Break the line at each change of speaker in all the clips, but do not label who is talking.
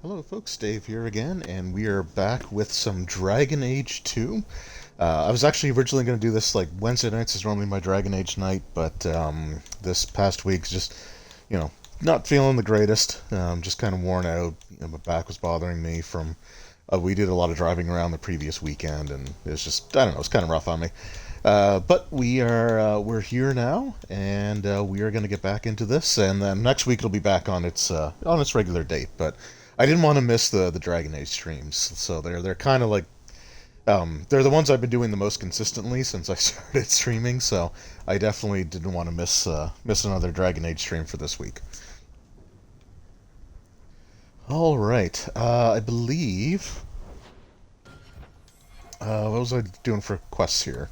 Hello folks, Dave here again, and we are back with some Dragon Age 2. I was actually originally going to do this like Wednesday nights is normally my Dragon Age night, but this past week's just, you know, not feeling the greatest. Just kind of worn out. My back was bothering me from, we did a lot of driving around the previous weekend, and it's just, I don't know, it's kind of rough on me. But we're here now, and we are going to get back into this, and then next week it'll be back on its regular date. But I didn't want to miss the Dragon Age streams, so they're kind of like they're the ones I've been doing the most consistently since I started streaming. So I definitely didn't want to miss another Dragon Age stream for this week. All right, I believe what was I doing for quests here?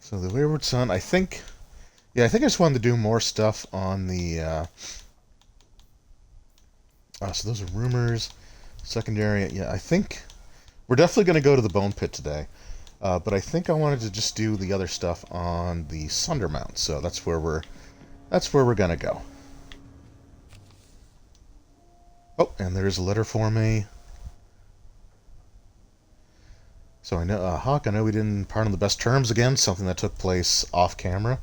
So the Wayward Son, I think. Yeah, I think I just wanted to do more stuff on the. So those are rumors. Secondary. Yeah, I think we're definitely going to go to the Bone Pit today. But I think I wanted to just do the other stuff on the Sunder Mount. So that's where we're gonna go. Oh, and there's a letter for me. So I know, Hawk. I know we didn't part on the best terms again. Something that took place off camera.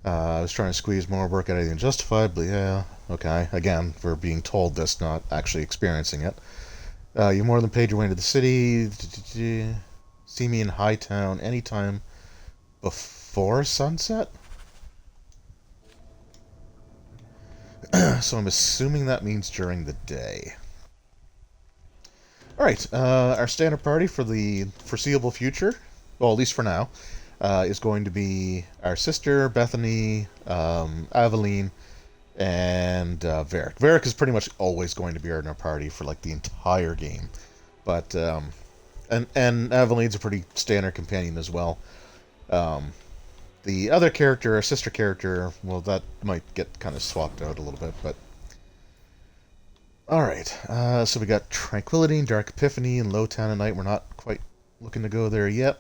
I was trying to squeeze more work out of the Unjustified, but yeah, okay. Again, we're being told this, not actually experiencing it. You more than paid your way into the city. See me in Hightown anytime before sunset? So I'm assuming that means during the day. Alright, our standard party for the foreseeable future, well, at least for now, is going to be our sister, Bethany, Aveline, and Varric. Varric is pretty much always going to be in our party for like the entire game. But, and Aveline's a pretty standard companion as well. Um, the other character, our sister character, well, that might get kind of swapped out a little bit, but alright, so we got Tranquility and Dark Epiphany and Lowtown at night. We're not quite looking to go there yet.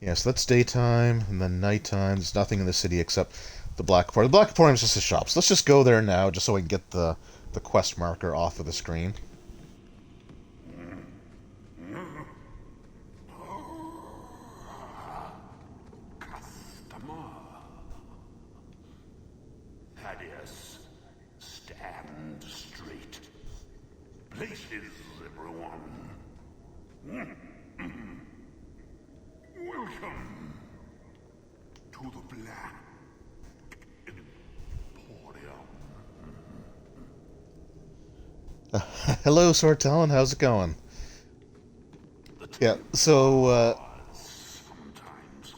Yeah, so that's daytime, and then nighttime. There's nothing in the city except the Black Emporium. The Black Emporium is just a shop, so let's just go there now, just so we can get the quest marker off of the screen.
Customer. Thaddeus, stand straight. Places, everyone. Welcome to the Black Emporium.
Hello, Sortalin, how's it going? Yeah, so,
Sometimes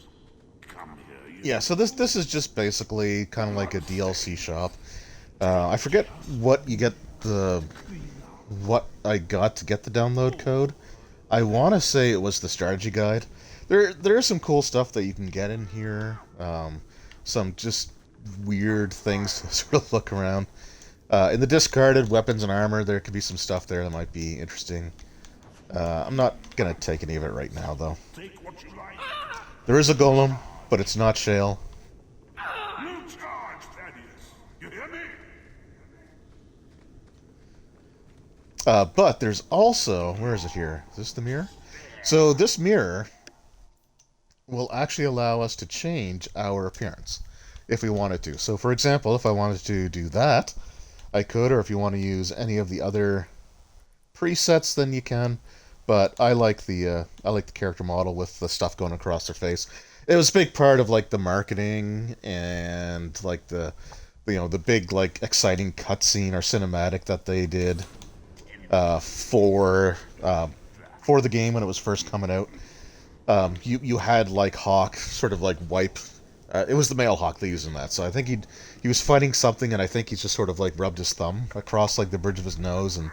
come here,
yeah, so this is just basically kind of like a DLC shop. I forget what you get what I got to get the download code. I want to say it was the strategy guide. There is some cool stuff that you can get in here. Some just weird things to sort of look around. In the discarded weapons and armor, there could be some stuff there that might be interesting. I'm not gonna take any of it right now, though.
take what you like.
There is a golem, but it's not Shale.
No charge, Thaddeus. You hear me?
But there's also, where is it here? Is this the mirror? So this mirror will actually allow us to change our appearance if we wanted to. So for example, if I wanted to do that, I could, or if you want to use any of the other presets, then you can. But I like the character model with the stuff going across their face. It was a big part of like the marketing and like the big like exciting cutscene or cinematic that they did uh, for uh, for the game when it was first coming out. You had like Hawk sort of like wipe. It was the male Hawk they used in that. So I think he was fighting something, and I think he just sort of like rubbed his thumb across like the bridge of his nose and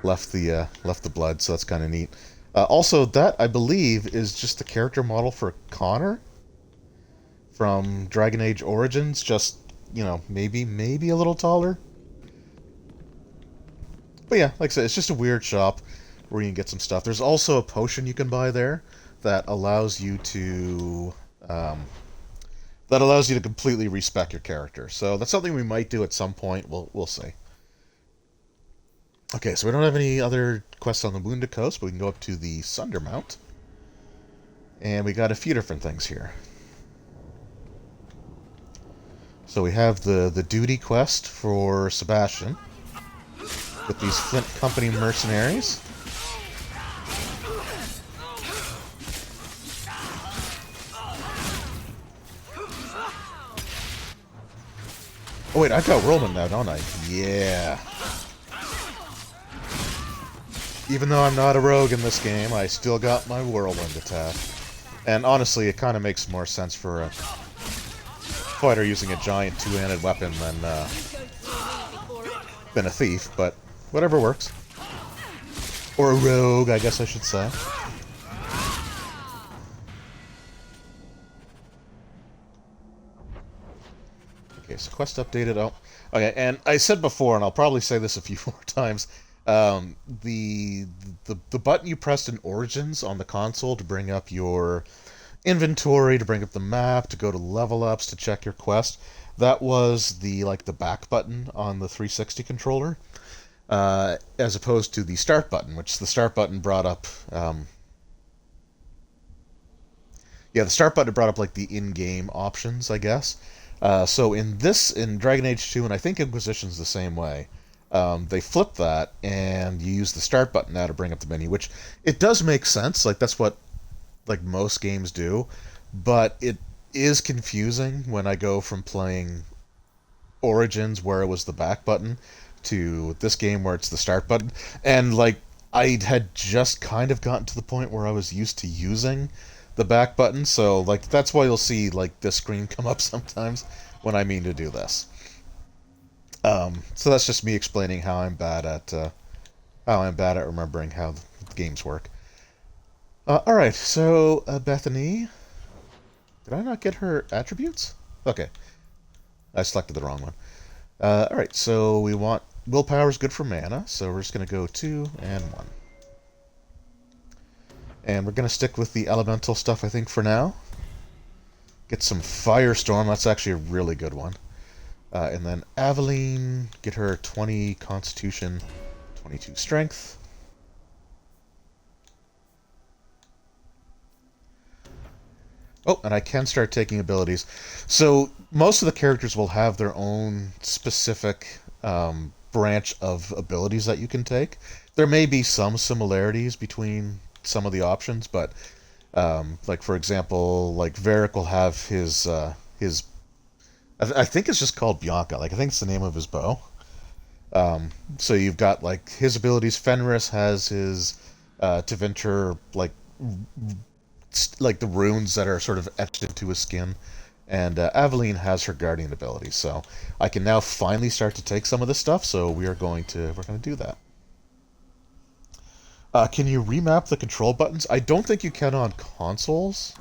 left the blood. So that's kind of neat. Also, that I believe is just the character model for Connor from Dragon Age Origins. Just maybe a little taller. But yeah, like I said, it's just a weird shop where you can get some stuff. There's also a potion you can buy there that allows you to that allows you to completely respec your character. So that's something we might do at some point. We'll see. Okay, so we don't have any other quests on the Wounded Coast, but we can go up to the Sundermount. And we got a few different things here. So we have the duty quest for Sebastian with these Flint Company mercenaries. Oh wait, I've got Whirlwind now, don't I? Yeah. Even though I'm not a rogue in this game, I still got my Whirlwind attack. And honestly, it kind of makes more sense for a fighter using a giant two-handed weapon than a thief, but whatever works. Or a rogue, I guess I should say. Okay, so quest updated. Oh, okay. And I said before, and I'll probably say this a few more times. The button you pressed in Origins on the console to bring up your inventory, to bring up the map, to go to level ups, to check your quest. That was the back button on the 360 controller, as opposed to the start button, which the start button brought up. The start button brought up like the in-game options, I guess. So in Dragon Age 2, and I think Inquisition's the same way, they flip that, and you use the start button now to bring up the menu, which it does make sense. Like, that's what most games do, but it is confusing when I go from playing Origins, where it was the back button, to this game where it's the start button. And, I had just kind of gotten to the point where I was used to using the back button, so that's why you'll see this screen come up sometimes when I mean to do this. So that's just me explaining how I'm bad at remembering how the games work. All right, so Bethany, did I not get her attributes? Okay, I selected the wrong one. All right, so we want willpower is good for mana, so we're just gonna go 2 and 1. And we're going to stick with the elemental stuff, I think, for now. Get some Firestorm. That's actually a really good one. And then Aveline, get her 20 Constitution, 22 Strength. Oh, and I can start taking abilities. So most of the characters will have their own specific branch of abilities that you can take. There may be some similarities between some of the options, but for example, Varric will have his I think it's just called Bianca. I think it's the name of his bow. So you've got his abilities. Fenris has his Tevinter, the runes that are sort of etched into his skin, and Aveline has her guardian ability. So I can now finally start to take some of this stuff. So we're going to do that. Can you remap the control buttons? I don't think you can on consoles.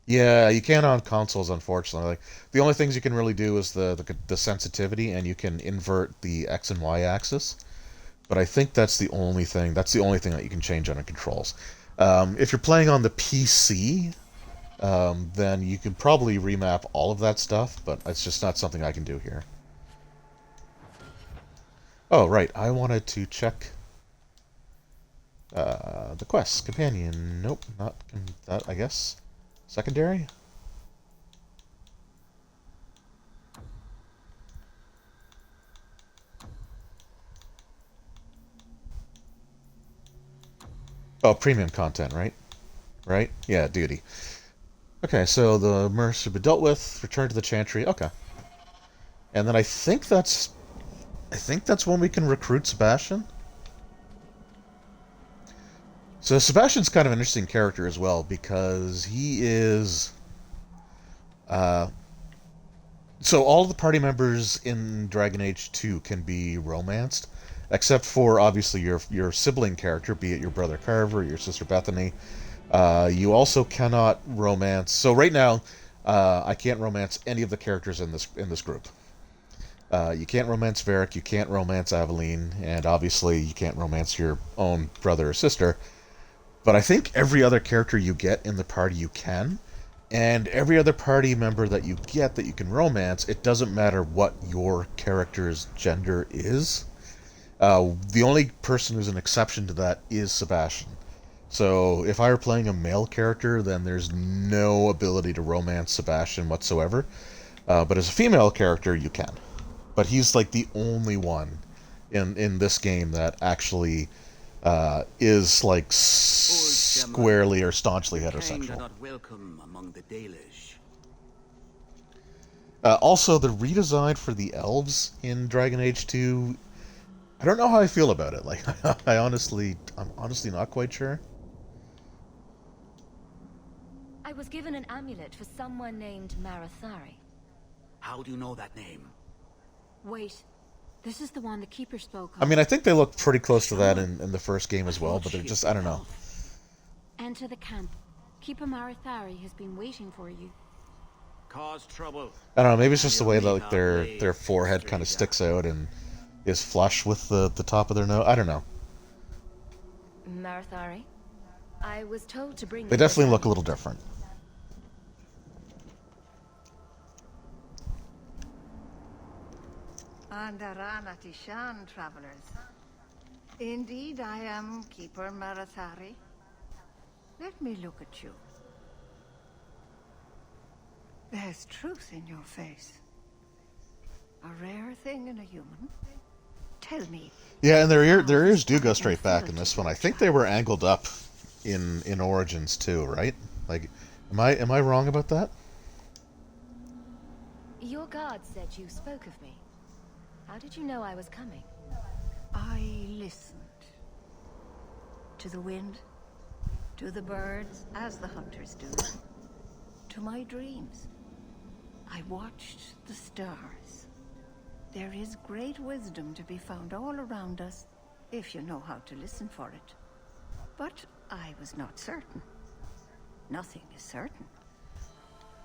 Yeah, you can on consoles, unfortunately. The only things you can really do is the sensitivity, and you can invert the X and Y axis. But I think that's the only thing. That's the only thing that you can change on the controls. If you're playing on the PC, then you can probably remap all of that stuff, but it's just not something I can do here. Oh, right. I wanted to check the quests. Companion. Nope, not that, I guess. Secondary? Oh, premium content, right? Right? Yeah, duty. Okay, so the mercs have been dealt with. Return to the Chantry. Okay. And then I think that's when we can recruit Sebastian. So Sebastian's kind of an interesting character as well, because he is... so all of the party members in Dragon Age 2 can be romanced, except for, obviously, your sibling character, be it your brother Carver or your sister Bethany. You also cannot romance... So right now, I can't romance any of the characters in this group. You can't romance Varric, you can't romance Aveline, and obviously you can't romance your own brother or sister. But I think every other character you get in the party you can, and every other party member that you get that you can romance, it doesn't matter what your character's gender is. The only person who's an exception to that is Sebastian. So if I were playing a male character, then there's no ability to romance Sebastian whatsoever. But as a female character, you can. But he's like the only one in this game that actually is like squarely or staunchly heterosexual.
Not welcome among the Dalish.
Also, the redesign for the elves in Dragon Age 2, I don't know how I feel about it. Like, I'm honestly not quite sure.
I was given an amulet for someone named Marathari.
How do you know that name?
Wait, this is the one the Keeper spoke of.
I mean, I think they look pretty close to that in the first game as well, but they're just, I don't know.
Enter the camp. Keeper Marathari has been waiting for you.
Cause trouble.
I don't know, maybe it's just the way that like their forehead kind of sticks out and is flush with the top of their nose. I don't know.
Marathari? I was told to bring
They definitely look a little different.
Andaranatishan, travelers. Indeed, I am Keeper Marathari. Let me look at you. There's truth in your face. A rare thing in a human. Tell me.
Yeah, and their ears do go straight back in this one. I think they were angled up in Origins too, right? Like, am I wrong about that?
Your guard said you spoke of me. How did you know I was coming?
I listened. To the wind. To the birds, as the hunters do. To my dreams. I watched the stars. There is great wisdom to be found all around us, if you know how to listen for it. But I was not certain. Nothing is certain.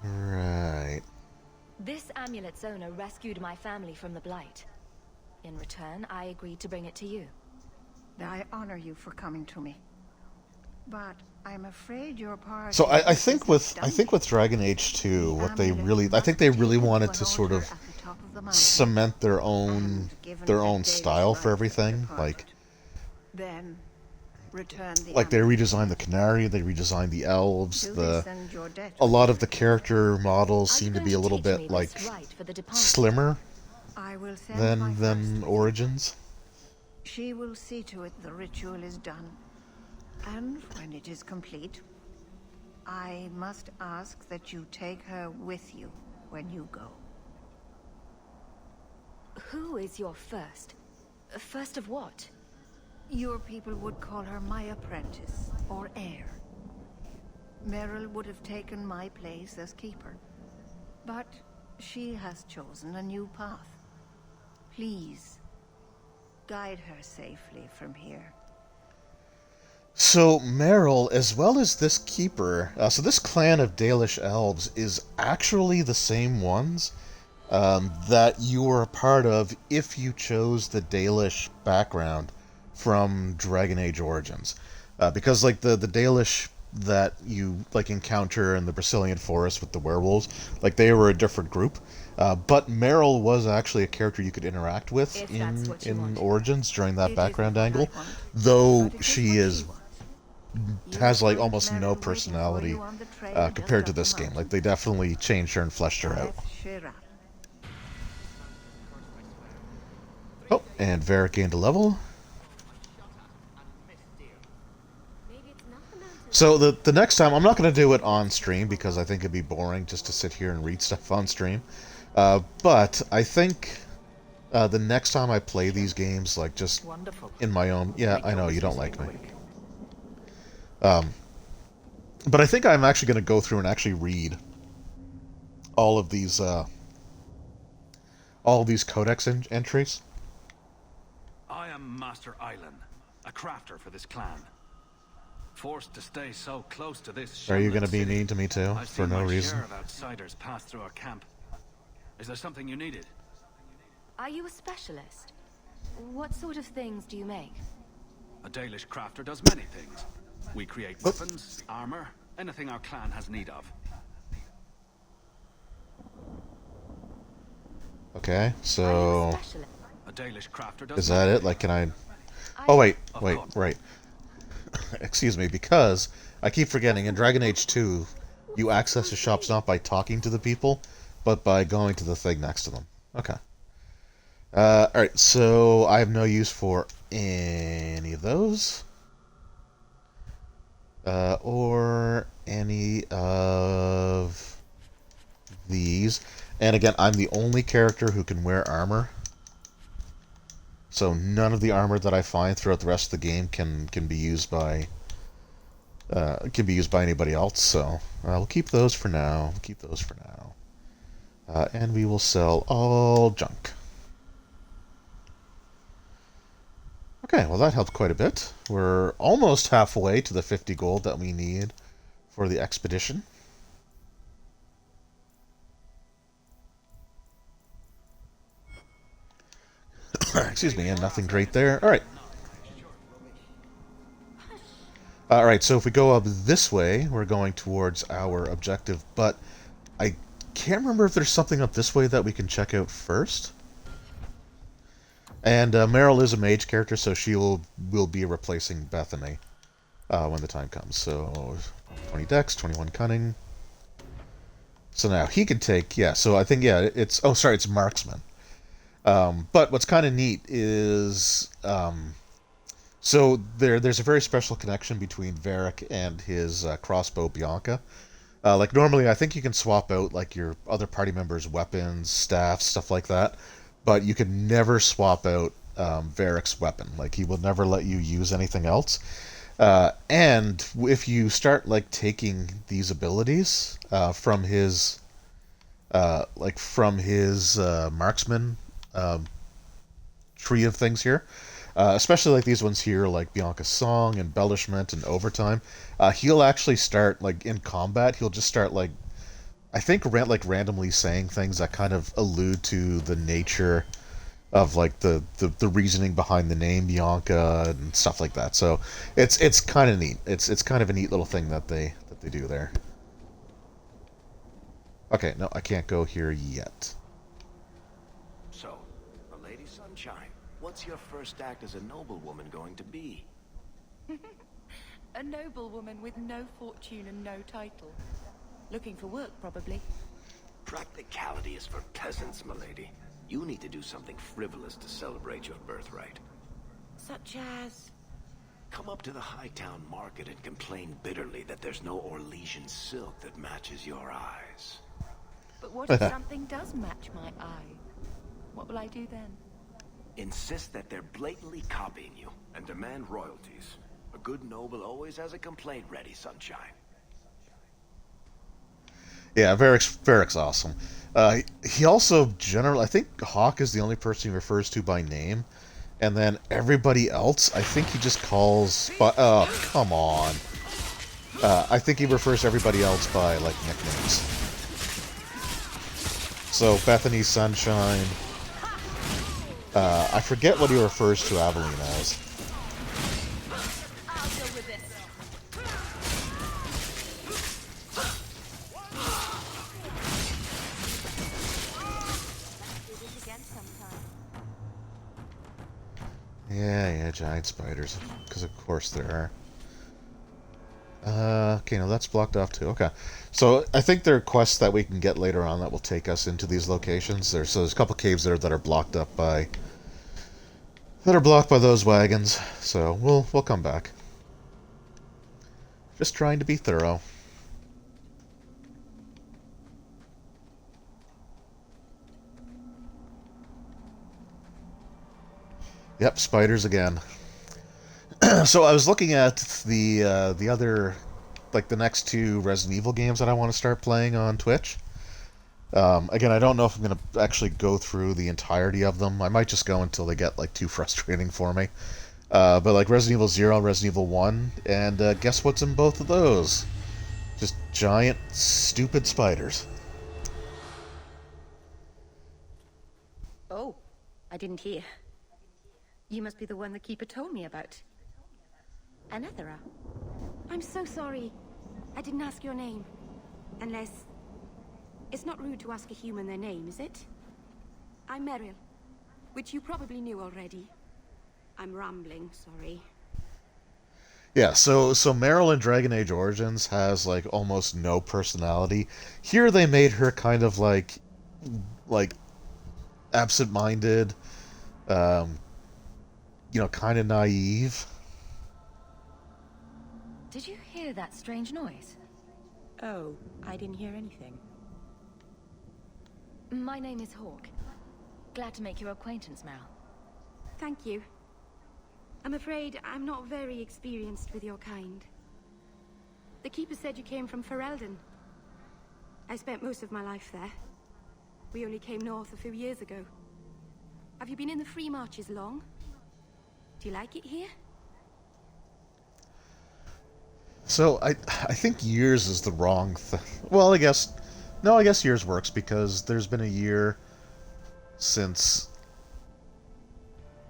Right.
This amulet's owner rescued my family from the Blight. In return, I agreed to bring it to you.
I honor you for coming to me. But I'm afraid your part.
So I think with Dragon Age 2, what they really wanted to sort of cement their own style for everything.
Then return the
Like they redesigned the Canary, they redesigned the elves. A lot of the character models seem to be a little bit like slimmer than Origins.
She will see to it the ritual is done. And when it is complete, I must ask that you take her with you when you go.
Who is your first? First of what?
Your people would call her my apprentice, or heir. Merrell would have taken my place as keeper. But she has chosen a new path. Please, guide her safely from here.
So Merrell, as well as this keeper, so this clan of Dalish elves is actually the same ones that you were a part of if you chose the Dalish background from Dragon Age Origins. Because like the Dalish that you like encounter in the Brazilian forest with the werewolves, like they were a different group. But Merrell was actually a character you could interact with in Origins during that background angle, though she has like almost no personality compared to this game. Like they definitely changed her and fleshed her out. Oh, and Varric gained a level. So the next time, I'm not going to do it on stream because I think it'd be boring just to sit here and read stuff on stream. But I think the next time I play these games, like just in my own... Yeah, I know, you don't like me. But I think I'm actually going to go through and actually read all of these codex entries.
I am Master Island, a crafter for this clan. Forced to stay so close to this.
Are you going to be mean to me too,
I've
for
seen
no
my
reason?
share of outsiders pass through our camp. Is there something you needed?
Are you a specialist? What sort of things do you make?
A Dalish crafter does many things. We create
Oh.
weapons, armor, anything our clan has need of.
Okay,
Are you a
so
specialist?
A Dalish crafter does
is that it? Like, can I?
I-
Oh wait,
Of
wait,
course.
right. Excuse me, because I keep forgetting in Dragon Age 2, you access the shops not by talking to the people, but by going to the thing next to them. Okay. Alright, so I have no use for any of those. Or any of these. And again, I'm the only character who can wear armor. So none of the armor that I find throughout the rest of the game can be used by anybody else. So we'll keep those for now. We'll keep those for now. And we will sell all junk. Okay, well that helped quite a bit. We're almost halfway to the 50 gold that we need for the expedition. Excuse me, and nothing great there. Alright. Alright, so if we go up this way, we're going towards our objective, but I can't remember if there's something up this way that we can check out first. And Merrell is a mage character, so she will be replacing Bethany when the time comes. So 20 dex, 21 cunning. So now he can take, yeah, so I think, yeah, it's, oh, sorry, it's marksman. But what's kind of neat is, so there's a very special connection between Varric and his crossbow Bianca. Like normally, I think you can swap out like your other party members' weapons, staffs, stuff like that, but you can never swap out Varric's weapon. Like he will never let you use anything else. And if you start like taking these abilities from his marksman tree of things here, especially like these ones here, like Bianca's Song, Embellishment, and Overtime, he'll actually start, like, in combat, he'll just start, like, I think, randomly saying things that kind of allude to the nature of, like, the reasoning behind the name Bianca and stuff like that. So, it's kind of neat. It's kind of a neat little thing that they do there. Okay, no, I can't go here yet.
So, Lady Sunshine, what's your first act as a noblewoman going to be?
A noblewoman with no fortune and no title. Looking for work, probably.
Practicality is for peasants, milady. You need to do something frivolous to celebrate your birthright.
Such as...
Come up to the Hightown Market and complain bitterly that there's no Orlesian silk that matches your eyes.
But what if something does match my eye? What will I do then?
Insist that they're blatantly copying you and demand royalties. A good noble always has a complaint ready, Sunshine.
Yeah, Varric's awesome. He also generally, I think Hawk is the only person he refers to by name, and then everybody else, I think he just calls. Oh, come on! I think he refers to everybody else by like nicknames. So Bethany, Sunshine. I forget what he refers to Aveline as.
I'll deal with this. Let's do this again sometime.
Yeah, giant spiders. Because of course there are. Okay, now that's blocked off too. Okay. So I think there are quests that we can get later on that will take us into these locations. There's a couple caves there that are blocked up by... that are blocked by those wagons. So we'll come back. Just trying to be thorough. Yep, spiders again. So I was looking at the other, like the next two Resident Evil games that I want to start playing on Twitch. Again, I don't know if I'm going to actually go through the entirety of them. I might just go until they get like too frustrating for me. But like Resident Evil 0, Resident Evil 1, and guess what's in both of those? Just giant, stupid spiders.
Oh, I didn't hear. You must be the one the keeper told me about. Anethera.
I'm so sorry. I didn't ask your name. Unless... It's not rude to ask a human their name, is it? I'm Merrell, which you probably knew already. I'm rambling, sorry.
Yeah, so Merrell in Dragon Age Origins has like almost no personality. Here they made her kind of like absent-minded, um, kind of naive.
Did you hear that strange noise?
Oh, I didn't hear anything.
My name is Hawk. Glad to make your acquaintance, Merrell.
Thank you. I'm afraid I'm not very experienced with your kind. The Keeper said you came from Ferelden. I spent most of my life there. We only came north a few years ago. Have you been in the Free Marches long? Do you like it here?
So I think years is the wrong thing. Well, I guess years works because there's been a year since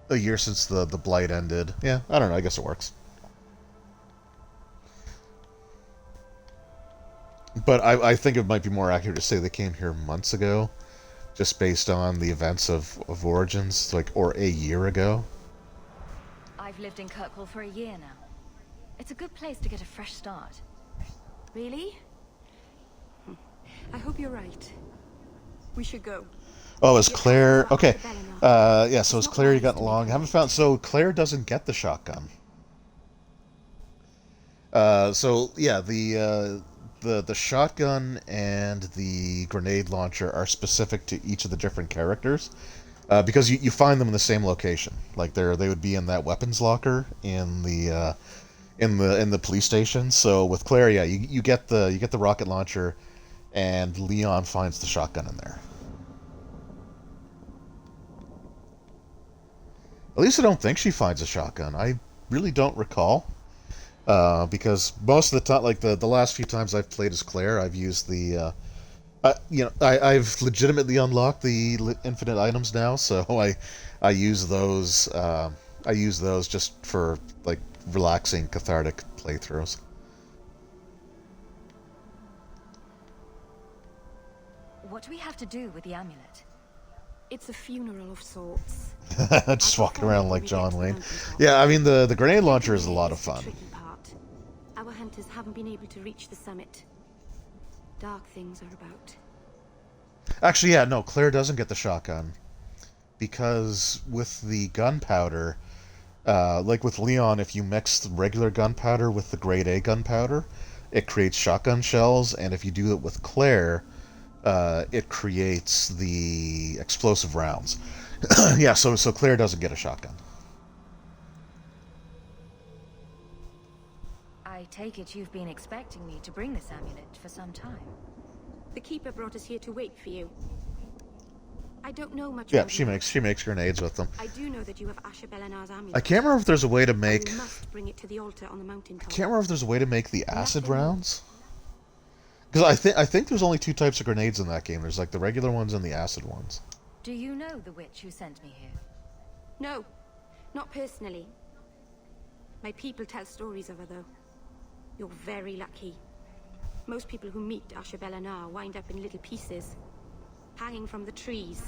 the blight ended. Yeah, I don't know. I guess it works. But I think it might be more accurate to say they came here months ago, just based on the events of Origins, or a year ago.
I've lived in Kirkwall for a year now. It's a good place to get a fresh start.
Really? I hope you're right. We should go.
Oh, is Claire... Okay. Yeah, so is Claire you gotten along? I haven't found... So Claire doesn't get the shotgun. So, yeah, the shotgun and the grenade launcher are specific to each of the different characters. Because you find them in the same location. Like, they would be in that weapons locker in the police station. So with Claire, yeah, you get the rocket launcher, and Leon finds the shotgun in there. At least I don't think she finds a shotgun. I really don't recall, because most of the time, like the last few times I've played as Claire, I've used the I've legitimately unlocked the infinite items now, so I use those. I use those just for like relaxing, cathartic playthroughs.
What do we have to do with the amulet?
It's a funeral of sorts.
Just walking around like John Wayne. Yeah, I mean the grenade launcher is a lot of fun.
Tricky part. Our hunters haven't been able to reach the summit. Dark things are about.
Actually, yeah, no, Claire doesn't get the shotgun because with the gunpowder, like with Leon, if you mix the regular gunpowder with the grade A gunpowder, it creates shotgun shells, and if you do it with Claire, it creates the explosive rounds. Yeah, so Claire doesn't get a shotgun.
I take it you've been expecting me to bring this amulet for some time.
The Keeper brought us here to wait for you. I don't know much
Yeah,
about
she makes grenades with them.
I do know that you have Asher Belenar's amulet.
I can't remember if there's a way to make...
You must bring it to the altar on the mountaintop.
I can't remember if there's a way to make the acid rounds. Because I think there's only two types of grenades in that game. There's like the regular ones and the acid ones.
Do you know the witch who sent me here?
No, not personally. My people tell stories of her, though. You're very lucky. Most people who meet Asher Belenar wind up in little pieces, hanging from the trees.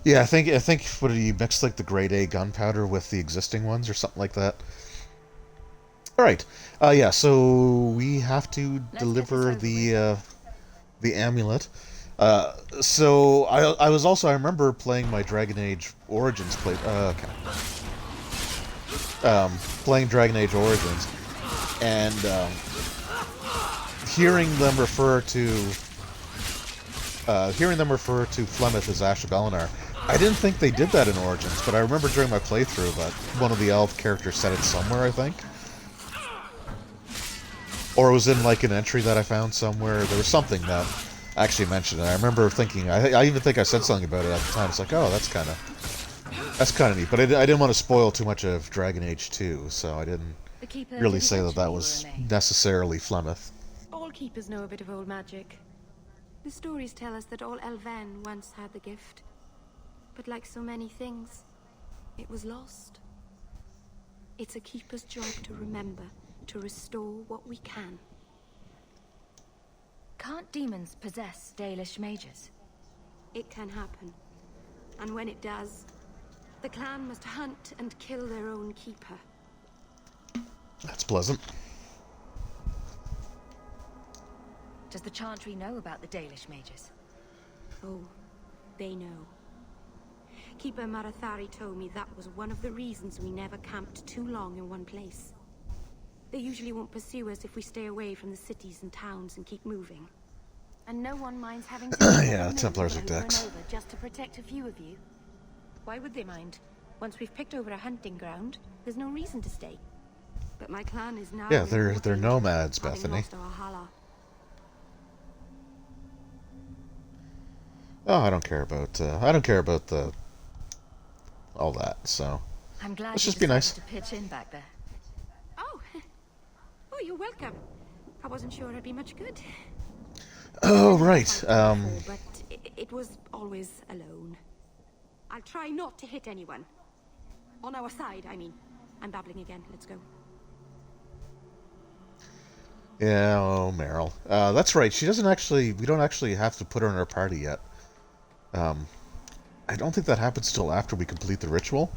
Yeah, I think what do you mix like the grade A gunpowder with the existing ones or something like that? All right. Yeah, so we have to deliver the amulet. So I remember playing my Dragon Age Origins playing Dragon Age Origins, and hearing them refer to Flemeth as Asher Belenar. I didn't think they did that in Origins, but I remember during my playthrough that one of the elf characters said it somewhere, I think. Or it was in like an entry that I found somewhere. There was something that actually mentioned it. I remember thinking, I even think I said something about it at the time. It's like, oh, that's kind of neat. But I didn't want to spoil too much of Dragon Age 2, so I didn't really say that was necessarily Flemeth.
All Keepers know a bit of old magic. The stories tell us that all Elven once had the gift. But like so many things, it was lost. It's a keeper's job to remember, to restore what we can.
Can't demons possess Dalish mages?
It can happen. And when it does, the clan must hunt and kill their own keeper.
That's pleasant.
Does the Chantry know about the Dalish mages?
Oh, they know. Keeper Marathari told me that was one of the reasons we never camped too long in one place. They usually won't pursue us if we stay away from the cities and towns and keep moving.
And no one minds having to
Yeah, Templars are
over and
dicks.
over just to protect a few of you. Why would they mind? Once we've picked over a hunting ground, there's no reason to stay.
But my clan is now...
Yeah,
in
they're
more danger,
nomads,
having
Bethany.
lost our Hala.
Oh, I don't care about the all that. So
I'm glad
let's
you
just be nice.
decided to pitch in back there.
Oh, oh, you're welcome. I wasn't sure I'd be much good.
Oh, right.
But it was always alone. I'll try not to hit anyone. On our side, I mean. I'm babbling again. Let's go.
Yeah, oh, Merrell. That's right. She doesn't actually. We don't actually have to put her in our party yet. I don't think that happens till after we complete the ritual.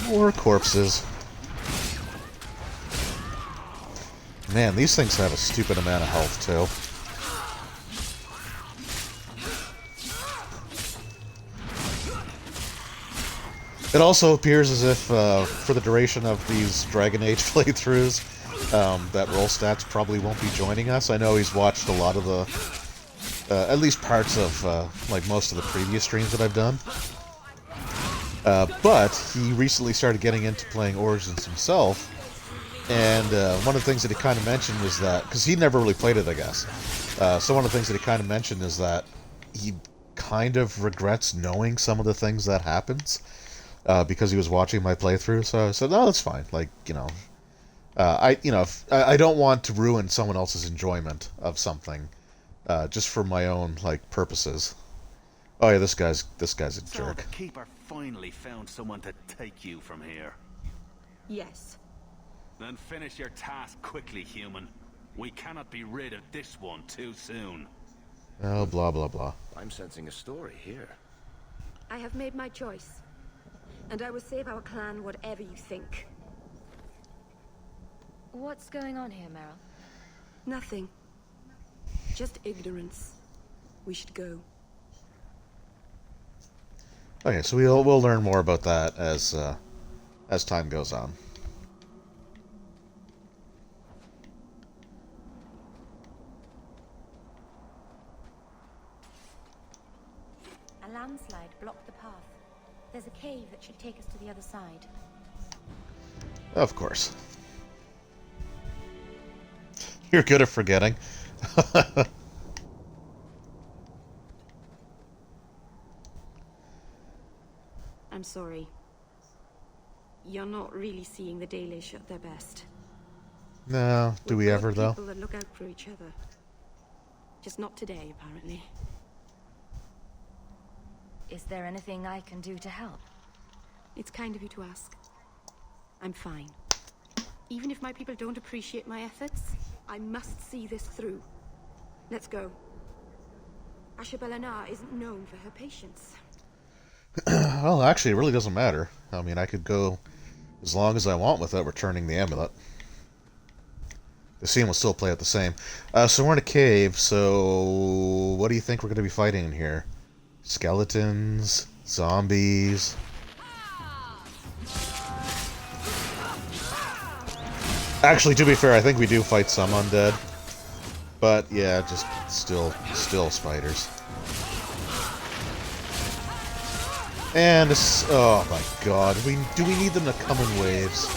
More corpses. Man, these things have a stupid amount of health, too. It also appears as if, for the duration of these Dragon Age playthroughs, that Roll Stats probably won't be joining us. I know he's watched a lot of the, at least parts of, like, most of the previous streams that I've done. But he recently started getting into playing Origins himself, and one of the things that he kind of mentioned was that, because he never really played it, I guess, so one of the things that he kind of mentioned is that he kind of regrets knowing some of the things that happens, because he was watching my playthrough. So I said, no, that's fine. Like, I don't want to ruin someone else's enjoyment of something, just for my own, like, purposes. Oh yeah, this guy's a jerk.
The Keeper finally found someone to take you from here.
Yes.
Then finish your task quickly, human. We cannot be rid of this one too soon.
Oh, blah, blah, blah.
I'm sensing a story here.
I have made my choice. And I will save our clan whatever you think.
What's going on here, Merrell?
Nothing. Just ignorance. We should go.
Okay, so we'll learn more about that as time goes on.
A landslide blocked the path. There's a cave that should take us to the other side.
Of course. You're good at forgetting.
I'm sorry. You're not really seeing the Dalish at their best.
No, do we
We're
ever,
good
though?
people that look out for each other. Just not today, apparently.
Is there anything I can do to help?
It's kind of you to ask. I'm fine. Even if my people don't appreciate my efforts, I must see this through. Let's go. Ashabelana isn't known for her patience.
Well, actually, it really doesn't matter. I mean, I could go as long as I want without returning the amulet. The scene will still play out the same. So we're in a cave, so what do you think we're going to be fighting in here? Skeletons? Zombies? Actually, to be fair, I think we do fight some undead. But, yeah, just still spiders. And this, oh my god, do we need them to come in waves?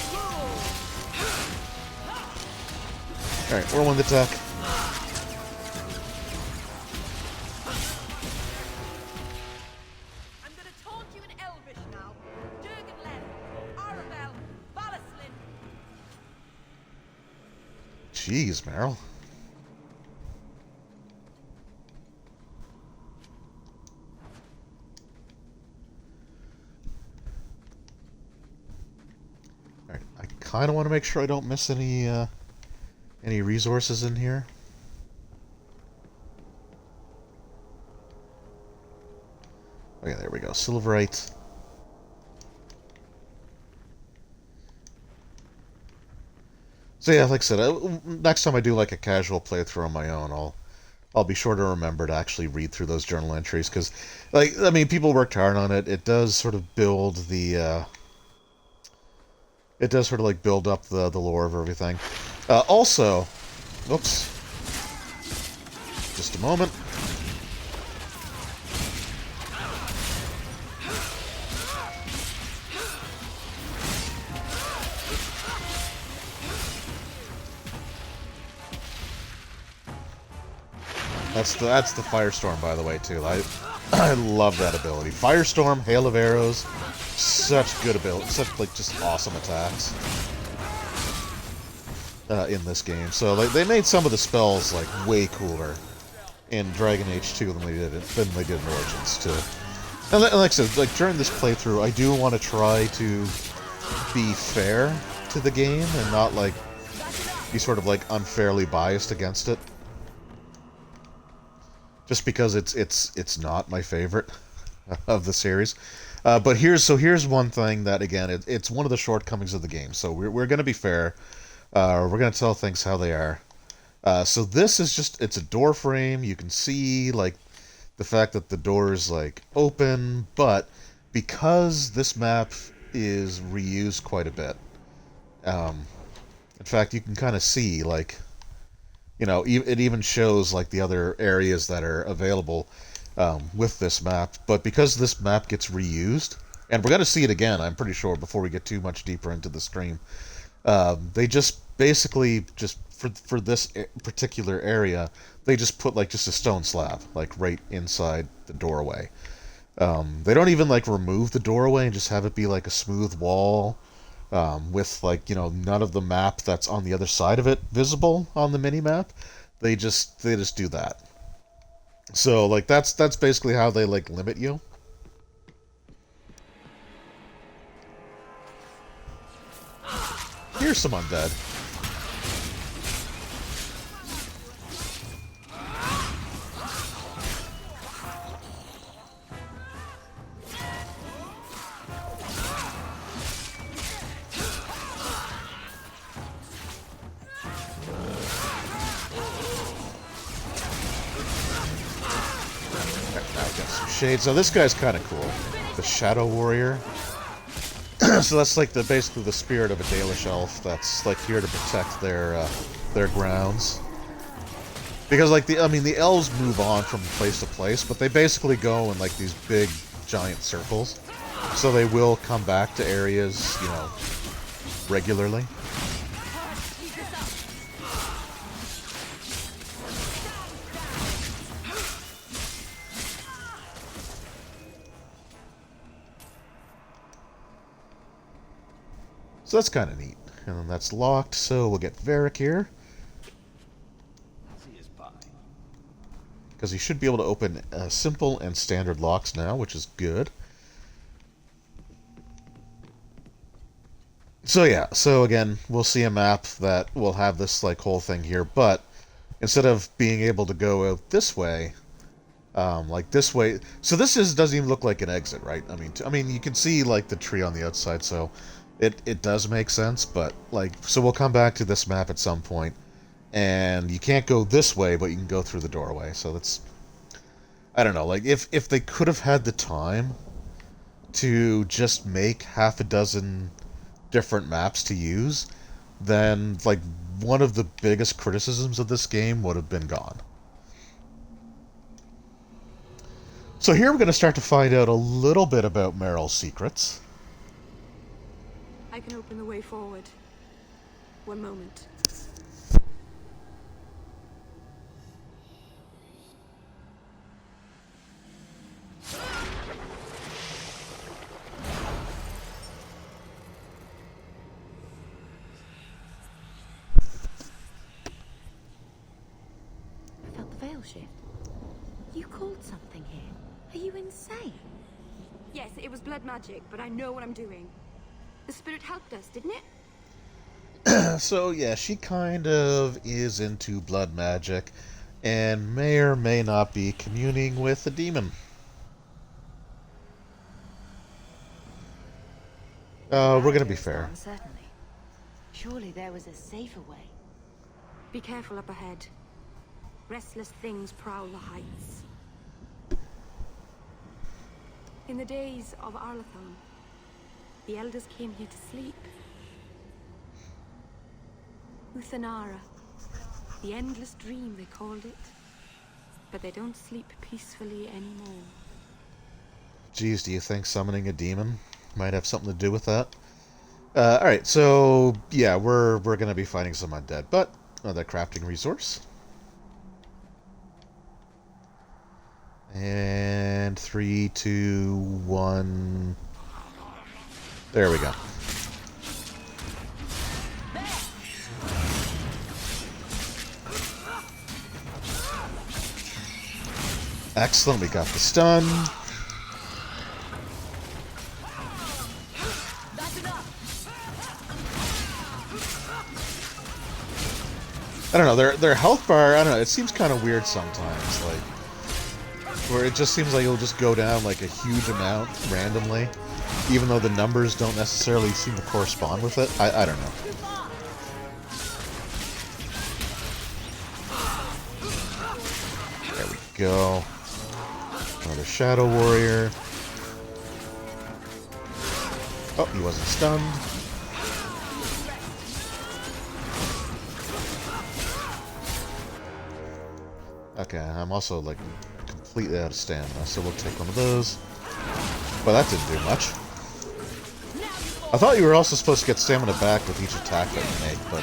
Alright, whirlwind attack.
I'm gonna taunt you in Elvish now. Durganlen, Arabelle, Valaslin.
Jeez, Merrell. kind of want to make sure I don't miss any resources in here. Okay, there we go. Silverite. So yeah, like I said, next time I do like a casual playthrough on my own, I'll be sure to remember to actually read through those journal entries, because, like, I mean, people worked hard on it. It does sort of build the, it does sort of like build up the lore of everything. Also, oops, just a moment. That's the Firestorm, by the way, too. I love that ability. Firestorm, Hail of Arrows, such good ability, such like just awesome attacks in this game. So like they made some of the spells like way cooler in Dragon Age 2 than they did in Origins too. And like I said, like during this playthrough, I do want to try to be fair to the game and not like be sort of like unfairly biased against it. Just because it's not my favorite of the series, but here's one thing that again it's one of the shortcomings of the game. So we're going to be fair. We're going to tell things how they are. So this is just it's a door frame. You can see like the fact that the door is like open, but because this map is reused quite a bit. In fact, you can kind of see like. You know, it even shows like the other areas that are available with this map. But because this map gets reused, and we're going to see it again, I'm pretty sure, before we get too much deeper into the stream, they just basically just for this particular area, they just put like just a stone slab like right inside the doorway. They don't even like remove the doorway and just have it be like a smooth wall. With like, you know, none of the map that's on the other side of it visible on the mini map. They just do that. So like that's basically how they like limit you. Here's some undead. Shades. So this guy's kind of cool. The Shadow Warrior. So that's like basically the spirit of a Dalish elf that's like here to protect their grounds. Because like the elves move on from place to place, but they basically go in like these big giant circles. So they will come back to areas, you know, regularly. So that's kind of neat. And that's locked, so we'll get Varric here. Because he should be able to open simple and standard locks now, which is good. So yeah, so again, we'll see a map that will have this like whole thing here, but instead of being able to go out this way, like this way, so this doesn't even look like an exit, right? I mean, you can see like the tree on the outside, so it does make sense, but like, so we'll come back to this map at some point, and you can't go this way, but you can go through the doorway. So that's, I don't know, like if they could have had the time to just make half a dozen different maps to use, then like one of the biggest criticisms of this game would have been gone. So here we're going to start to find out a little bit about Merrell's secrets.
I can open the way forward. One moment.
I felt the veil shift. You called something here. Are you insane?
Yes, it was blood magic, but I know what I'm doing. The spirit helped us, didn't it?
So yeah, she kind of is into blood magic and may or may not be communing with a demon. We're gonna be fair.
Certainly. Surely there was a safer way.
Be careful up ahead. Restless things prowl the heights. In the days of Arlathon, the elders came here to sleep. Uthanara, the endless dream they called it. But they don't sleep peacefully anymore.
Geez, do you think summoning a demon might have something to do with that? Alright, so yeah, we're gonna be fighting some undead, but another crafting resource. And 3, 2, 1. There we go. Excellent, we got the stun. I don't know, their health bar, I don't know, it seems kind of weird sometimes, like, where it just seems like it'll just go down like a huge amount randomly, even though the numbers don't necessarily seem to correspond with it. I don't know. There we go. Another Shadow Warrior. Oh, he wasn't stunned. Okay, I'm also like completely out of stamina, so we'll take one of those. Well, that didn't do much. I thought you were also supposed to get stamina back with each attack that you make, but...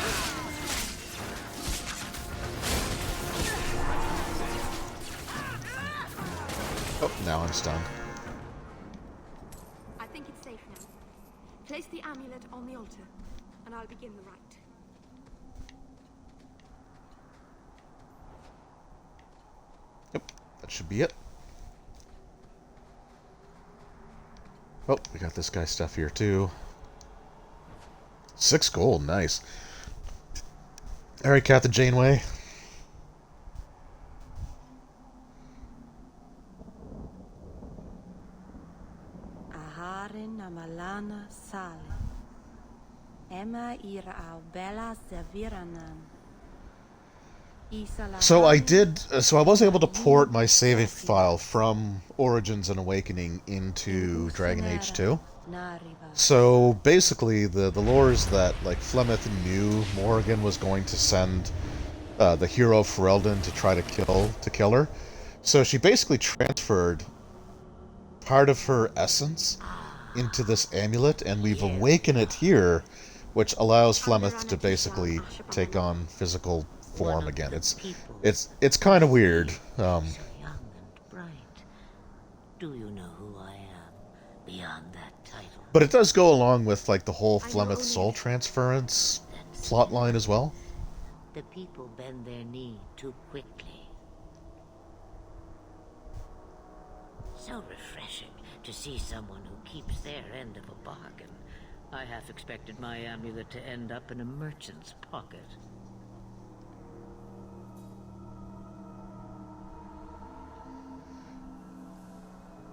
Oh, now I'm stunned.
I think it's safe now. Place the amulet on the altar, and I'll begin the rite.
Yep, that should be it. Oh, we got this guy's stuff here too. 6 gold, nice. Alright, Captain Janeway.
Aharin amalana sale. Emma ira au bella zaviranan.
So I was able to port my saving file from Origins and Awakening into Dragon Age 2. So basically, the lore is that like Flemeth knew Morrigan was going to send the hero Ferelden to try to kill her. So she basically transferred part of her essence into this amulet, and we've awakened it here, which allows Flemeth to basically take on physical form again. It's kind of weird.
Young and bright. Do you know who I am beyond that title?
But it does go along with like the whole Flemeth soul transference plotline as well.
The people bend their knee too quickly. So refreshing to see someone who keeps their end of a bargain. I half expected my amulet to end up in a merchant's pocket.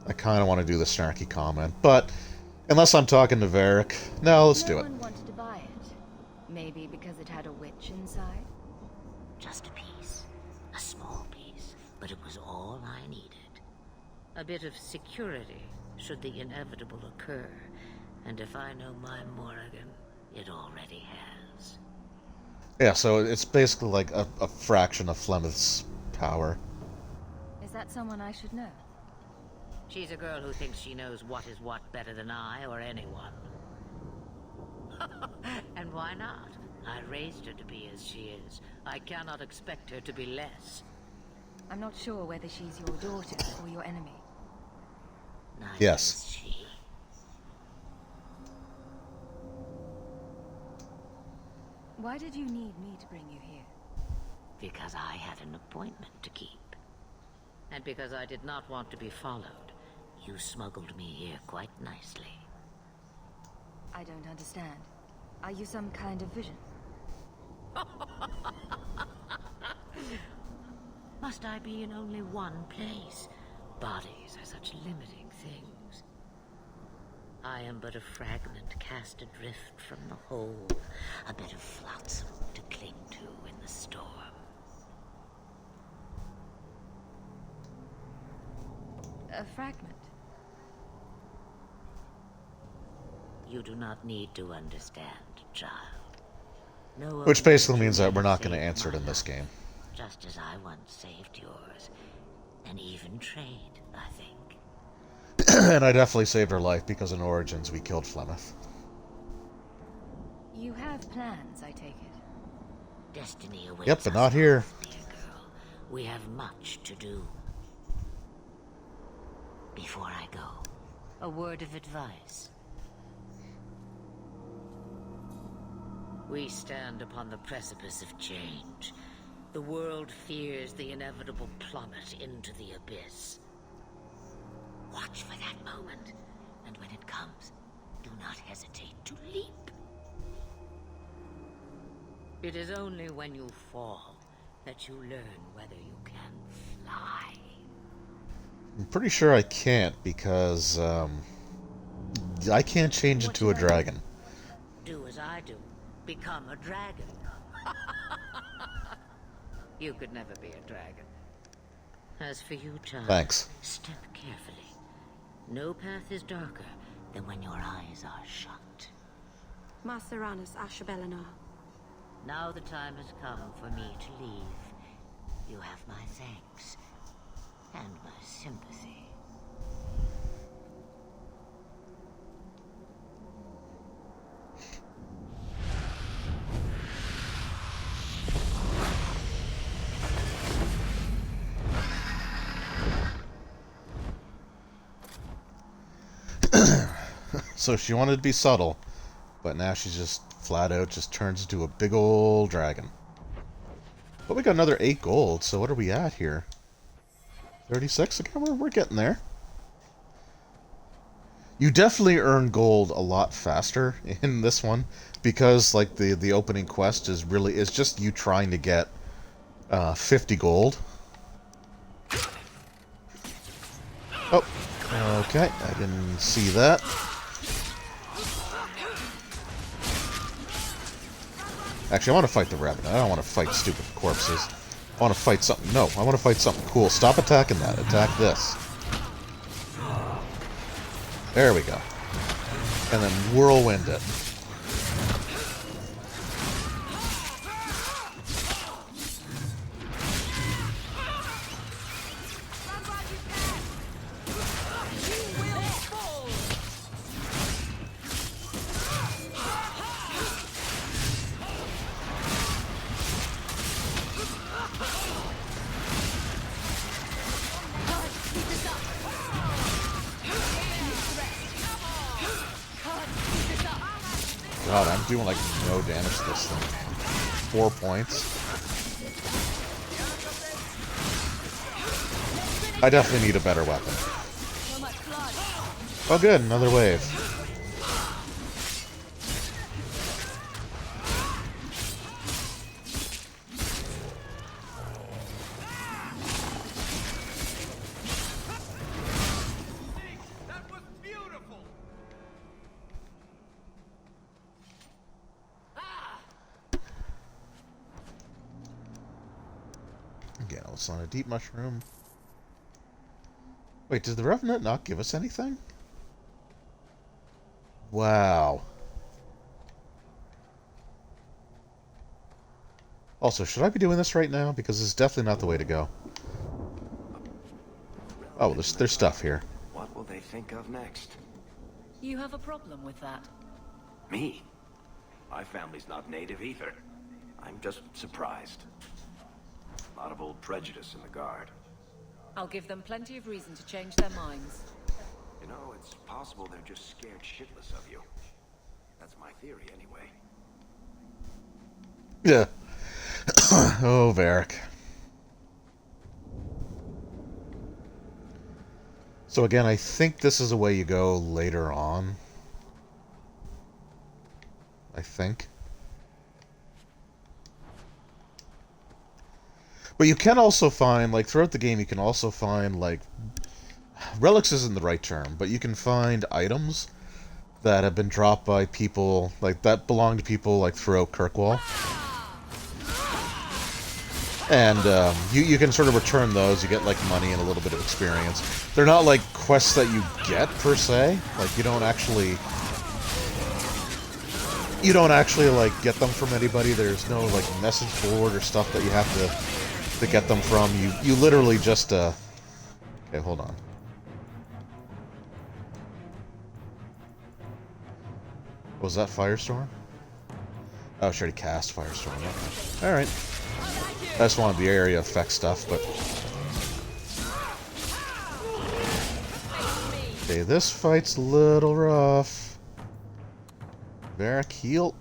I kind of want to do the snarky comment, but unless I'm talking to Varric, no, let's do it.
No one wanted to buy it. Maybe because it had a witch inside?
Just a piece. A small piece. But it was all I needed. A bit of security, should the inevitable occur. And if I know my Morrigan, it already has.
Yeah, so it's basically like a fraction of Flemeth's power.
Is that someone I should know?
She's a girl who thinks she knows what is what better than I or anyone. And why not? I raised her to be as she is. I cannot expect her to be less.
I'm not sure whether she's your daughter or your enemy.
Neither
Yes.
is she.
Why did you need me to bring you here?
Because I had an appointment to keep. And because I did not want to be followed. You smuggled me here quite nicely.
I don't understand. Are you some kind of vision?
Must I be in only one place? Bodies are such limiting things. I am but a fragment cast adrift from the whole, a bit of flotsam to cling to in the storm.
A fragment?
You do not need to understand, child. No
Which basically means that
origin
we're not going to
saved
answer it
my
in this
life,
game.
just as I once saved yours. An even trade, I think.
And I definitely saved her life because in Origins we killed Flemeth.
You have plans, I take it.
Destiny awaits
Yep, but
us
not here.
both, dear girl. We have much to do. Before I go, a word of advice. We stand upon the precipice of change. The world fears the inevitable plummet into the abyss. Watch for that moment, and when it comes, do not hesitate to leap. It is only when you fall that you learn whether you can fly.
I'm pretty sure I can't because I can't change into a dragon.
Do as I do. Become a dragon. You could never be a dragon. As for you, child,
Thanks.
step carefully. No path is darker than when your eyes are shut.
Maceranus Ashabelana.
Now the time has come for me to leave. You have my thanks and my sympathy.
So she wanted to be subtle, but now she's just flat out just turns into a big old dragon. But we got another 8 gold, so what are we at here? 36? Okay, we're getting there. You definitely earn gold a lot faster in this one, because like the opening quest is just you trying to get 50 gold. Oh, okay, I didn't see that. Actually, I want to fight the rabbit. I don't want to fight stupid corpses. I want to fight something. No, I want to fight something cool. Stop attacking that. Attack this. There we go. And then whirlwind it. God, I'm doing like no damage to this thing. 4 points. I definitely need a better weapon. Oh good, another wave.
That was beautiful!
Again, it's on a deep mushroom. Wait, did the Revenant not give us anything? Wow. Also, should I be doing this right now? Because it's definitely not the way to go. Oh, well, there's stuff here.
What will they think of next?
You have a problem with that?
Me? My family's not native either. I'm just surprised. A lot of old prejudice in the Guard.
I'll give them plenty of reason to change their minds.
You know, it's possible they're just scared shitless of you. That's my theory, anyway.
Yeah. Oh, Varric. So again, I think this is the way you go later on. I think. But you can also find, like, throughout the game, you can also find, like, relics isn't the right term, but you can find items that have been dropped by people, like, that belong to people, like, throughout Kirkwall. And you can sort of return those. You get, like, money and a little bit of experience. They're not, like, quests that you get, per se. Like, you don't actually, like, get them from anybody. There's no, like, message board or stuff that you have to get them from. You literally just, okay, hold on. Was that Firestorm? Oh, she already cast Firestorm. Okay. Alright. I just wanted the area effect stuff, but... Okay, this fight's a little rough. Varric, heal.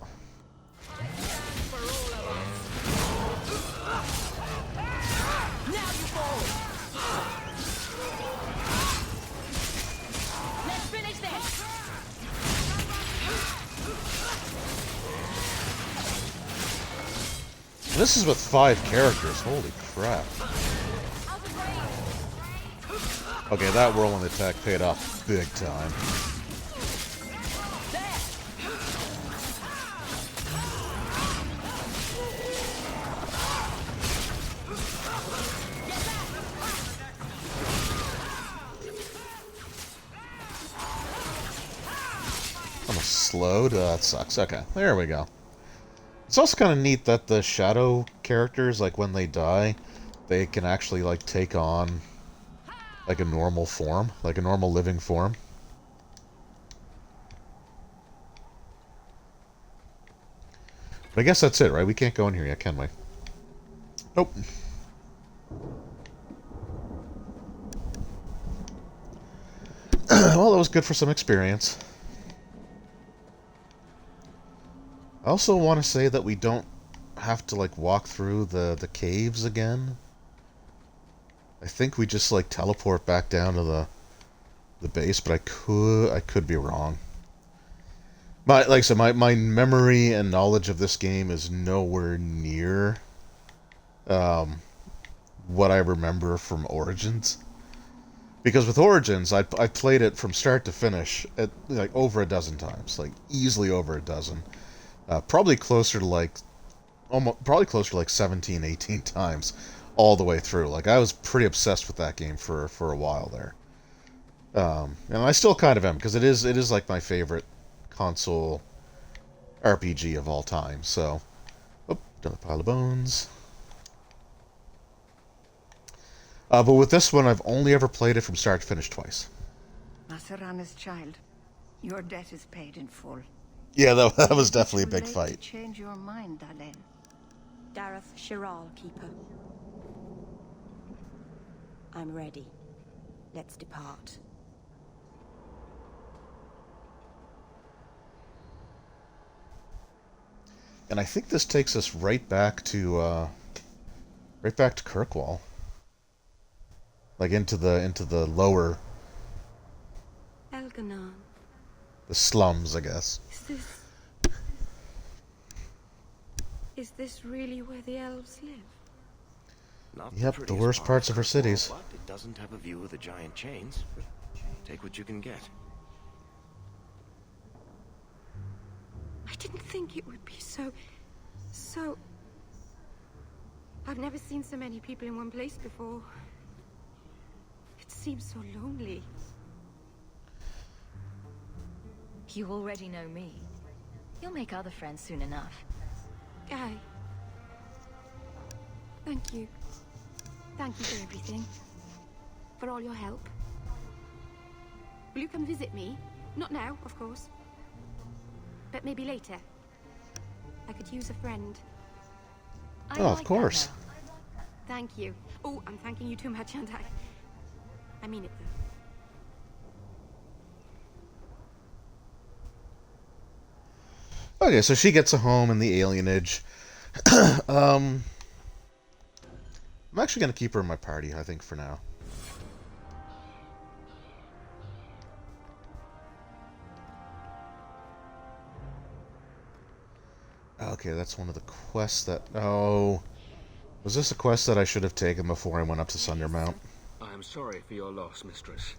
This is with 5 characters. Holy crap. Okay, that whirlwind attack paid off big time. Almost slowed. That sucks. Okay, there we go. It's also kind of neat that the shadow characters, like, when they die, they can actually, like, take on, like, a normal form. Like, a normal living form. But I guess that's it, right? We can't go in here yet, can we? Nope. Well, that was good for some experience. I also want to say that we don't have to, like, walk through the caves again. I think we just, like, teleport back down to the base, but I could be wrong. Like I said, my memory and knowledge of this game is nowhere near what I remember from Origins. Because with Origins, I played it from start to finish at, like, over a dozen times, like, easily over a dozen. Probably closer to like 17, 18 times all the way through. Like, I was pretty obsessed with that game for a while there. And I still kind of am, because it is like my favorite console RPG of all time. So, oh, another pile of bones. But with this one, I've only ever played it from start to finish twice.
Masarana's child, your debt is paid in full.
Yeah, that was definitely a big
Too late
fight.
to change your mind, Dalen.
Dareth Shiral, Keeper. I'm ready. Let's depart.
And I think this takes us right back to Kirkwall. Like, into the lower,
Elganon.
the slums, I guess.
Is this really where the elves live?
Not
Yep, the
prettiest
worst
part
parts
of
of her
Kirkwall,
cities.
But it doesn't have a view of the giant chains. Take what you can get.
I didn't think it would be so... I've never seen so many people in one place before. It seems so lonely.
You already know me. You'll make other friends soon enough.
Guy. Thank you. Thank you for everything. For all your help. Will you come visit me? Not now, of course. But maybe later. I could use a friend.
Oh, of course.
Thank you. Oh, I'm thanking you too much, aren't I? I mean it, though.
Okay, so she gets a home in the alienage. I'm actually going to keep her in my party, I think, for now. Okay, that's one of the quests that... Oh. Was this a quest that I should have taken before I went up to Sundermount?
I am sorry for your loss, mistress.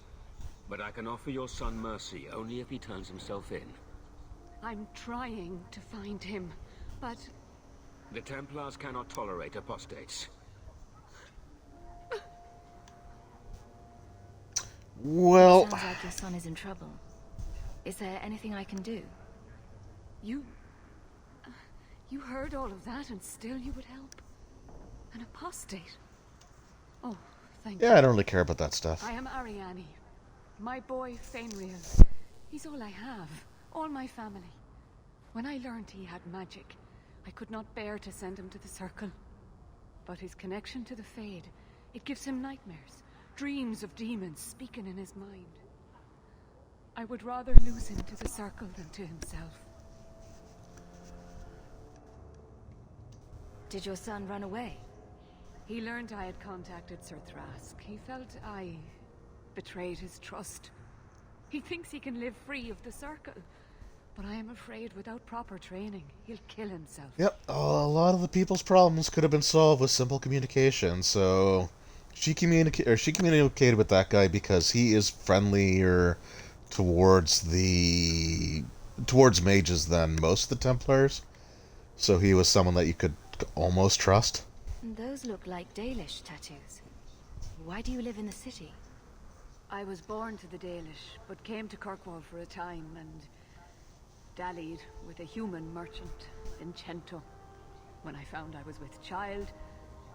But I can offer your son mercy only if he turns himself in.
I'm trying to find him, but...
The Templars cannot tolerate apostates.
Well...
Sounds like your son is in trouble. Is there anything I can do?
You heard all of that and still you would help? An apostate? Oh, thank you.
Yeah, I don't really care about that stuff.
I am Ariane. My boy, Fainriel. He's all I have. All my family. When I learned he had magic, I could not bear to send him to the Circle. But his connection to the Fade, it gives him nightmares. Dreams of demons speaking in his mind. I would rather lose him to the Circle than to himself.
Did your son run away?
He learned I had contacted Sir Thrask. He felt I betrayed his trust. He thinks he can live free of the Circle. But I am afraid without proper training, he'll kill himself.
Yep, a lot of the people's problems could have been solved with simple communication, so... She communicated with that guy because he is friendlier towards mages than most of the Templars. So he was someone that you could almost trust.
Those look like Dalish tattoos. Why do you live in the city?
I was born to the Dalish, but came to Kirkwall for a time and dallied with a human merchant, Vincento. When I found I was with child,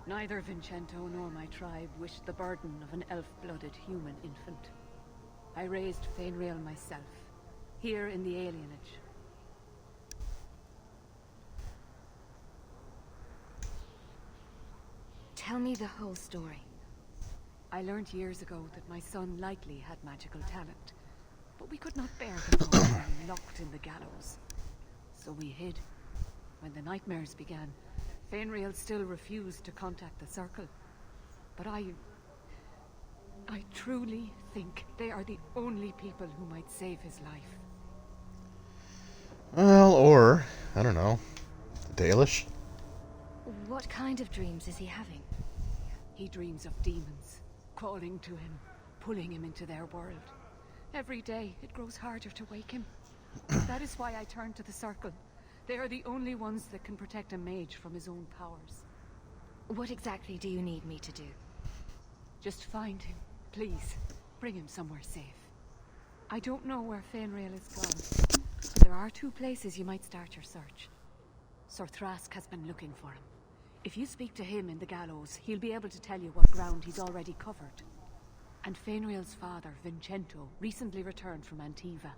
neither Vincento nor my tribe wished the burden of an elf-blooded human infant. I raised Fainriel myself, here in the alienage.
Tell me the whole story.
I learned years ago that my son likely had magical talent, but we could not bear the thought of him locked in the gallows. So we hid. When the nightmares began, Fainriel still refused to contact the Circle. But I truly think they are the only people who might save his life.
Well, or, I don't know, Dalish?
What kind of dreams is he having?
He dreams of demons, calling to him, pulling him into their world. Every day, it grows harder to wake him. That is why I turned to the Circle. They are the only ones that can protect a mage from his own powers.
What exactly do you need me to do?
Just find him, please. Bring him somewhere safe. I don't know where Fainriel is gone. There are 2 places you might start your search. Sir Thrask has been looking for him. If you speak to him in the gallows, he'll be able to tell you what ground he's already covered. And Fainriel's father, Vincento, recently returned from Antiva.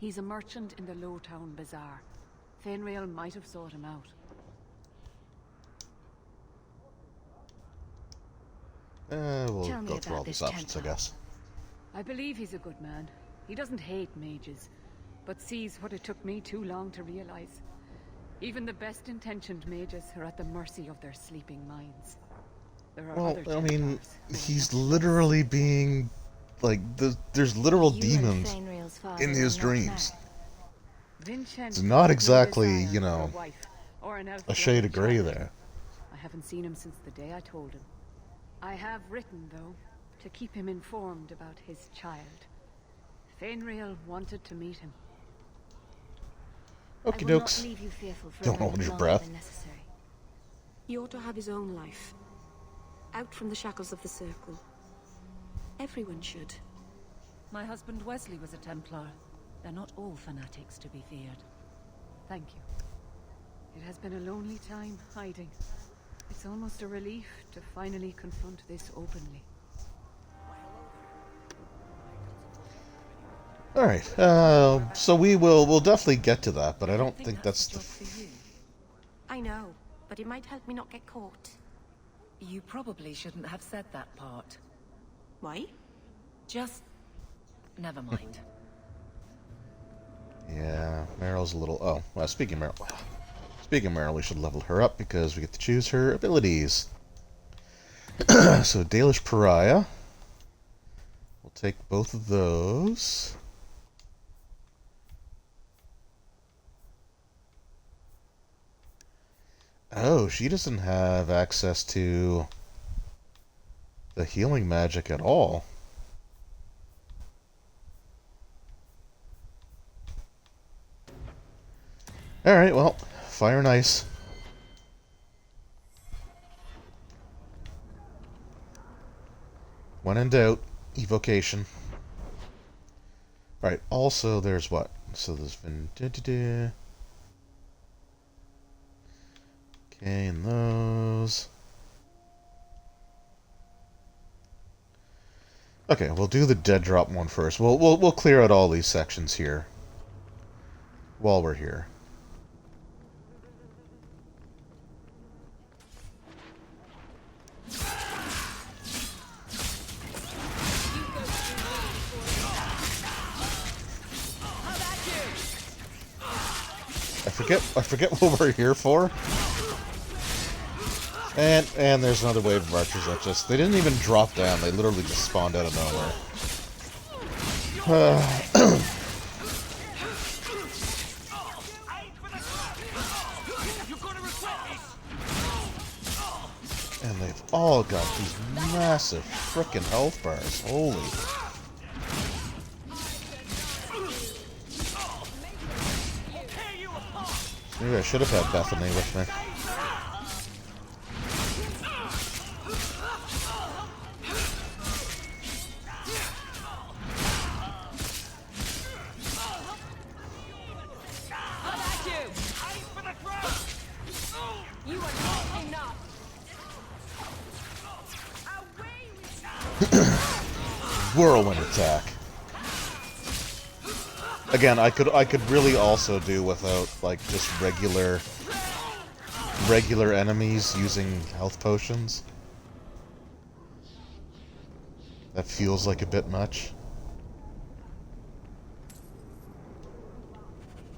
He's a merchant in the Lowtown Bazaar. Fainriel might have sought him out.
We'll
Tell me
go through all
about
these
this
options, I
Templar.
guess.
I believe he's a good man. He doesn't hate mages, but sees what it took me too long to realize. Even the best-intentioned mages are at the mercy of their sleeping minds. There are
Well,
other
I mean,
Templars who
he's
have
literally being... Like, there's literal
You and
demons
Fainriel's father
in
are
his
not
dreams.
Vincent
It's not
has no
exactly,
desire
you
for
know,
a wife or an
a
elf-blooded
shade of grey
child.
there.
I haven't seen him since the day I told him. I have written, though, to keep him informed about his child. Fainriel wanted to meet him.
Okie
I will not
dokes.
leave you fearful for
Don't
a moment
hold your
longer
breath.
than necessary.
He ought to have his own life. Out from the shackles of the Circle. Everyone should.
My husband Wesley was a Templar. They're not all fanatics to be feared.
Thank you. It has been a lonely time hiding. It's almost a relief to finally confront this openly.
Alright, so we'll definitely get to that, but I don't think that's the...
I know, but it might help me not get caught.
You probably shouldn't have said that part.
Why?
Just... never mind.
Yeah, Merrill's a little... Oh, well, speaking of Merrill, we should level her up because we get to choose her abilities. So, Dalish Pariah. We'll take both of those. Oh, she doesn't have access to the healing magic at all. Alright, well, fire and ice. When in doubt, evocation. Alright, also there's what? So there's been... Okay, and those... Okay, we'll do the dead drop one first. We'll clear out all these sections here while we're here. I forget what we're here for. And there's another wave of archers that just... They didn't even drop down. They literally just spawned out of nowhere. And they've all got these massive frickin' health bars. Holy... Maybe I should have had Bethany with me. Whirlwind attack. Again, I could really also do without like just regular enemies using health potions. That feels like a bit much.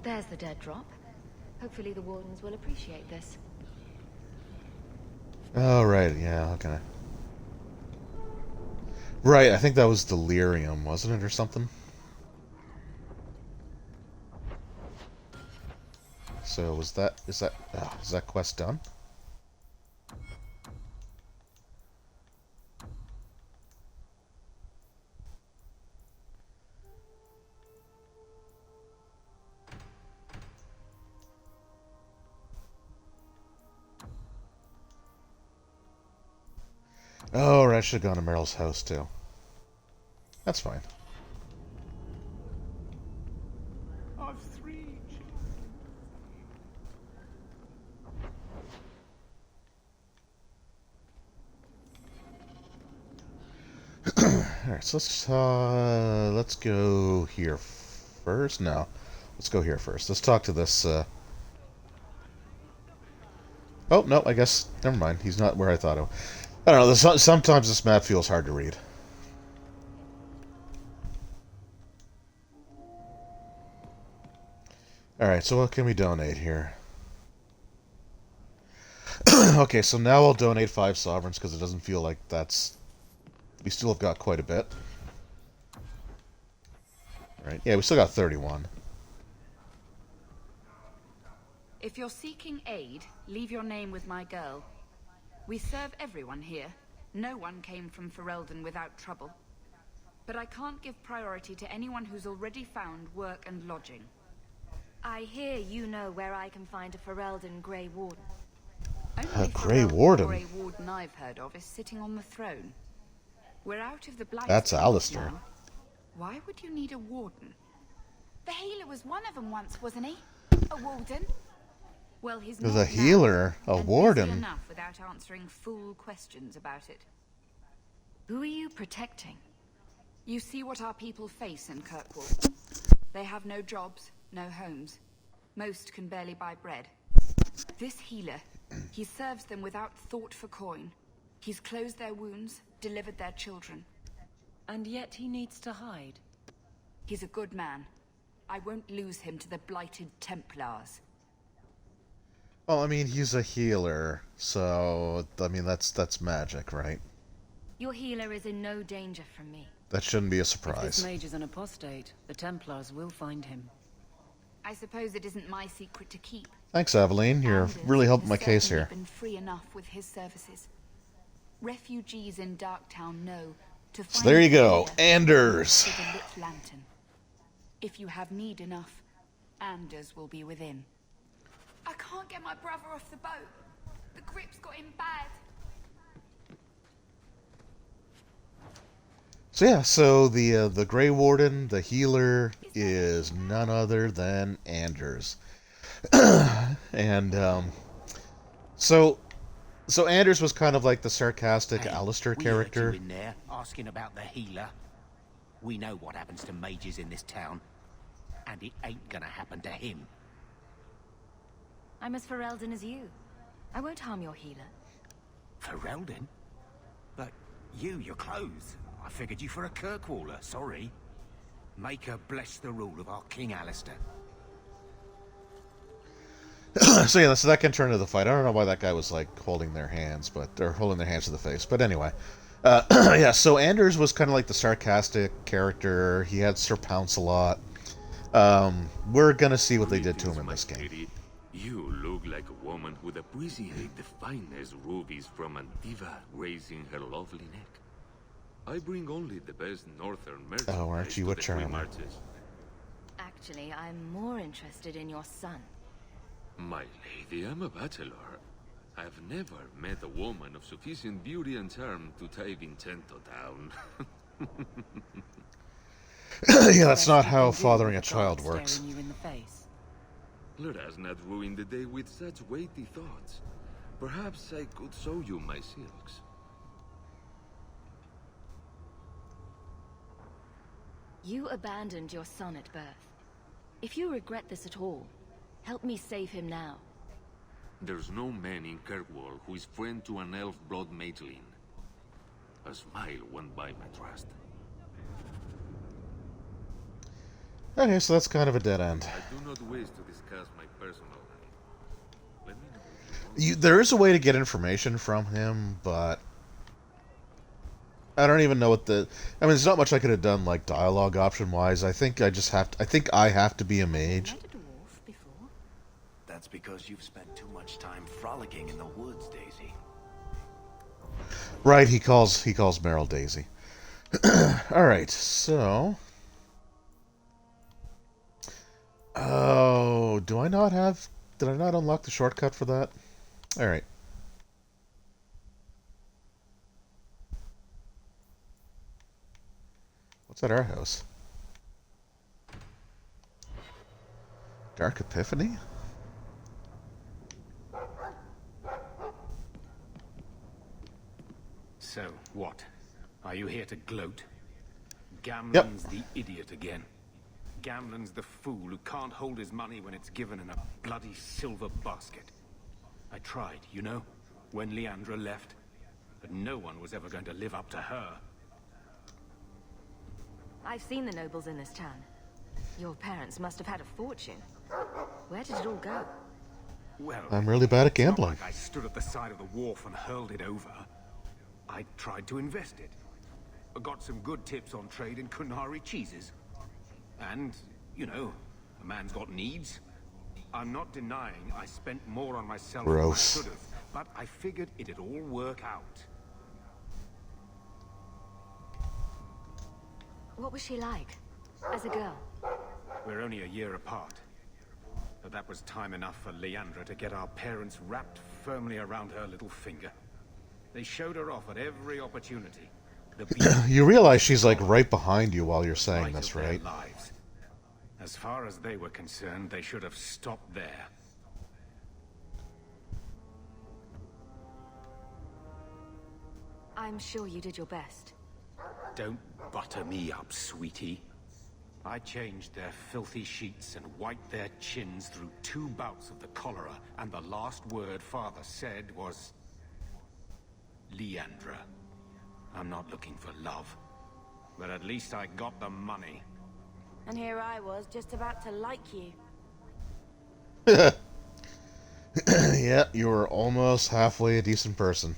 There's the dead drop. Hopefully the wardens will appreciate this.
Oh right, yeah, okay. Right, I think that was delirium, wasn't it, or something? So is that quest done? Oh, right, I should have gone to Merrell's house too. That's fine.
I've 3
Alright, so let's go here first. No, let's go here first. Let's talk to this. Oh no, I guess never mind. He's not where I thought of. I don't know. Sometimes this map feels hard to read. Alright, so what can we donate here? Okay, so now I'll donate 5 sovereigns because it doesn't feel like that's... We still have got quite a bit. Right, yeah, we still got 31.
If you're seeking aid, leave your name with my girl. We serve everyone here. No one came from Ferelden without trouble. But I can't give priority to anyone who's already found work and lodging.
I hear you know where I can find a Ferelden Grey Warden.
Only
Grey
Ferelden
Warden?
Grey Warden I've heard of is sitting on the throne. We're out of the Blight.
That's Alistair.
Now. Why would you need a warden?
The healer was one of them once, wasn't he? A warden?
Well, he's
There's
not
a healer,
now,
a
and
warden.
busy enough without answering fool questions about it.
Who are you protecting?
You see what our people face in Kirkwall. They have no jobs, no homes. Most can barely buy bread. This healer, he serves them without thought for coin. He's closed their wounds, delivered their children.
And yet he needs to hide.
He's a good man. I won't lose him to the blighted Templars.
Well, I mean, he's a healer, so, I mean, that's magic, right?
Your healer is in no danger from me.
That shouldn't be a
If
surprise.
this mage is an apostate, the Templars will find him.
I suppose it isn't my secret to keep.
Thanks, Aveline. You're
Anders
really helping my
has
case
certainly
here.
been free enough with his services. Refugees in Darktown know to
So
find
there you go,
Lydia,
Anders.
to the lit lantern. If you have need enough, Anders will be within.
I can't get my brother off the boat. The grip's got him bad.
So yeah, so the Grey Warden, the healer, is none other than Anders. And so Anders was kind of like the sarcastic Alistair character.
We heard you in there asking about the healer. We know what happens to mages in this town, and it ain't gonna happen to him.
I'm as Ferelden as you. I won't harm your healer.
Ferelden? But your clothes. I figured you for a Kirkwaller, sorry. Make her bless the rule of our King Alistair.
So yeah, so that can turn into the fight. I don't know why that guy was like holding their hands, but they're holding their hands to the face. But anyway, yeah. So Anders was kind of like the sarcastic character. He had Sir Pounce a lot. We're gonna see what they did to him in this game.
You look like a woman who'd appreciate the finest rubies from Antiva raising her lovely neck. I bring only the best northern merchandise.
Oh, aren't you a charmer?
Actually, I'm more interested in your son.
My lady, I'm a bachelor. I've never met a woman of sufficient beauty and charm to tie Vincento down.
Yeah, that's not how fathering a child works.
Let us not ruin the day with such weighty thoughts. Perhaps I could show you my silks.
You abandoned your son at birth. If you regret this at all, help me save him now.
There's no man in Kirkwall who is friend to an elf blood mageling. A smile won't buy my trust.
Okay, so that's kind of a dead end.
I do not wish to discuss my personal life. Let me know if you want.
There is a way to get information from him, but I don't even know what the. I mean, there's not much I could have done, like dialogue option wise. I think I just have to. I think I have to be a mage.
That's because you've spent too much time frolicking in the woods, Daisy.
Right, he calls Merrell Daisy. All right, so. Oh, do I not have? Did I not unlock the shortcut for that? All right. What's at our house? Dark Epiphany?
So, what? Are you here to gloat? Gamlen's the idiot again. Gamlen's the fool who can't hold his money when it's given in a bloody silver basket. I tried, you know, when Leandra left. But no one was ever going to live up to her.
I've seen the nobles in this town. Your parents must have had a fortune. Where did it all go?
Well,
I'm really bad at gambling.
It's not like I stood at the side of the wharf and hurled it over. I tried to invest it. I got some good tips on trade in Kunari cheeses. And, you know, a man's got needs. I'm not denying I spent more on myself than I should have, but I figured it'd all work out.
What was she like, as a girl?
We're only a year apart. But that was time enough for Leandra to get our parents wrapped firmly around her little finger. They showed her off at every opportunity.
You realize she's like right behind you while you're saying this, right?
Lives. As far as they were concerned, they should have stopped there.
I'm sure you did your best.
Don't butter me up, sweetie. I changed their filthy sheets and wiped their chins through 2 bouts of the cholera, and the last word Father said was... Leandra. I'm not looking for love, but at least I got the money.
And here I was, just about to like you.
Yeah, you were almost halfway a decent person.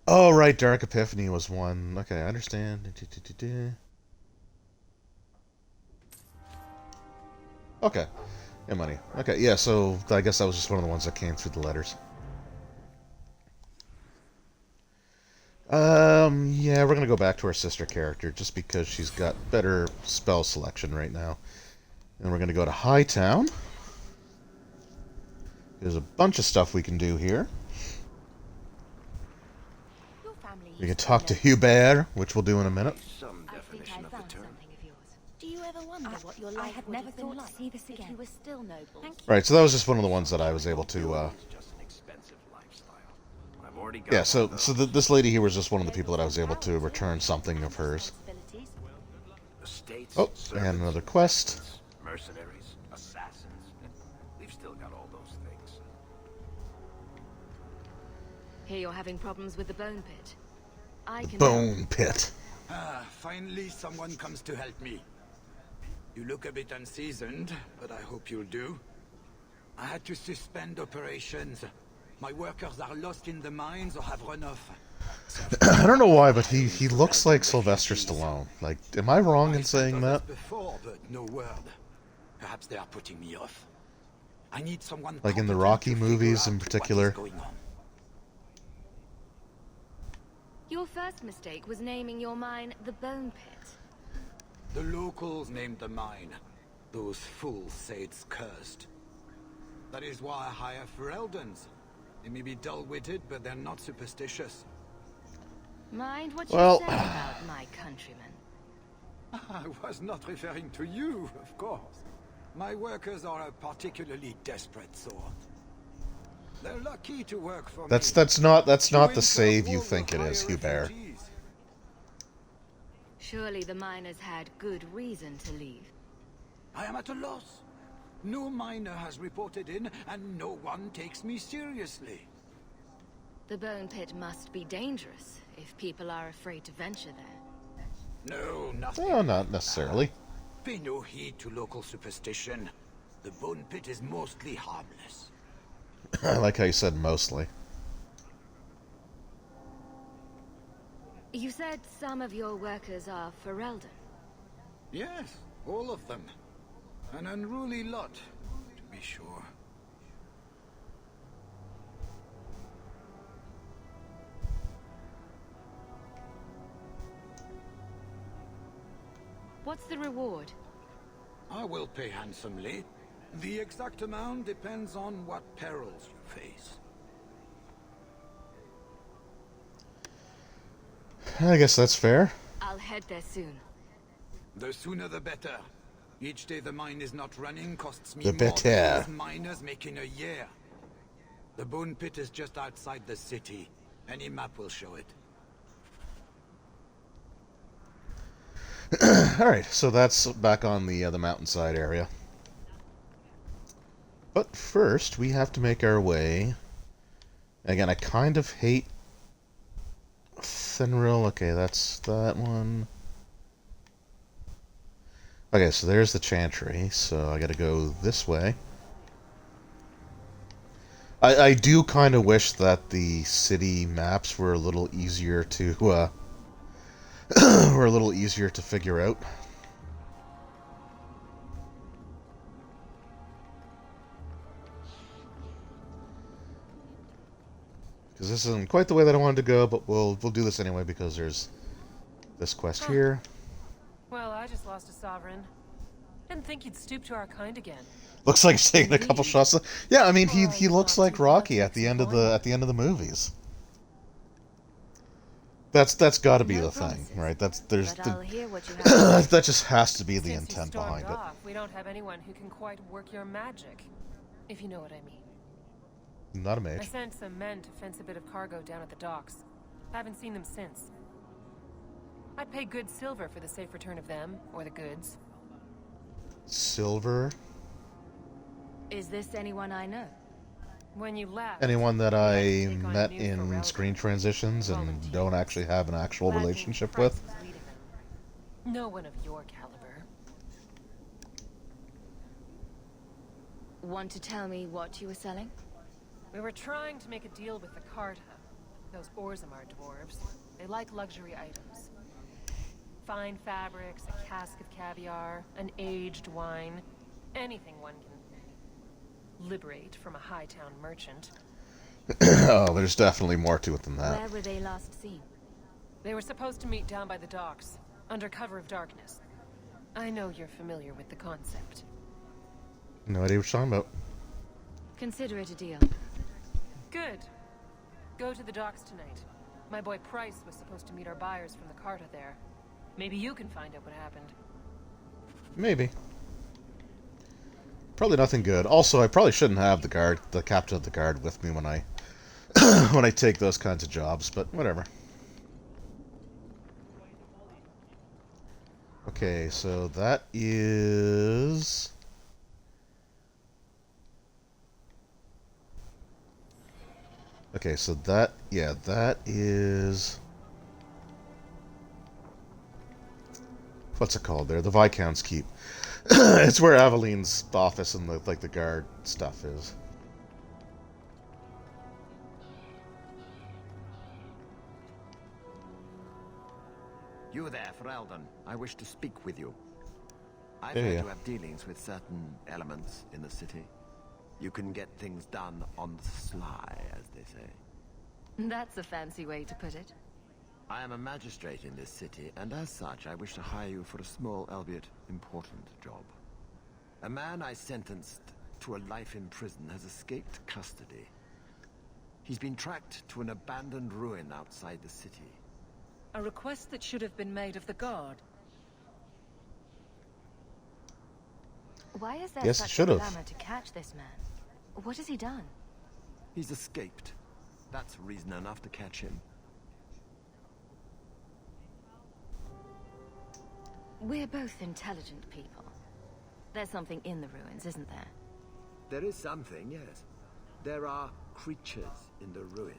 Oh, right, Dark Epiphany was one. Okay, I understand. Okay. And money. Okay, yeah, so I guess that was just one of the ones that came through the letters. Yeah, we're gonna go back to our sister character, just because she's got better spell selection right now. And we're gonna go to Hightown. There's a bunch of stuff we can do here. We can talk to Hubert, which we'll do in a minute.
Some definition of the term.
Do you ever wonder what your life I had never thought to see this again. If you were still noble.
Right, so that was just one of the ones that I was able to,
Just an expensive lifestyle. I've already got
yeah, so this lady here was just one of the people that I was able to return something of hers.
Estates,
Oh,
servants,
and another quest.
mercenaries, assassins. We've still got all those things.
Hear you're having problems with the bone pit. I can
Bone pit.
Ah, finally someone comes to help me. You look a bit unseasoned, but I hope you'll do. I had to suspend operations. My workers are lost in the mines or have run off.
I don't know why, but he looks like Sylvester Stallone. Like, am I wrong in saying that?
Before, but no word. Perhaps they are putting me off. I need someone
Like in the
competent
Rocky
to figure
movies
out
in
what is
particular.
going on.
Your first mistake was naming your mine the Bone Pit.
The locals named the mine. Those fools say it's cursed. That is why I hire Ferelden's. They may be dull-witted, but they're not superstitious.
Mind what you
Well,
say about my countrymen.
I was not referring to you, of course. My workers are a particularly desperate sort. They're lucky to work for me.
That's not the save you think it is, Hubert.
Surely the miners had good reason to leave.
I am at a loss. No miner has reported in, and no one takes me seriously.
The Bone Pit must be dangerous if people are afraid to venture there.
No, nothing.
Well, not necessarily.
Pay no heed to local superstition. The Bone Pit is mostly harmless.
I like how you said mostly.
You said some of your workers are Ferelden.
Yes, all of them. An unruly lot, to be sure.
What's the reward?
I will pay handsomely. The exact amount depends on what perils you face.
I guess that's fair.
I'll head there soon.
The sooner the better. Each day the mine is not running costs me
The
more
better.
than those miners make in a year. The Bone Pit is just outside the city. Any map will show it.
Alright, so that's back on the mountainside area. But first, we have to make our way... Again, I kind of hate... Thenril. Okay, that's that one. Okay, so there's the Chantry, so I gotta go this way. I do kind of wish that the city maps were a little easier to, were a little easier to figure out. Because this isn't quite the way that I wanted to go, but we'll do this anyway because there's this quest here.
Well, I just lost a sovereign. Didn't think you'd stoop to our kind again.
Looks like he's taking a couple shots. Yeah, I mean he looks like Rocky at the end of the movies. That's got to be the thing, right? That just has to be the intent behind it.
We don't have anyone who can quite work your magic, if you know what I mean.
Not a
I
mage.
sent some men to fence a bit of cargo down at the docks. Haven't seen them since. I'd pay good silver for the safe return of them, or the goods.
Silver?
Is this anyone I know?
When you left,
Anyone that I met in screen transitions and don't actually have an actual relationship with?
no one of your caliber.
Want to tell me what you were selling?
We were trying to make a deal with the Carta. Those Orzammar dwarves. They like luxury items. Fine fabrics, a cask of caviar, an aged wine. Anything one can liberate from a Hightown merchant.
Oh, there's definitely more to it than that.
Where were they last seen?
They were supposed to meet down by the docks, under cover of darkness. I know you're familiar with the concept.
No idea what you're talking about.
Consider it a deal.
Good. Go to the docks tonight. My boy Price was supposed to meet our buyers from the Carta there. Maybe you can find out what happened.
Maybe. Probably nothing good. Also, I probably shouldn't have the captain of the guard with me when I when I take those kinds of jobs, but whatever. Okay, so that is... Okay, so that, yeah, that is... What's it called there? The Viscount's Keep. It's where Aveline's office and the guard stuff is.
You there, Ferelden. I wish to speak with you. I've
Yeah,
heard
yeah.
you have dealings with certain elements in the city. You can get things done on the sly, as they say.
That's a fancy way to put it.
I am a magistrate in this city, and as such, I wish to hire you for a small, albeit important, job. A man I sentenced to a life in prison has escaped custody. He's been tracked to an abandoned ruin outside the city.
A request that should have been made of the guard.
Why is there
Yes, it
such
should
a
have.
clamor to catch this man? What has he done?
He's escaped. That's reason enough to catch him.
We're both intelligent people. There's something in the ruins, isn't there?
There is something, yes. There are creatures in the ruins.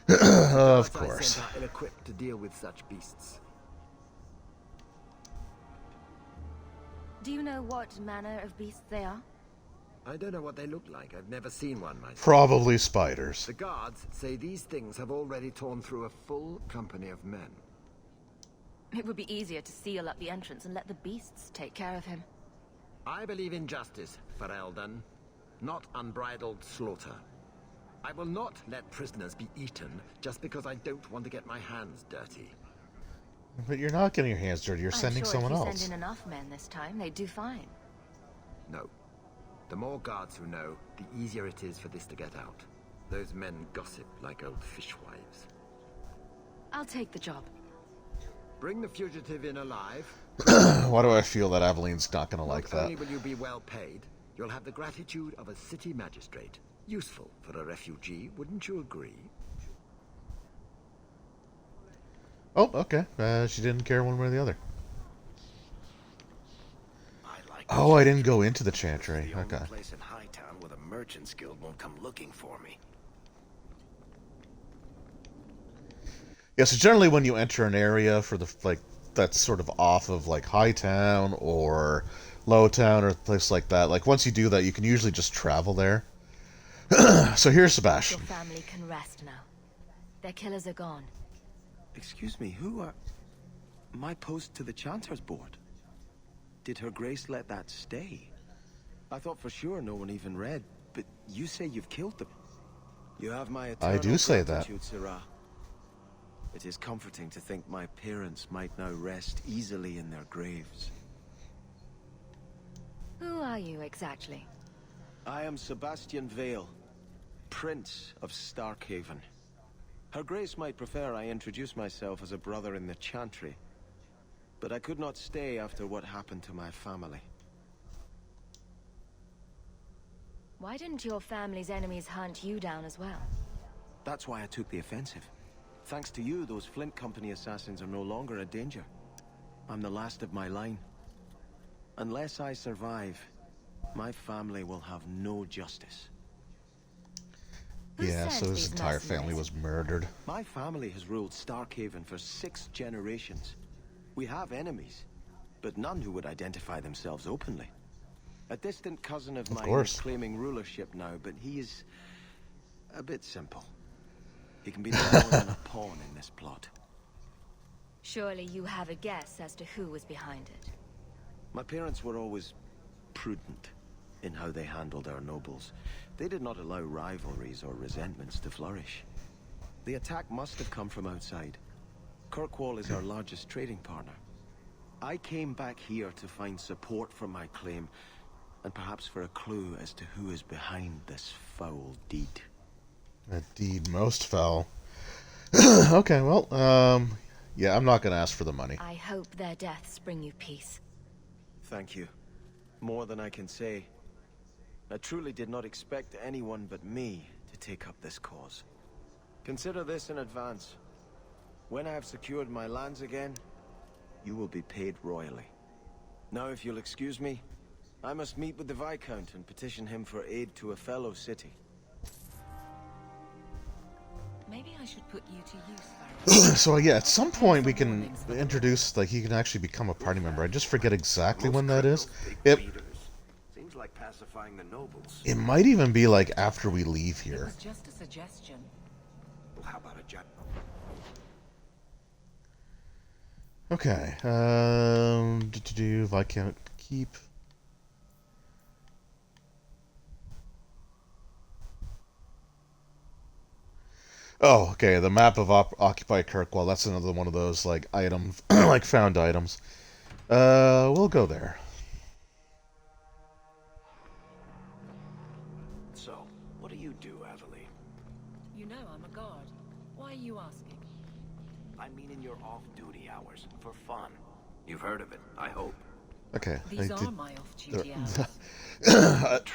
Of
But
course.
I sent are ill-equipped to deal with such beasts.
Do you know what manner of beasts they are?
I don't know what they look like. I've never seen one myself.
Probably spiders.
The guards say these things have already torn through a full company of men.
It would be easier to seal up the entrance and let the beasts take care of him.
I believe in justice, Ferelden, not unbridled slaughter. I will not let prisoners be eaten just because I don't want to get my hands dirty.
But you're not getting your hands dirty. You're
I'm
sending
sure
someone
if you
else.
send in enough men this time, they'd do fine.
No. The more guards who know, the easier it is for this to get out. Those men gossip like old fishwives.
I'll take the job.
Bring the fugitive in alive.
Why do I feel that Aveline's not going to like
Not
that?
only will you be well paid, you'll have the gratitude of a city magistrate. Useful for a refugee, wouldn't you agree?
Oh, okay. She didn't care one way or the other. Oh, I didn't go into the chantry.
The only
Okay.
place in Hightown where the Merchants Guild won't come looking for me.
Yeah, so generally when you enter an area for the that's sort of off of Hightown or Lowtown or a place like that, once you do that, you can usually just travel there. So here's Sebastian.
Your family can rest now. Their killers are gone.
Excuse me, who are... My post to the Chanter's board? Did Her Grace let that stay? I thought for sure no one even read, but you say you've killed them. You have my eternal
I do say that.
gratitude, Sirrah. It is comforting to think my parents might now rest easily in their graves.
Who are you exactly?
I am Sebastian Vale, Prince of Starkhaven. Her Grace might prefer I introduce myself as a brother in the Chantry, but I could not stay after what happened to my family.
Why didn't your family's enemies hunt you down as well?
That's why I took the offensive. Thanks to you, those Flint Company assassins are no longer a danger. I'm the last of my line. Unless I survive, my family will have no justice.
Yeah, so his entire family was murdered.
My family has ruled Starkhaven for 6 generations. We have enemies, but none who would identify themselves openly. A distant cousin of mine is claiming rulership now, but he is a bit simple. He can be no more than a pawn in this plot.
Surely you have a guess as to who was behind it.
My parents were always prudent. in how they handled our nobles. They did not allow rivalries or resentments to flourish. The attack must have come from outside. Kirkwall is our largest trading partner. I came back here to find support for my claim, and perhaps for a clue as to who is behind this foul deed.
A deed most foul. Okay, well, yeah, I'm not going to ask for the money.
I hope their deaths bring you peace.
Thank you. More than I can say. I truly did not expect anyone but me to take up this cause. Consider this in advance. When I have secured my lands again, you will be paid royally. Now, if you'll excuse me, I must meet with the Viscount and petition him for aid to a fellow city.
Maybe I should put you to use,
So yeah, at some point we can introduce, like, he can actually become a party member. I just forget exactly when that is.
Seems like pacifying the nobles.
It might even be like after we leave here.
It was just a suggestion.
Well, how about a judge?
Okay. Viscount keep. Oh, okay. The map of Occupy Kirkwall. That's another one of those like item, like found items. We'll go there.
So, what do you do, Aveline?
You know I'm a guard. Why are you asking?
I mean in your off-duty hours, for fun. You've heard of it, I hope.
Okay.
These are my off-duty hours.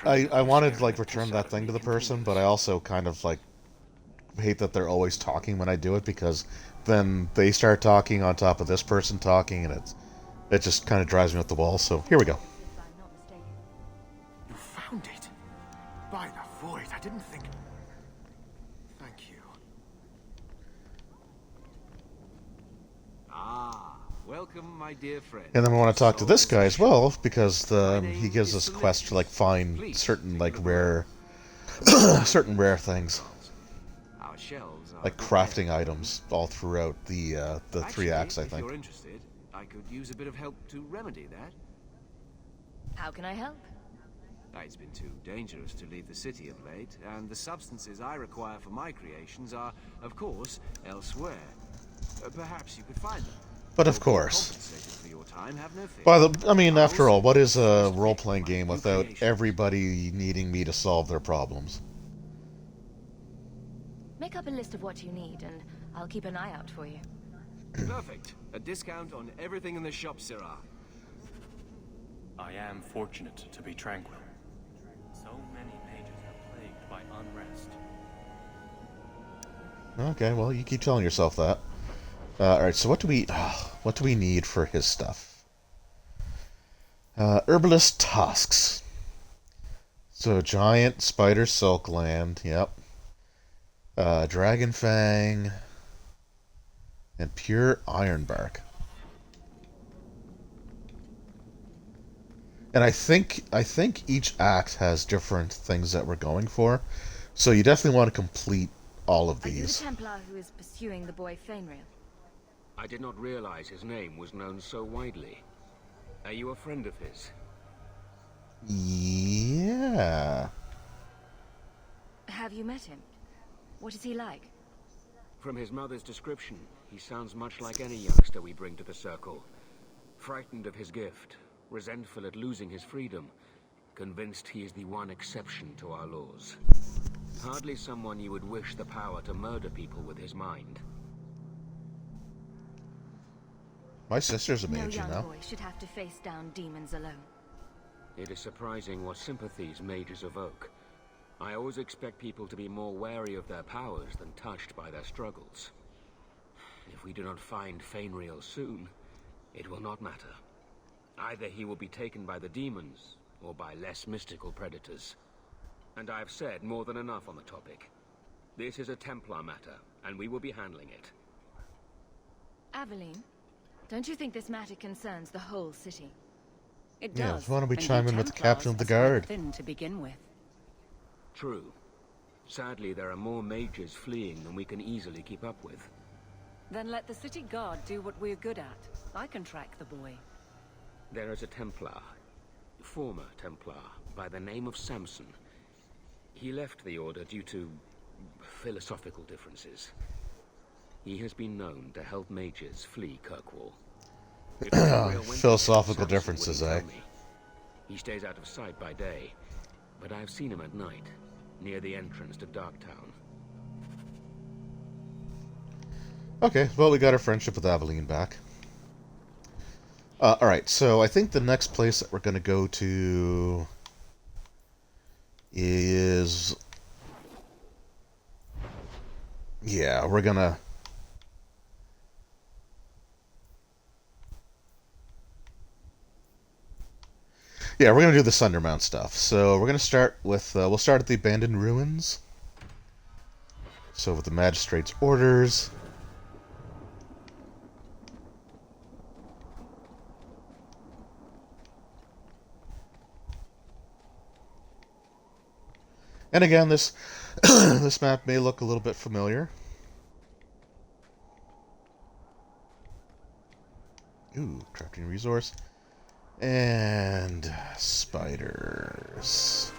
I wanted to like return that thing to the person, but I also kind of like hate that they're always talking when I do it, because then they start talking on top of this person talking, and it just kind of drives me up the wall. So here we go.
You found it? By the void, I didn't think... Thank you.
Ah, welcome, my dear friend.
And then we want to talk to this guy as well, because he gives us a quest to like find certain like rare certain rare things.
Our shelves are
like crafting items all throughout the 3 acts, I think.
If you're interested, I could use a bit of help to remedy that.
How can I help?
It's been too dangerous to leave the city of late, and the substances I require for my creations are, of course, elsewhere. Perhaps you could find them.
But of course.
For your time, have no fear.
I mean, after all, what is a role-playing game without everybody needing me to solve their problems?
Make up a list of what you need, and I'll keep an eye out for you.
Perfect. A discount on everything in the shop, Sirrah.
I am fortunate to be tranquil. So many mages are plagued by unrest.
Okay, well, you keep telling yourself that. Alright, so what do we need for his stuff? Herbalist tusks. So, giant spider silk gland, yep. Dragon fang. And pure iron bark. And I think each act has different things that we're going for. So you definitely want to complete all of
Are you the
these.
Templar who is pursuing the boy Fainrail?
I did not realize his name was known so widely. Are you a friend of his?
Yeah.
Have you met him? What is he like?
From his mother's description, he sounds much like any youngster we bring to the Circle. Frightened of his gift, resentful at losing his freedom, convinced he is the one exception to our laws. Hardly someone you would wish the power to murder people with his mind.
My sister's a
No
mage, you
young
know.
boy should have to face down demons alone.
It is surprising what sympathies mages evoke. I always expect people to be more wary of their powers than touched by their struggles. If we do not find Fainrail soon, it will not matter. Either he will be taken by the demons, or by less mystical predators. And I have said more than enough on the topic. This is a Templar matter, and we will be handling it.
Aveline, don't you think this matter concerns the whole city?
It
Yeah,
does.
why don't we
and
chime
you
in with the
Templars
captain of the
are spread
guard?
thin to begin with.
True. Sadly, there are more mages fleeing than we can easily keep up with.
Then let the city guard do what we're good at. I can track the boy.
There is a Templar. former Templar by the name of Samson. He left the Order due to philosophical differences. He has been known to help mages flee Kirkwall.
Philosophical differences, eh?
He stays out of sight by day, but I've seen him at night, near the entrance to Darktown.
Okay, well, we got our friendship with Aveline back. Alright, so I think the next place that we're going to go to is... Yeah, we're going to... Yeah, we're going to do the Sundermount stuff. So we're going to start with... we'll start at the Abandoned Ruins. So with the Magistrate's orders... And again, this this map may look a little bit familiar. Ooh, crafting resource. And spiders.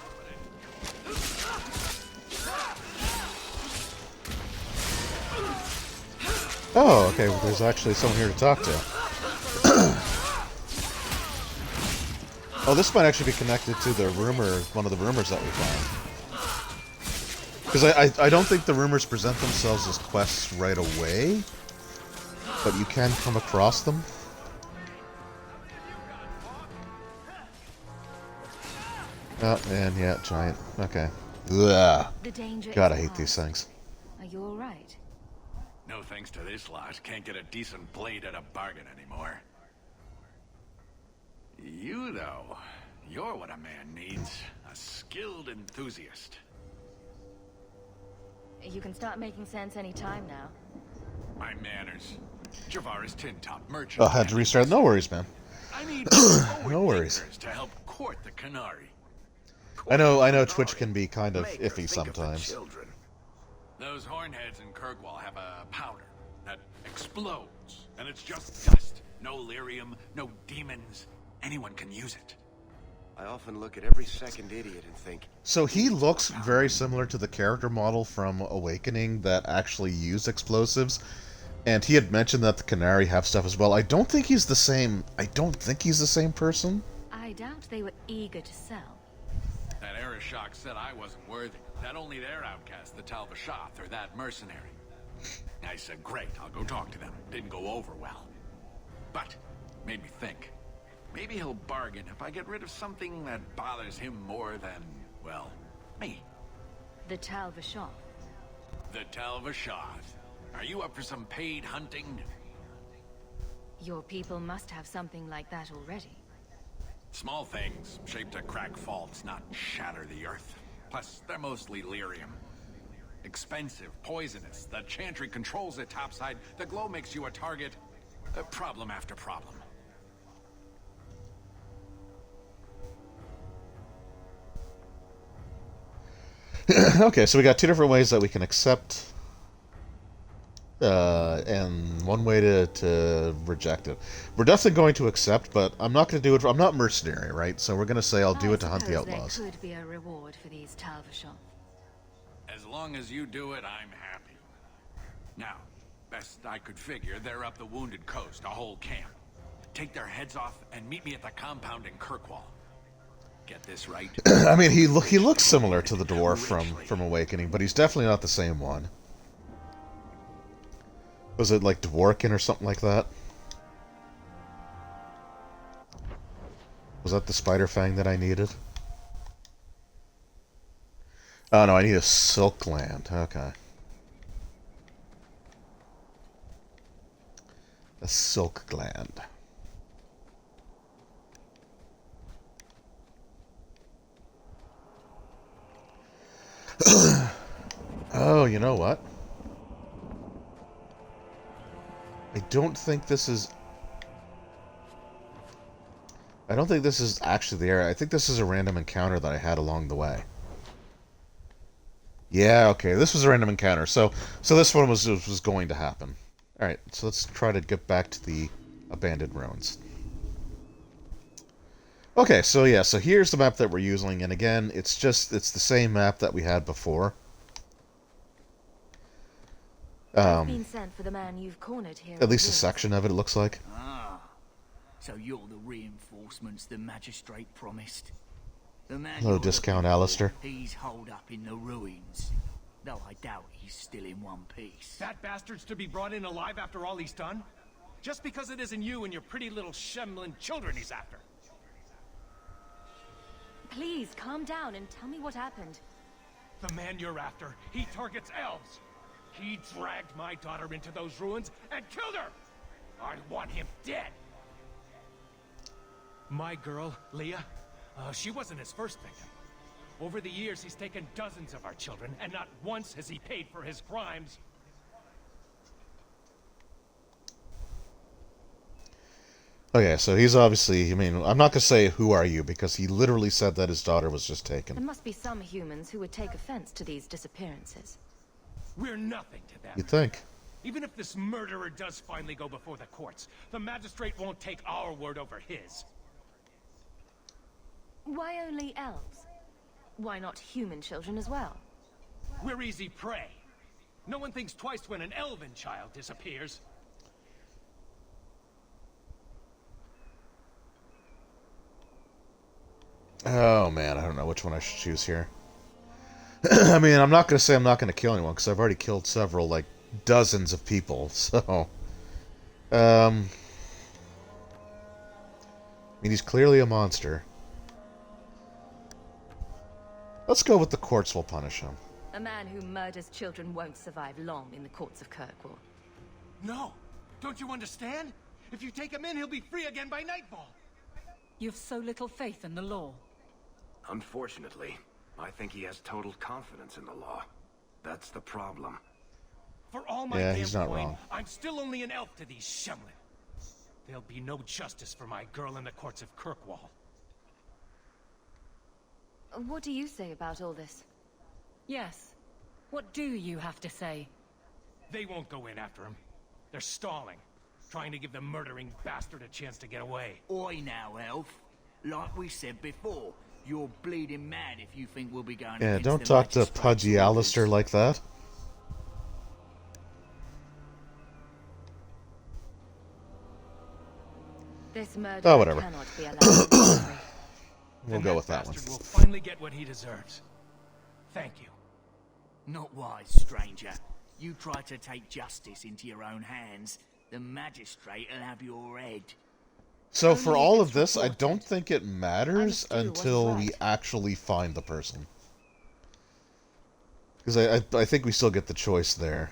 Oh, okay, well, there's actually someone here to talk to. Oh, this might actually be connected to the rumor, one of the rumors that we found. Because I don't think the rumors present themselves as quests right away, but you can come across them. Oh, and yeah, giant. Okay. Ugh. God, I hate these things.
Are you alright?
No thanks to this lot, can't get a decent blade at a bargain anymore. You, though, you're what a man needs. A skilled enthusiast.
You can start making sense any time now.
My manners. Javaris Tintop, merchant.
Oh, I had to restart. No worries, man.
I need
no worries.
To help court the Canary.
I know Twitch can be kind of iffy sometimes.
Those hornheads in Kirkwall have a powder that explodes, and it's just dust. No lyrium, no demons. Anyone can use it.
I often look at every second idiot and think...
So he looks very similar to the character model from Awakening that actually used explosives. And he had mentioned that the Canary have stuff as well. I don't think he's the same... I don't think he's the same person.
I doubt they were eager to sell.
That Arishok said I wasn't worthy. That only their outcast, the Talvashoth, or that mercenary. I said, great, I'll go talk to them. Didn't go over well. But, made me think. Maybe he'll bargain if I get rid of something that bothers him more than, well, me.
The Talvashoth.
The Talvashoth. Are you up for some paid hunting?
Your people must have something like that already.
Small things, shaped to crack faults, not shatter the earth. Plus, they're mostly lyrium. Expensive, poisonous. The Chantry controls it topside. The glow makes you a target. Problem after problem.
Okay, so we got two different ways that we can accept, and one way to reject it. We're definitely going to accept, but I'm not going to do it. I'm not mercenary, right? So we're going to say I'll do it to hunt the outlaws.
There could be a reward for these Talvashoth.
As long as you do it, I'm happy. Now, best I could figure, they're up the Wounded Coast, a whole camp. Take their heads off and meet me at the compound in Kirkwall. Get this right?
I mean, he looks similar to the dwarf from Awakening, but he's definitely not the same one. Was it like Dworkin or something like that? Was that the spider fang that I needed? Oh no, I need a silk gland. Okay. A silk gland. Oh, you know what? I don't think this is actually the area. I think this is a random encounter that I had along the way. Yeah, okay, this was a random encounter. So this one was going to happen. All right, so let's try to get back to the abandoned ruins. Okay, so yeah, so here's the map that we're using, and again, it's the same map that we had before.
I've been sent for the man you've cornered here.
At least a section of it looks like.
Ah, so you're the reinforcements the magistrate promised. The man
Low
you're
discount,
looking for,
Alistair.
He's holed up in the ruins. Though I doubt he's still in one piece.
That bastard's to be brought in alive after all he's done? Just because it isn't you and your pretty little Shemlin children he's after.
Please, calm down and tell me what happened.
The man you're after, he targets elves. He dragged my daughter into those ruins and killed her! I want him dead! My girl, Leah, she wasn't his first victim. Over the years, he's taken dozens of our children, and not once has he paid for his crimes.
Okay, so he's obviously, I mean, I'm not going to say who are you, because he literally said that his daughter was just taken.
There must be some humans who would take offense to these disappearances.
We're nothing to them.
You'd think.
Even if this murderer does finally go before the courts, the magistrate won't take our word over his.
Why only elves? Why not human children as well?
We're easy prey. No one thinks twice when an elven child disappears.
Oh man, I don't know which one I should choose here. I mean, I'm not going to say I'm not going to kill anyone, because I've already killed several, like, dozens of people, so... I mean, he's clearly a monster. Let's go with the courts will punish him.
A man who murders children won't survive long in the courts of Kirkwall.
No! Don't you understand? If you take him in, he'll be free again by nightfall!
You've so little faith in the law.
Unfortunately, I think he has total confidence in the law. That's the problem.
For all my
Yeah,
damn
he's not
coin,
wrong.
I'm still only an elf to these Shemlin. There'll be no justice for my girl in the courts of Kirkwall.
What do you say about all this?
Yes. What do you have to say?
They won't go in after him. They're stalling, trying to give the murdering bastard a chance to get away.
Oi now, elf. Like we said before, you're bleeding mad if you think we'll be going
Yeah,
against
don't
the
talk to
magistrate's
Pudgy
orders.
Alistair like that.
This murder
Oh, whatever.
cannot be allowed.
We'll go with that one.
Bastard will finally get what he deserves. Thank you.
Not wise, stranger. You try to take justice into your own hands, the magistrate will have your head.
So for all of this, I don't think it matters until we actually find the person. Because I think we still get the choice there.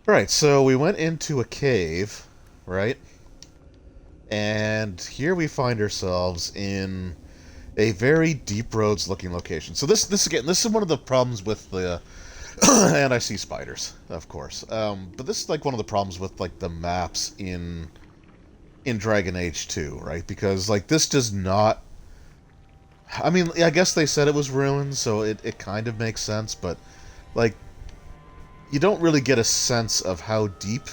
Right, so we went into a cave, right? And here we find ourselves in a very deep roads looking location. So this is one of the problems with the and I see spiders, of course. But this is like one of the problems with like the maps in Dragon Age 2, right? Because like this does not, I mean, I guess they said it was ruins, so it kind of makes sense, but like you don't really get a sense of how deep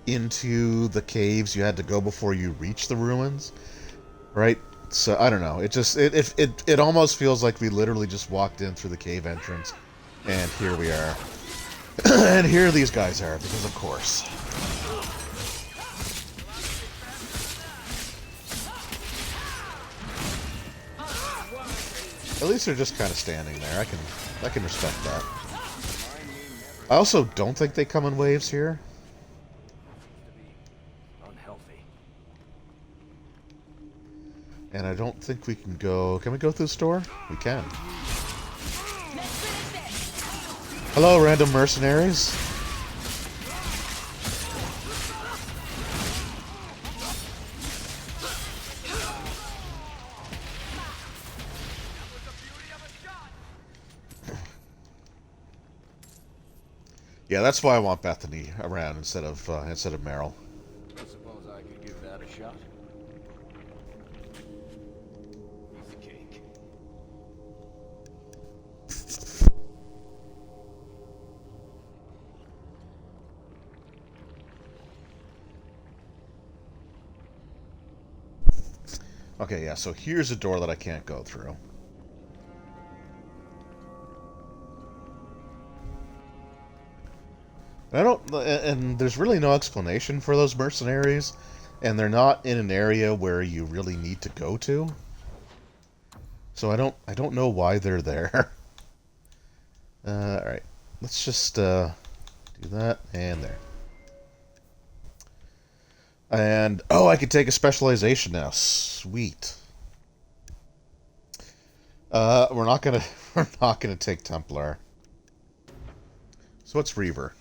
into the caves you had to go before you reach the ruins, right? So I don't know. It just it almost feels like we literally just walked in through the cave entrance, and here we are, and here these guys are, because of course. At least they're just kind of standing there. I can respect that. I also don't think they come in waves here.
Unhealthy.
And I don't think we can go... Can we go through the store? We can. Hello, random mercenaries. Yeah, that's why I want Bethany around instead of Merrell.
I suppose I could give that a shot. Piece of cake.
Okay, yeah, so here's a door that I can't go through. And there's really no explanation for those mercenaries, and they're not in an area where you really need to go to. So I don't know why they're there. Alright, let's just do that, and there. And, oh, I can take a specialization now. Sweet. We're not gonna take Templar. So what's Reaver?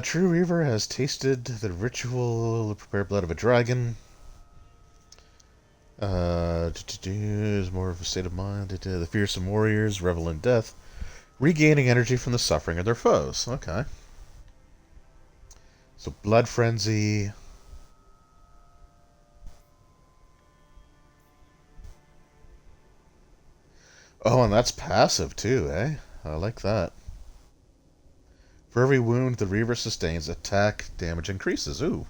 True Reaver has tasted the ritual prepared blood of a dragon. Is more of a state of mind. The fearsome warriors revel in death, regaining energy from the suffering of their foes. Okay. So blood frenzy. Oh, and that's passive too, eh? I like that. For every wound the Reaver sustains, attack damage increases. Ooh.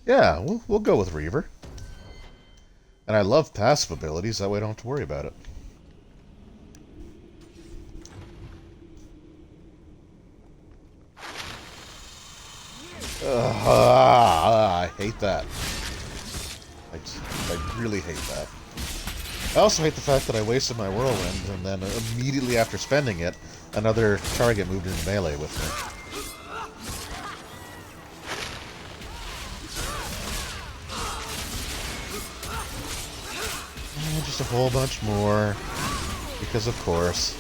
Yeah, we'll go with Reaver. And I love passive abilities, that way I don't have to worry about it. I hate that. I really hate that. I also hate the fact that I wasted my whirlwind, and then immediately after spending it, another target moved into melee with me. Just a whole bunch more, because of course.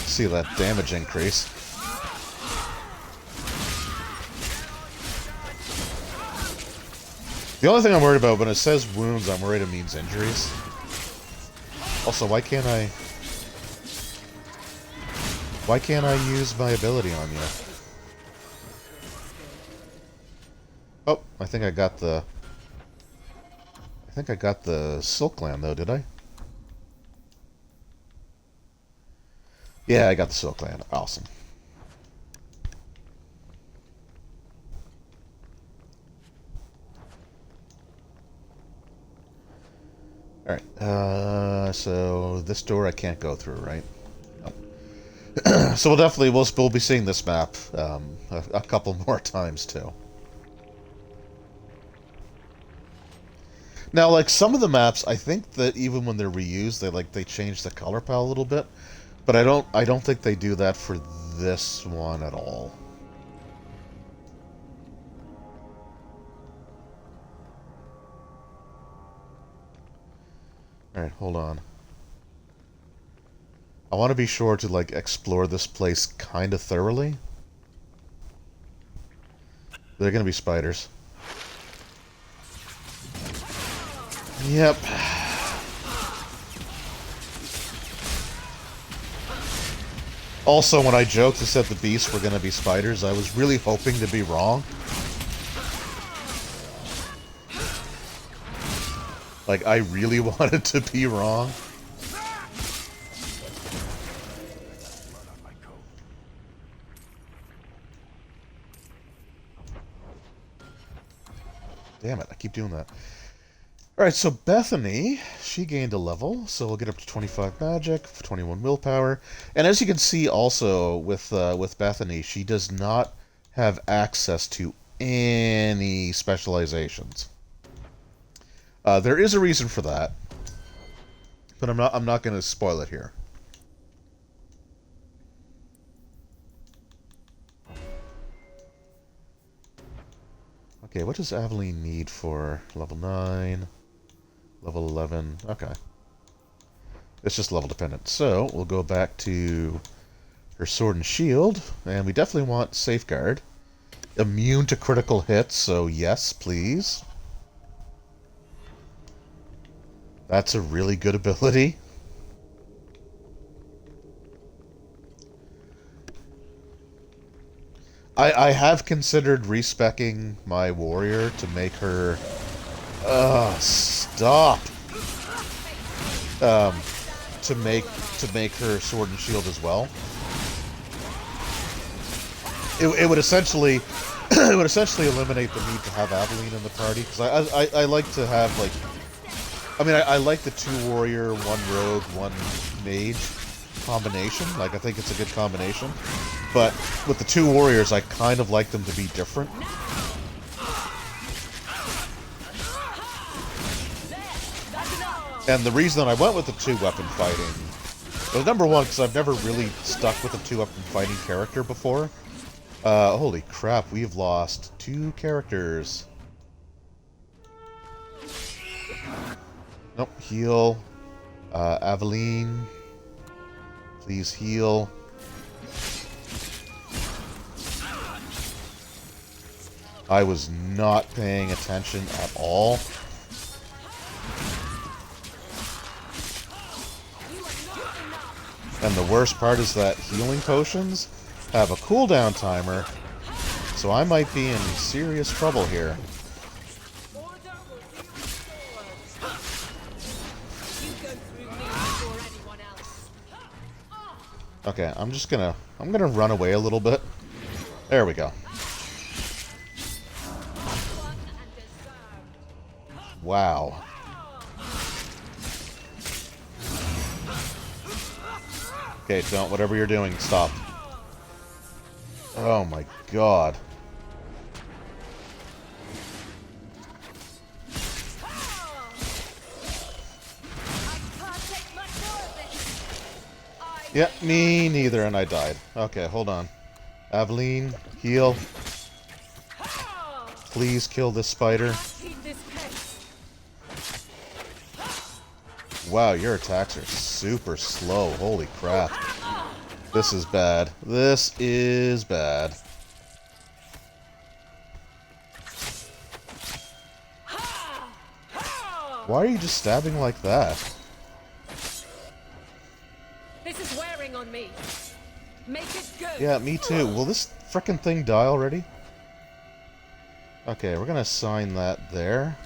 See that damage increase. The only thing I'm worried about when it says wounds, I'm worried it means injuries. Also, why can't I use my ability on you? Oh, I think I got the Silk Land though, did I? Yeah, I got the Silk Land. Awesome. Alright, so this door I can't go through, right? No. So we'll be seeing this map a couple more times too. Now, like some of the maps, I think that even when they're reused, they change the color palette a little bit, but I don't think they do that for this one at all. All right, hold on. I want to be sure to explore this place kind of thoroughly. They're gonna be spiders. Yep. Also, when I joked and said the beasts were going to be spiders, I was really hoping to be wrong. Like, I really wanted to be wrong. Damn it, I keep doing that. Alright, so Bethany, she gained a level, so we'll get up to 25 magic, 21 willpower. And as you can see also with Bethany, she does not have access to any specializations. There is a reason for that, but I'm not going to spoil it here. Okay, what does Aveline need for level 9? Level 11. Okay. It's just level dependent. So, we'll go back to her sword and shield. And we definitely want safeguard. Immune to critical hits, so yes, please. That's a really good ability. I have considered respecking my warrior to make her... Stop! to make her sword and shield as well. It would essentially eliminate the need to have Aveline in the party, because I like to have, like, I mean, I like the 2 warrior, 1 rogue, 1 mage combination. Like, I think it's a good combination. But with the 2 warriors, I kind of like them to be different. And the reason that I went with the 2 weapon fighting was, number 1, because I've never really stuck with a 2 weapon fighting character before. Holy crap, we've lost 2 characters. Nope, heal. Aveline. Please heal. I was not paying attention at all. And the worst part is that healing potions have a cooldown timer, so I might be in serious trouble here. Okay, I'm gonna run away a little bit. There we go. Wow. Okay, don't, whatever you're doing, stop. Oh my god. Yeah, me neither, and I died. Okay, hold on. Aveline, heal. Please kill this spider. Wow, your attacks are super slow. Holy crap. This is bad. This is bad. Why are you just stabbing like that?
This is wearing on me. Make it good.
Yeah, me too. Will this frickin' thing die already? Okay, we're gonna assign that there.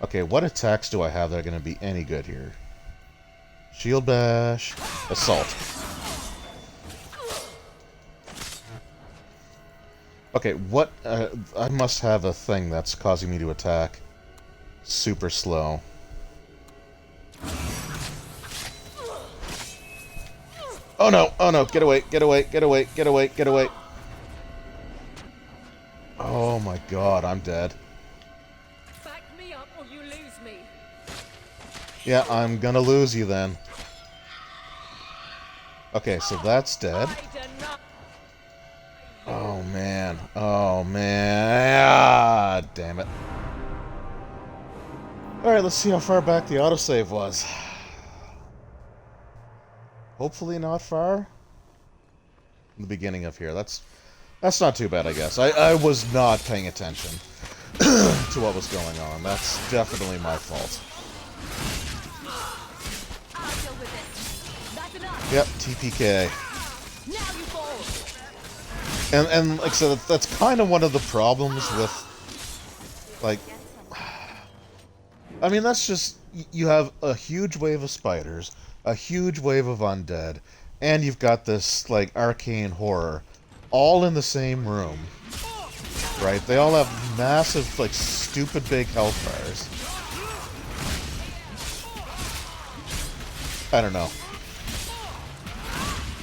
Okay, what attacks do I have that are going to be any good here? Shield bash, assault. Okay, what? I must have a thing that's causing me to attack super slow. Oh no! Oh no! Get away! Get away! Get away! Get away! Get away! Oh my god! I'm dead. Yeah, I'm gonna lose you then. Okay, so that's dead. Oh man. Oh man. Ah, damn it. Alright, let's see how far back the autosave was. Hopefully not far. In the beginning of here. That's not too bad, I guess. I was not paying attention to what was going on. That's definitely my fault. Yep, TPK. And like I said, that's kind of one of the problems with, like, I mean, that's just, you have a huge wave of spiders, a huge wave of undead, and you've got this, like, arcane horror, all in the same room, right? They all have massive, like, stupid big health bars. I don't know.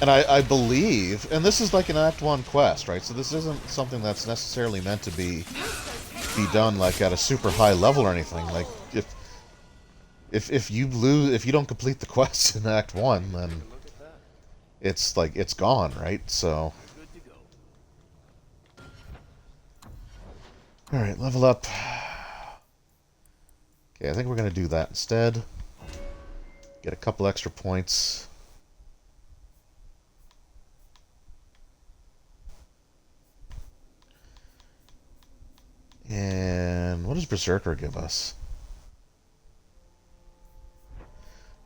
And I believe, and this is like an Act 1 quest, right? So this isn't something that's necessarily meant to be done like at a super high level or anything. Like if you don't complete the quest in Act 1, then it's like it's gone, right? So all right, level up. Okay, I think we're gonna do that instead. Get a couple extra points. And what does Berserker give us?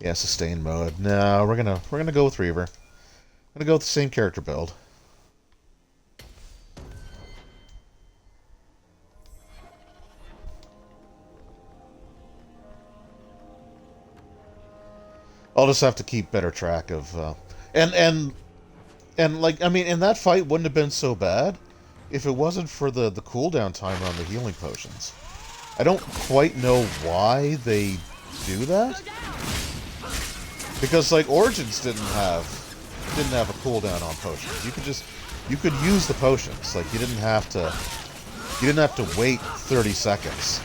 Yeah, sustain mode. No, we're gonna go with Reaver. I'm gonna go with the same character build. I'll just have to keep better track of, and like, I mean, and that fight wouldn't have been so bad if it wasn't for the cooldown timer on the healing potions. I don't quite know why they do that. Because, like, Origins didn't have a cooldown on potions. You could use the potions. Like, you didn't have to wait 30 seconds.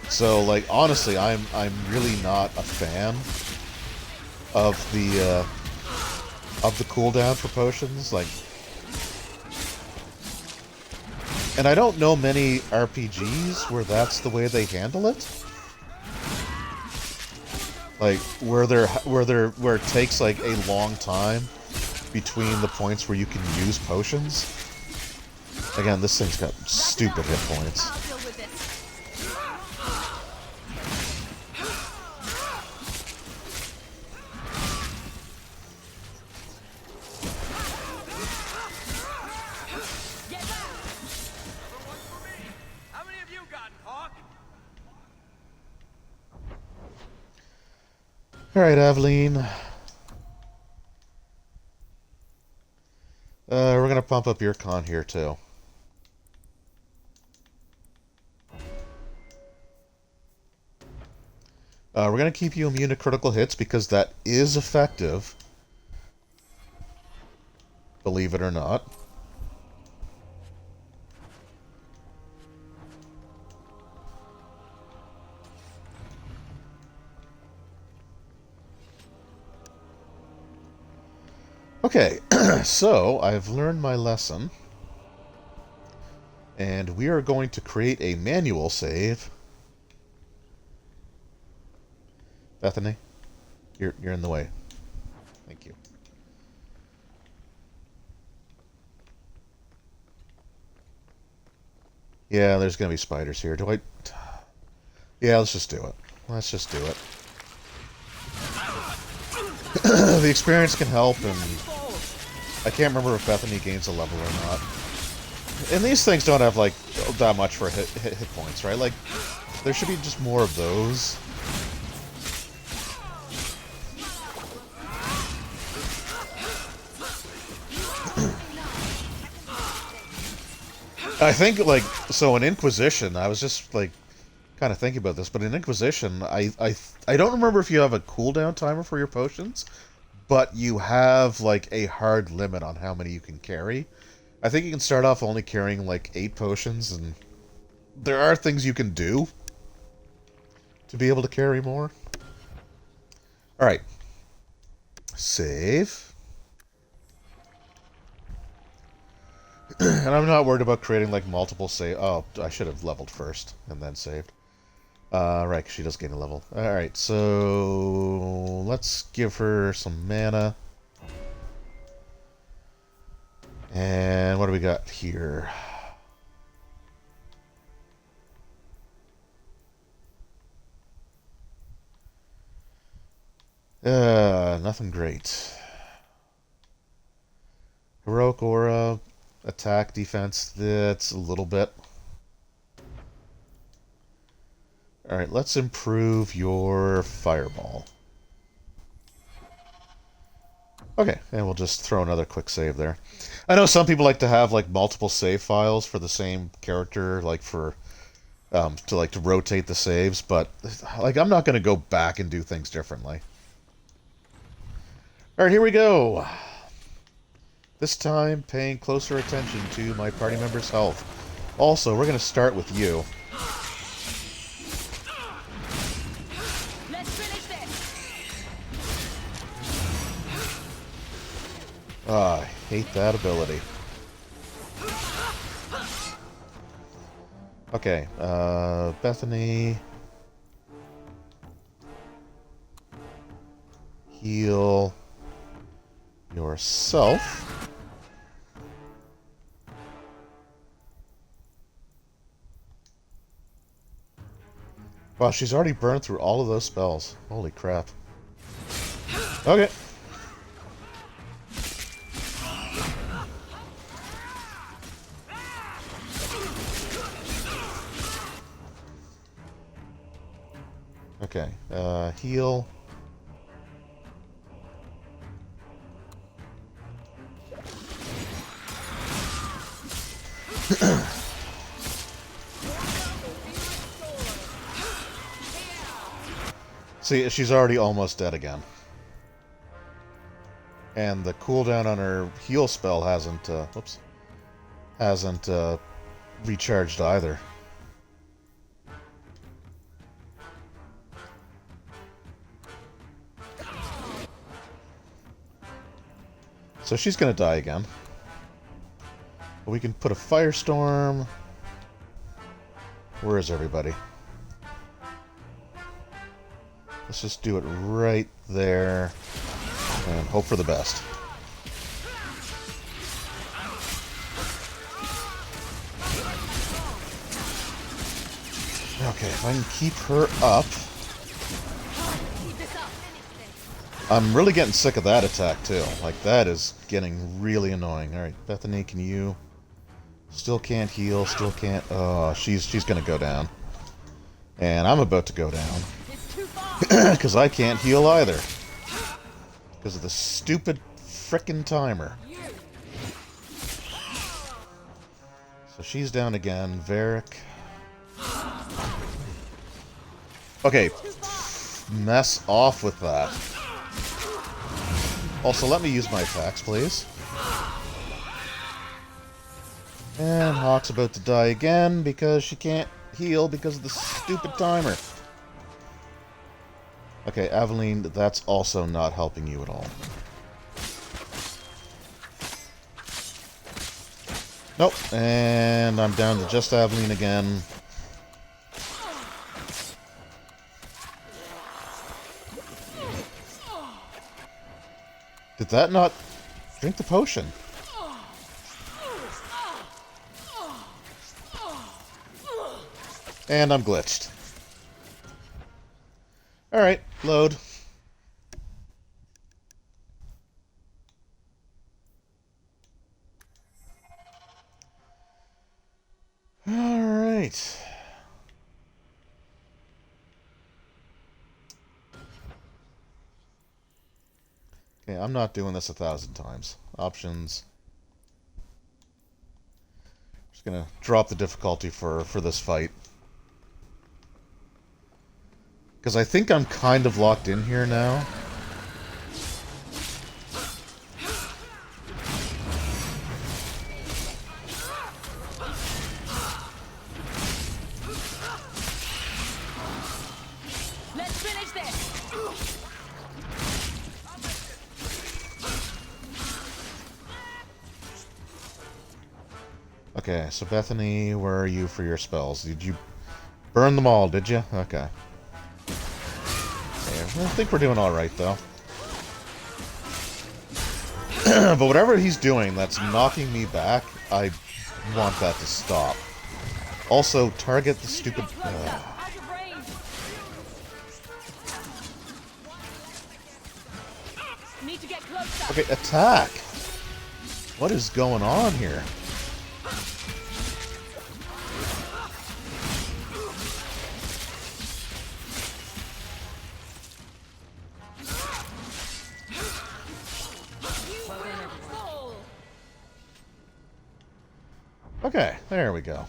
So, like, honestly, I'm really not a fan of the cooldown for potions. Like, and I don't know many RPGs where that's the way they handle it. Like, where it takes like a long time between the points where you can use potions. Again, this thing's got stupid hit points. Alright, Aveline. We're gonna pump up your con here, too. We're gonna keep you immune to critical hits because that is effective. Believe it or not. Okay, so I've learned my lesson, and we are going to create a manual save. Bethany, you're in the way. Thank you. Yeah, there's gonna be spiders here. Do I? Yeah, let's just do it. Let's just do it. The experience can help, and I can't remember if Bethany gains a level or not. And these things don't have, like, that much for hit points, right? Like, there should be just more of those. I think, like, so in Inquisition, I was just, like, kind of thinking about this, but in Inquisition, I don't remember if you have a cooldown timer for your potions, but you have, like, a hard limit on how many you can carry. I think you can start off only carrying, like, 8 potions, and there are things you can do to be able to carry more. Alright. Save. And I'm not worried about creating, like, multiple save. Oh, I should have leveled first and then saved. Right, 'cause she does gain a level. Alright, so let's give her some mana. And what do we got here? Nothing great. Heroic Aura, attack, defense, that's a little bit. Alright, let's improve your fireball. Okay, and we'll just throw another quick save there. I know some people like to have, like, multiple save files for the same character, like, for, to rotate the saves, but, like, I'm not going to go back and do things differently. Alright, here we go! This time, paying closer attention to my party member's health. Also, we're going to start with you. Ah, I hate that ability. Okay, Bethany. Heal yourself. Wow, she's already burned through all of those spells. Holy crap. Okay. Okay, heal. See, she's already almost dead again. And the cooldown on her heal spell hasn't, recharged either. So she's gonna die again. But we can put a firestorm. Where is everybody? Let's just do it right there. And hope for the best. Okay, if I can keep her up. I'm really getting sick of that attack, too. Like, that is getting really annoying. Alright, Bethany, can you... Still can't heal, still can't... Oh, she's gonna go down. And I'm about to go down. Because I can't heal either. Because of the stupid frickin' timer. So she's down again. Varric. Okay. Mess off with that. Also, let me use my attacks, please. And Hawk's about to die again because she can't heal because of the stupid timer. Okay, Aveline, that's also not helping you at all. Nope, and I'm down to just Aveline again. Did that not... Drink the potion. And I'm glitched. Alright, load. Alright. Okay, I'm not doing this 1,000 times. Options. Just gonna drop the difficulty for this fight. Because I think I'm kind of locked in here now.
Let's finish this.
Okay, so Bethany, where are you for your spells? Did you burn them all, did you? Okay. I think we're doing alright, though. But whatever he's doing that's knocking me back, I want that to stop. Also, target the stupid... Okay, attack! What is going on here? Okay, there we go.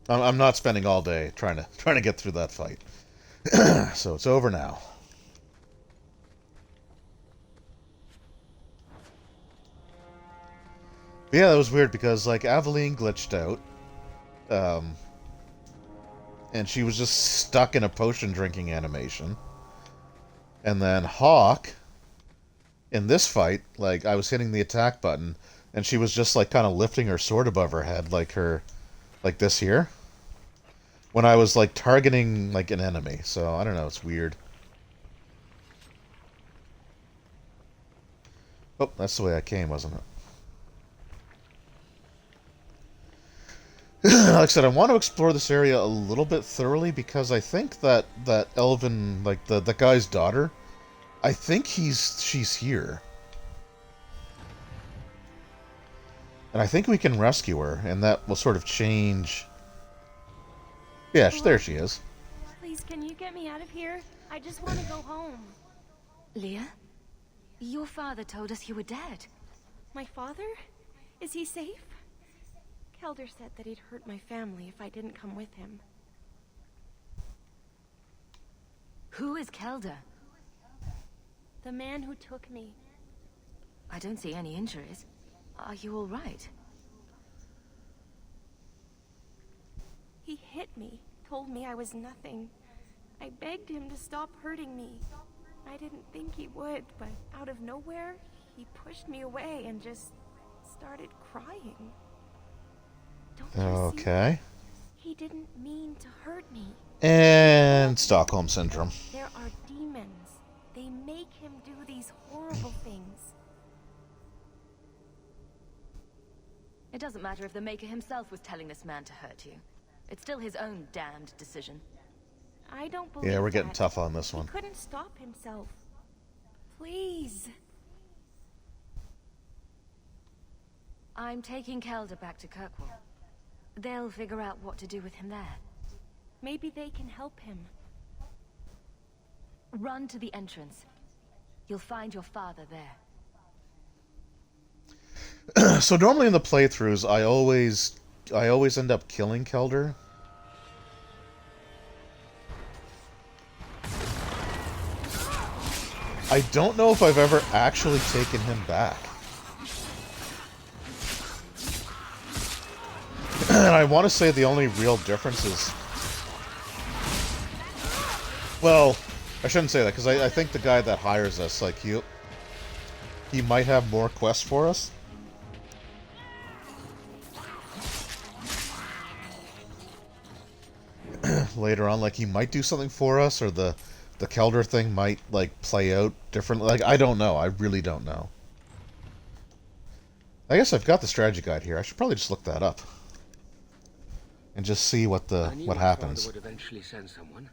I'm not spending all day trying to get through that fight. So it's over now. But yeah, that was weird because like Aveline glitched out. And she was just stuck in a potion drinking animation. And then Hawk, in this fight, like I was hitting the attack button and she was just like kind of lifting her sword above her head like this here. When I was like targeting like an enemy. So I don't know, it's weird. Oh, that's the way I came, wasn't it? Like I said, I want to explore this area a little bit thoroughly because I think that elven, like the guy's daughter, I think she's here. And I think we can rescue her, and that will sort of change... Yeah, there she is.
Please, can you get me out of here? I just want to go home.
Leah? Your father told us you were dead.
My father? Is he safe? Kelder said that he'd hurt my family if I didn't come with him.
Who is Kelder?
The man who took me.
I don't see any injuries. Are you all right?
He hit me, told me I was nothing. I begged him to stop hurting me. I didn't think he would, but out of nowhere, he pushed me away and just started crying. Don't you see? He didn't mean to hurt me.
And Stockholm Syndrome.
There are demons. They make him do these horrible things.
It doesn't matter if the Maker himself was telling this man to hurt you. It's still his own damned decision.
I don't believe
Yeah, we're getting
that.
tough on this one.
He couldn't stop himself. Please.
I'm taking Kelder back to Kirkwall. They'll figure out what to do with him there.
Maybe they can help him.
Run to the entrance. You'll find your father there.
So normally in the playthroughs, I always end up killing Kelder. I don't know if I've ever actually taken him back. And I want to say the only real difference is... Well, I shouldn't say that, because I think the guy that hires us, like, he might have more quests for us. Later on, like, he might do something for us, or the Kelder thing might, like, play out differently. Like, I don't know. I really don't know. I guess I've got the strategy guide here. I should probably just look that up. And just see what happens.
My father would eventually send someone.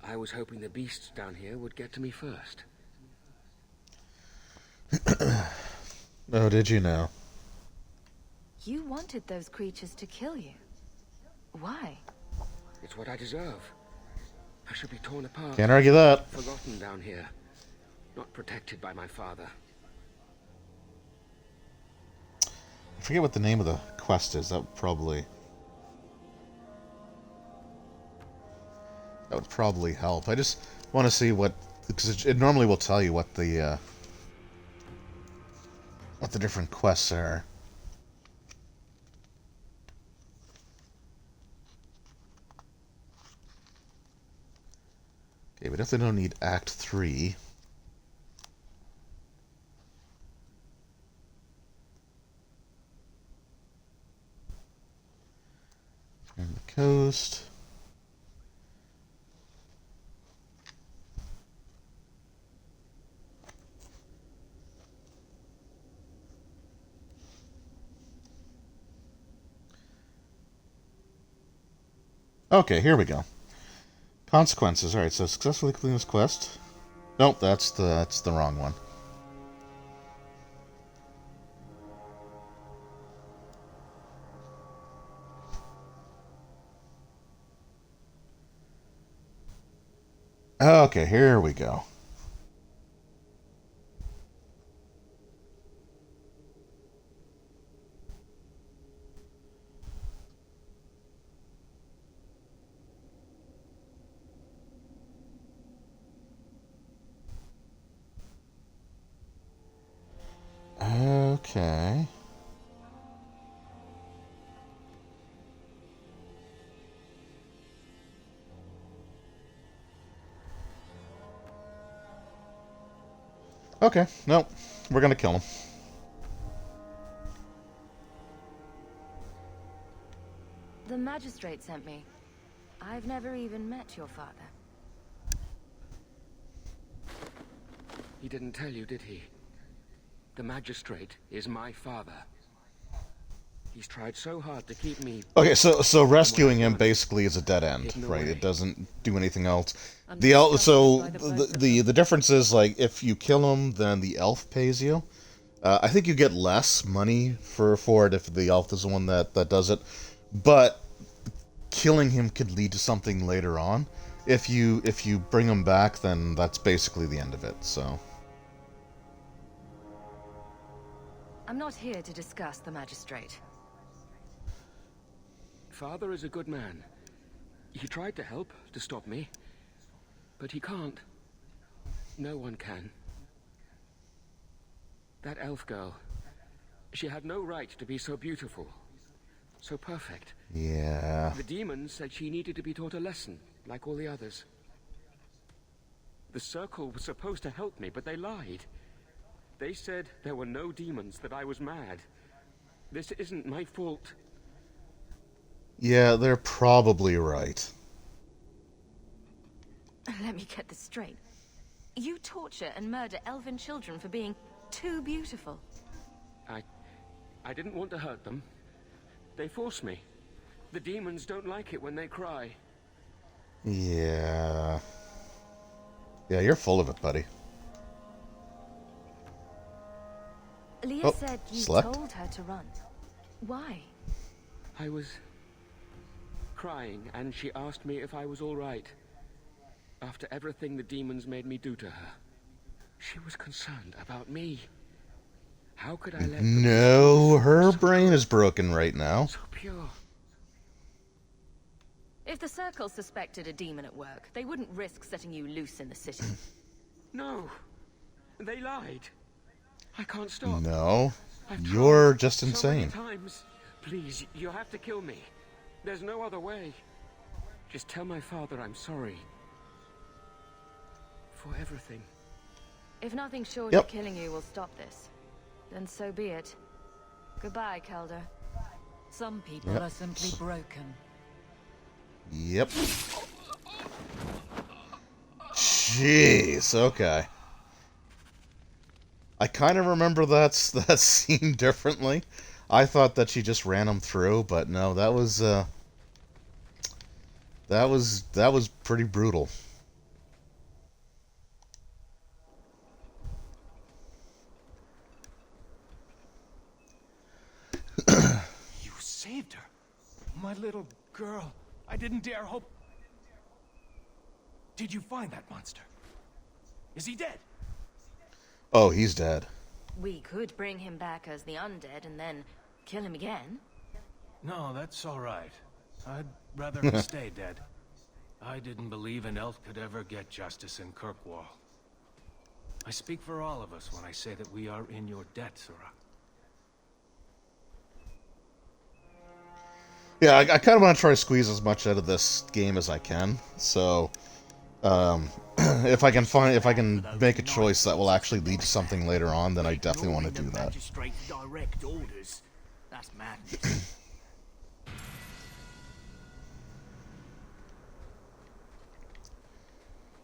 I was hoping the beasts down here would get to me first.
Oh, did you now?
You wanted those creatures to kill you. Why?
It's what I deserve. I should be torn apart.
Can't argue that.
Forgotten down here. Not protected by my father.
I forget what the name of the quest is. That would probably help. I just want to see what, because it normally will tell you what the different quests are. Okay, we definitely don't need Act 3. And the coast. Okay, here we go. Consequences. Alright, so successfully completing this quest. Nope, that's the wrong one. Okay, here we go. Okay. Okay, no, we're gonna kill him.
The magistrate sent me. I've never even met your father.
He didn't tell you, did he? The magistrate is my father. He's tried so hard to keep me...
Okay, so rescuing him basically is a dead end, right? It doesn't do anything else. The difference is, like, if you kill him, then the elf pays you. I think you get less money for it if the elf is the one that does it, but killing him could lead to something later on. If you bring him back, then that's basically the end of it. So
I'm not here to discuss the magistrate.
Father is a good man. He tried to help, to stop me. But he can't. No one can. That elf girl, she had no right to be so beautiful. So perfect.
yeah.
The demons said she needed to be taught a lesson, like all the others. The Circle was supposed to help me, but they lied. They said there were no demons, that I was mad. This isn't my fault.
Yeah, they're probably right.
Let me get this straight. You torture and murder elven children for being too beautiful.
I didn't want to hurt them. They forced me. The demons don't like it when they cry.
Yeah. Yeah, you're full of it, buddy.
Leah
Oh,
said you
slept?
told her to run. Why?
I was crying, and she asked me if I was all right. After everything the demons made me do to her. She was concerned about me. How could I let
No, her brain is broken right now.
so pure?
If the Circle suspected a demon at work, they wouldn't risk setting you loose in the city.
No. They lied. I can't stop.
No,
I've
you're
tried
just
so many
insane.
times. Please, you have to kill me. There's no other way. Just tell my father I'm sorry. For everything.
If nothing short
Yep.
of killing you will stop this, then so be it. Goodbye, Calder.
Some people
Yep.
are simply broken.
Yep. Jeez, okay. I kind of remember that scene differently. I thought that she just ran him through, but no, that was pretty brutal.
You saved her. My little girl. I didn't dare hope... Did you find that monster? Is he dead?
Oh, he's dead.
We could bring him back as the undead and then kill him again.
No, that's all right. I'd rather he stay dead. I didn't believe an elf could ever get justice in Kirkwall. I speak for all of us when I say that we are in your debt, Sura.
Yeah, I kind of want to try to squeeze as much out of this game as I can. So, if I can make a choice that will actually lead to something later on, then I definitely want to do that.
Magistrate's direct orders. That's madness.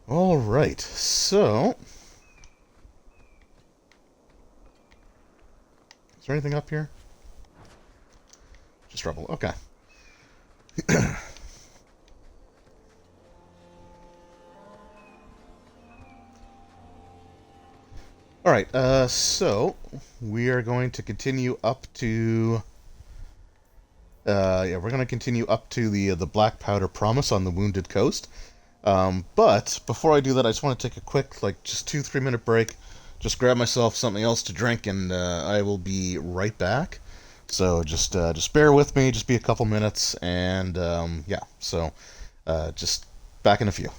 All right, so is there anything up here? Just rubble. Okay. All right. So we are going to continue up to. Yeah, we're going to continue up to the Black Powder Promise on the Wounded Coast. But before I do that, I just want to take a quick, like, just 2-3 minute break. Just grab myself something else to drink, and I will be right back. So just bear with me. Just be a couple minutes, and yeah. So just back in a few.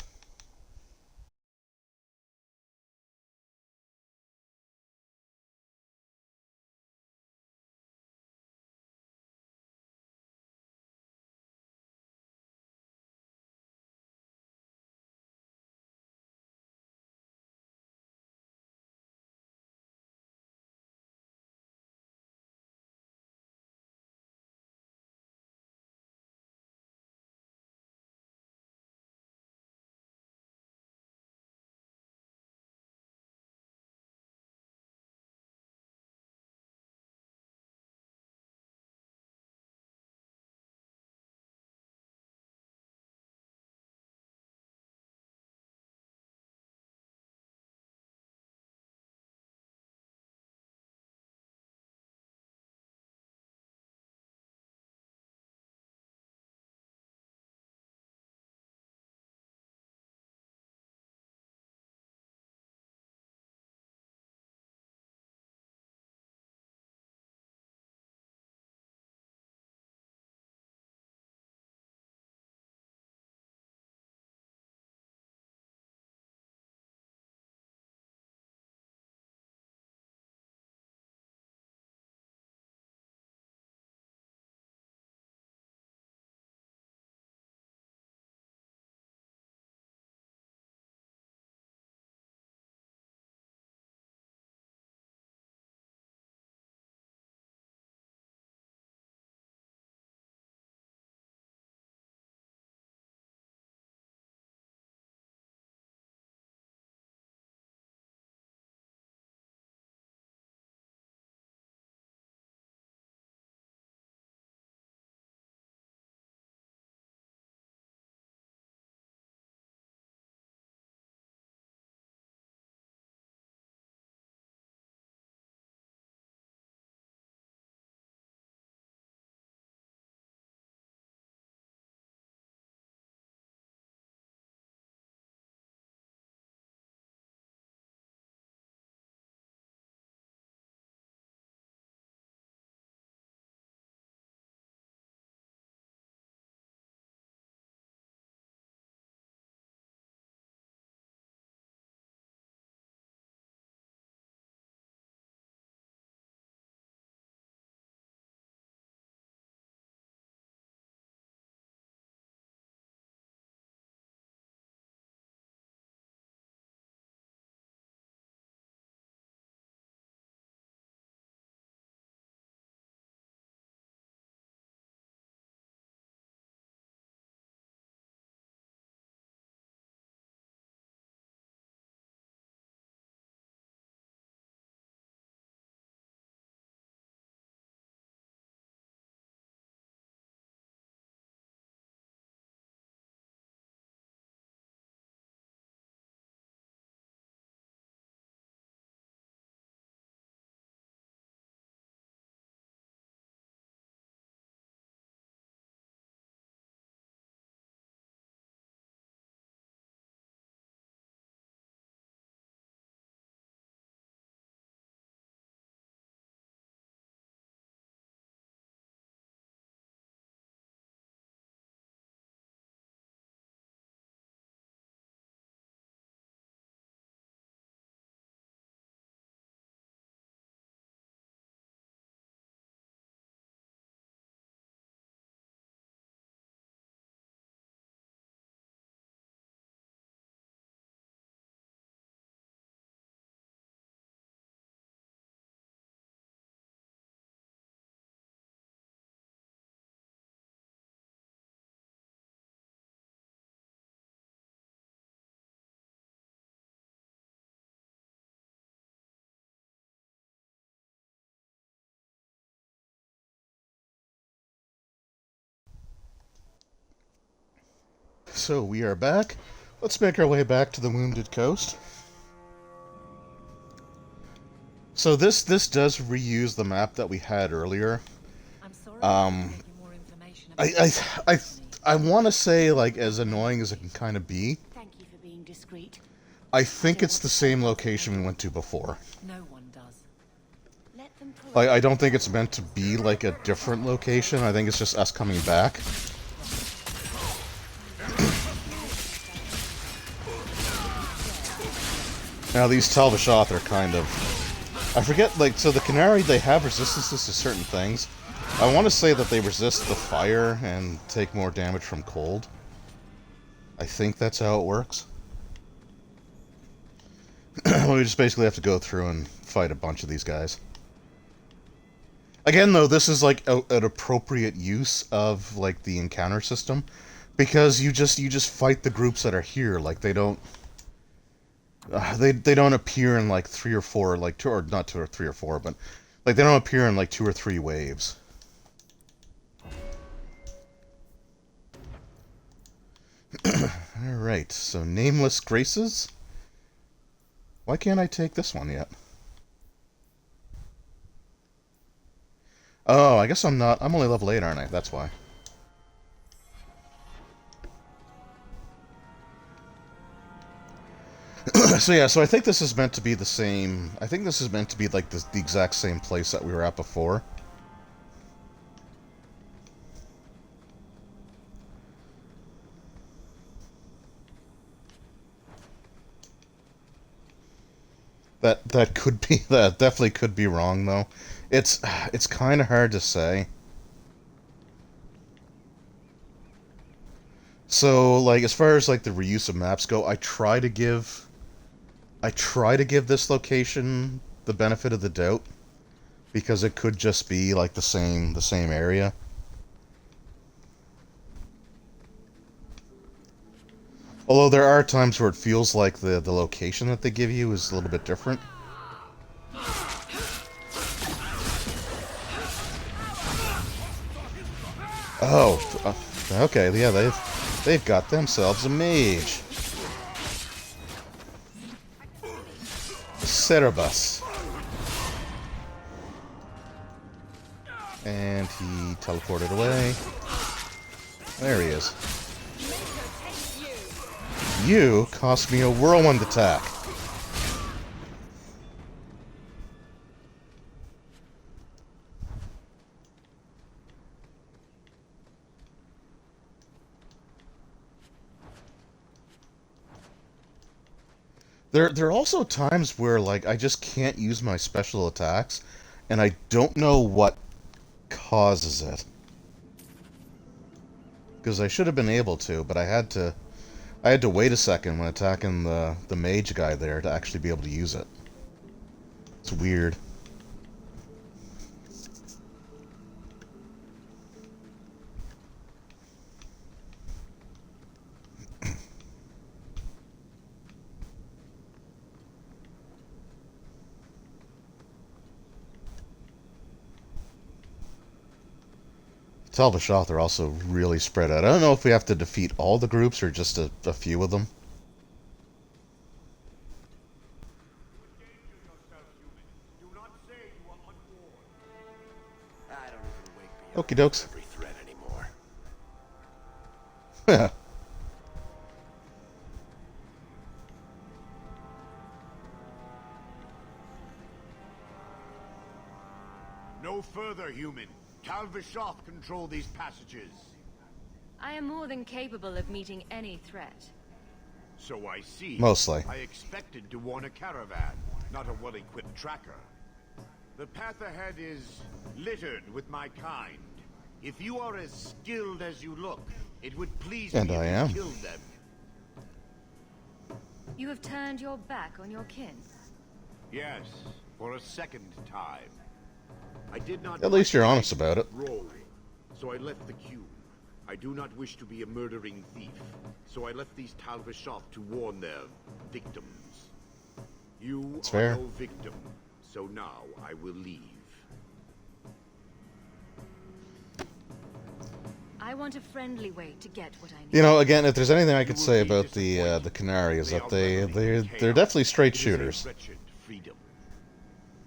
so we are back. Let's make our way back to the Wounded Coast. So this does reuse the map that we had earlier. I want to say, like, as annoying as it can kind of be,
Thank you for being discreet.
I think it's the same location we went to before.
No one does. Let them
Like, I don't think it's meant to be like a different location. I think it's just us coming back. Now these Talvashoth are kind of... I forget, like, so the Canary, they have resistances to certain things. I want to say that they resist the fire and take more damage from cold. I think that's how it works. We just basically have to go through and fight a bunch of these guys. Again, though, this is like an appropriate use of, like, the encounter system, because you just fight the groups that are here. Like, they don't they don't appear in like 3 or 4, like 2 or not 2 or 3 or 4, but like they don't appear in like 2 or 3 waves. All right, so Nameless Graces. Why can't I take this one yet? Oh, I guess I'm not. I'm only level 8, aren't I? That's why. So yeah, so I think this is meant to be the same. I think this is meant to be like the exact same place that we were at before. That could be, that definitely could be wrong though. It's kind of hard to say. So like as far as like the reuse of maps go, I try to give this location the benefit of the doubt, because it could just be like the same area. Although there are times where it feels like the location that they give you is a little bit different. Oh, okay, yeah, they've got themselves a mage. Cerebus. And he teleported away. There he is. You cost me a whirlwind attack. There are also times where, like, I just can't use my special attacks, and I don't know what causes it. Because I should have been able to, but I had to wait a second when attacking the mage guy there to actually be able to use it. It's weird. Talvashoth are also really spread out. I don't know if we have to defeat all the groups or just a few of them. Okie dokes.
Every threat anymore.
No further, human. Talvashoth control these passages.
I am more than capable of meeting any threat.
So I see.
Mostly.
I expected to warn a caravan, not a well-equipped tracker. The path ahead is littered with my kind. If you are as skilled as you look, it would please me if you killed them.
You have turned your back on your kin?
Yes, for a second time. I did not.
At least you're honest about it.
Roll, so I left the queue. I do not wish to be a murdering thief, so I left these Talvashoth to warn their victims. You
That's
are
fair.
no victim, so now I will leave.
I want a friendly way to get what I need.
You know, again, if there's anything I could say about the Canary is that they're definitely straight shooters.
Freedom.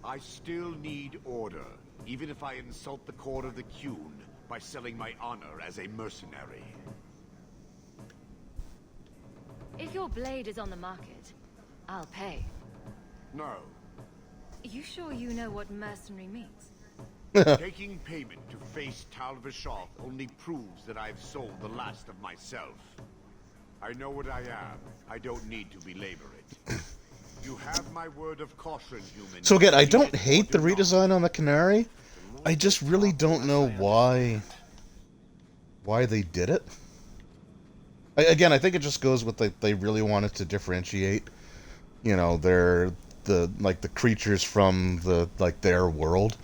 I still need order, even if I insult the court of the Qun by selling my honor as a mercenary.
If your blade is on the market, I'll pay.
No.
You sure you know what mercenary means?
Taking payment to face Tal Vashoth only proves that I've sold the last of myself. I know what I am. I don't need to belabor it. You have my word of caution, human.
So again, I don't hate the redesign on the Canary. I just really don't know why they did it. Again, I think it just goes with they really wanted to differentiate, you know, the creatures from their world.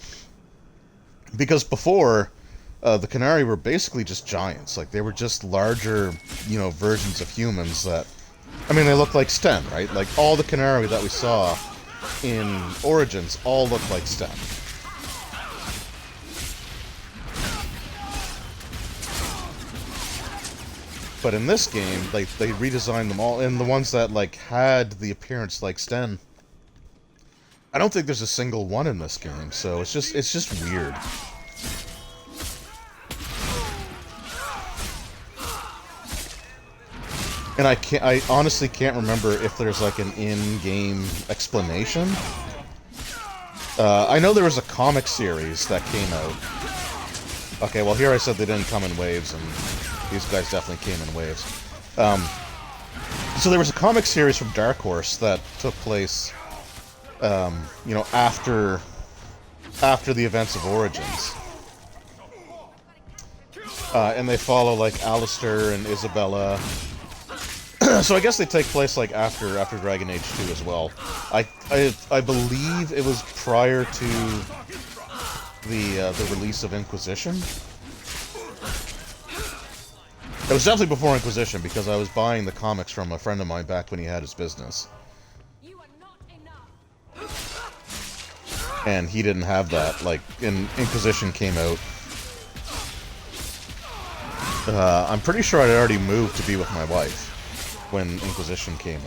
Because before, the Canary were basically just giants. Like, they were just larger, you know, versions of humans that... I mean, they looked like Sten, right? Like, all the Canary that we saw in Origins all looked like Sten. But in this game, they redesigned them all, and the ones that, like, had the appearance like Sten... I don't think there's a single one in this game, so it's just weird. And I honestly can't remember if there's like an in-game explanation. I know there was a comic series that came out. Okay, well here I said they didn't come in waves, and these guys definitely came in waves. So there was a comic series from Dark Horse that took place you know, after the events of Origins. And they follow, like, Alistair and Isabella. So I guess they take place, like, after Dragon Age 2 as well. I believe it was prior to the release of Inquisition. It was definitely before Inquisition, because I was buying the comics from a friend of mine back when he had his business. And he didn't have that. Like, Inquisition came out. I'm pretty sure I'd already moved to be with my wife when Inquisition came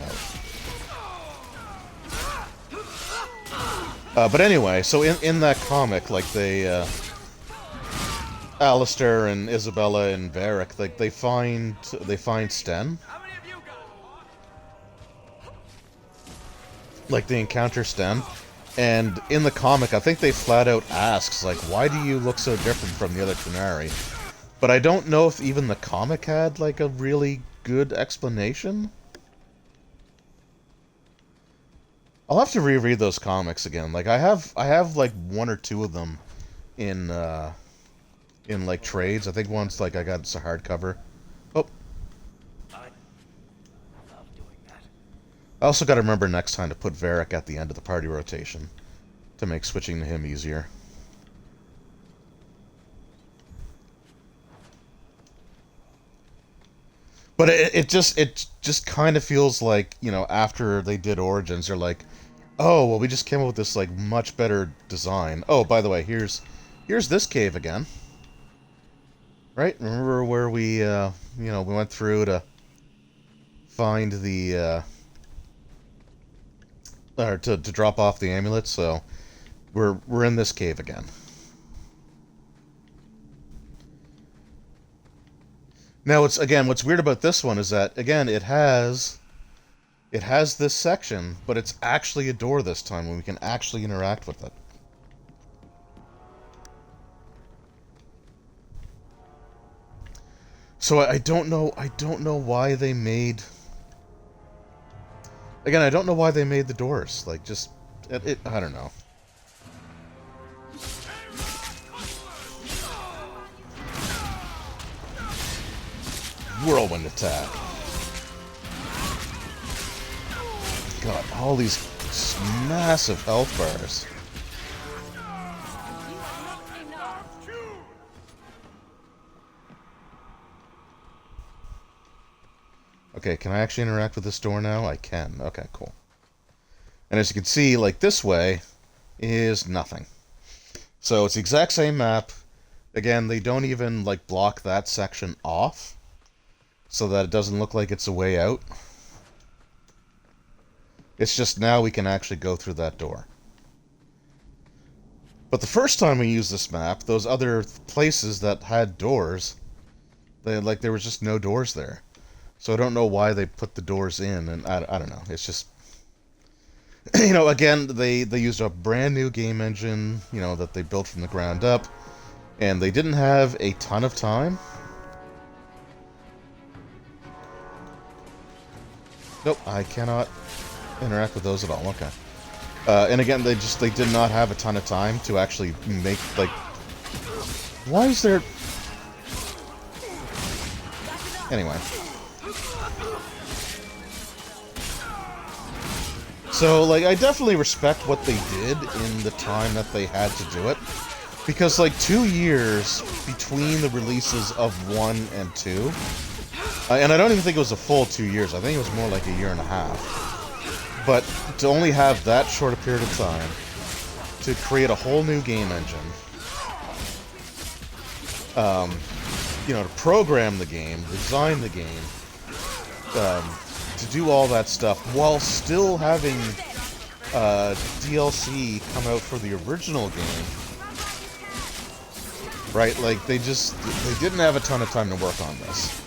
out. But anyway, so in that comic, like, Alistair and Isabella and Varric, like, they find Sten. Like, they encounter Sten. And in the comic, I think they flat out asks, like, why do you look so different from the other Canary? But I don't know if even the comic had, like, a really good explanation. I'll have to reread those comics again. Like, I have like one or two of them in like trades. I think once, like, I got a hardcover. Oh. I also got to remember next time to put Varric at the end of the party rotation to make switching to him easier. But it just kind of feels like, you know, after they did Origins, they're like, oh, well, we just came up with this, like, much better design. Oh, by the way, here's this cave again. Right? Remember where we, you know, we went through to find the, or to drop off the amulets, so we're in this cave again. Now, what's weird about this one is that, again, it has this section, but it's actually a door this time, and we can actually interact with it. So I don't know why they made... Again, I don't know why they made the doors. Like, just... I don't know. Whirlwind attack. God, all these massive health bars. Okay, can I actually interact with this door now? I can. Okay, cool. And as you can see, like, this way is nothing. So it's the exact same map, Again, they don't even, like, block that section off, so that it doesn't look like it's a way out. It's just now we can actually go through that door. But the first time we used this map, those other places that had doors, there was just no doors there. So I don't know why they put the doors in, and I don't know. It's just... You know, again, they used a brand new game engine, you know, that they built from the ground up, and they didn't have a ton of time. Nope, I cannot interact with those at all. Okay. And again, they did not have a ton of time to actually make, like... Why is there... Anyway. So, like, I definitely respect what they did in the time that they had to do it. Because, like, 2 years between the releases of 1 and 2... and I don't even think it was a full 2 years. I think it was more like a year and a half. But to only have that short a period of time to create a whole new game engine, you know, to program the game, design the game, to do all that stuff while still having DLC come out for the original game, right? Like, they didn't have a ton of time to work on this.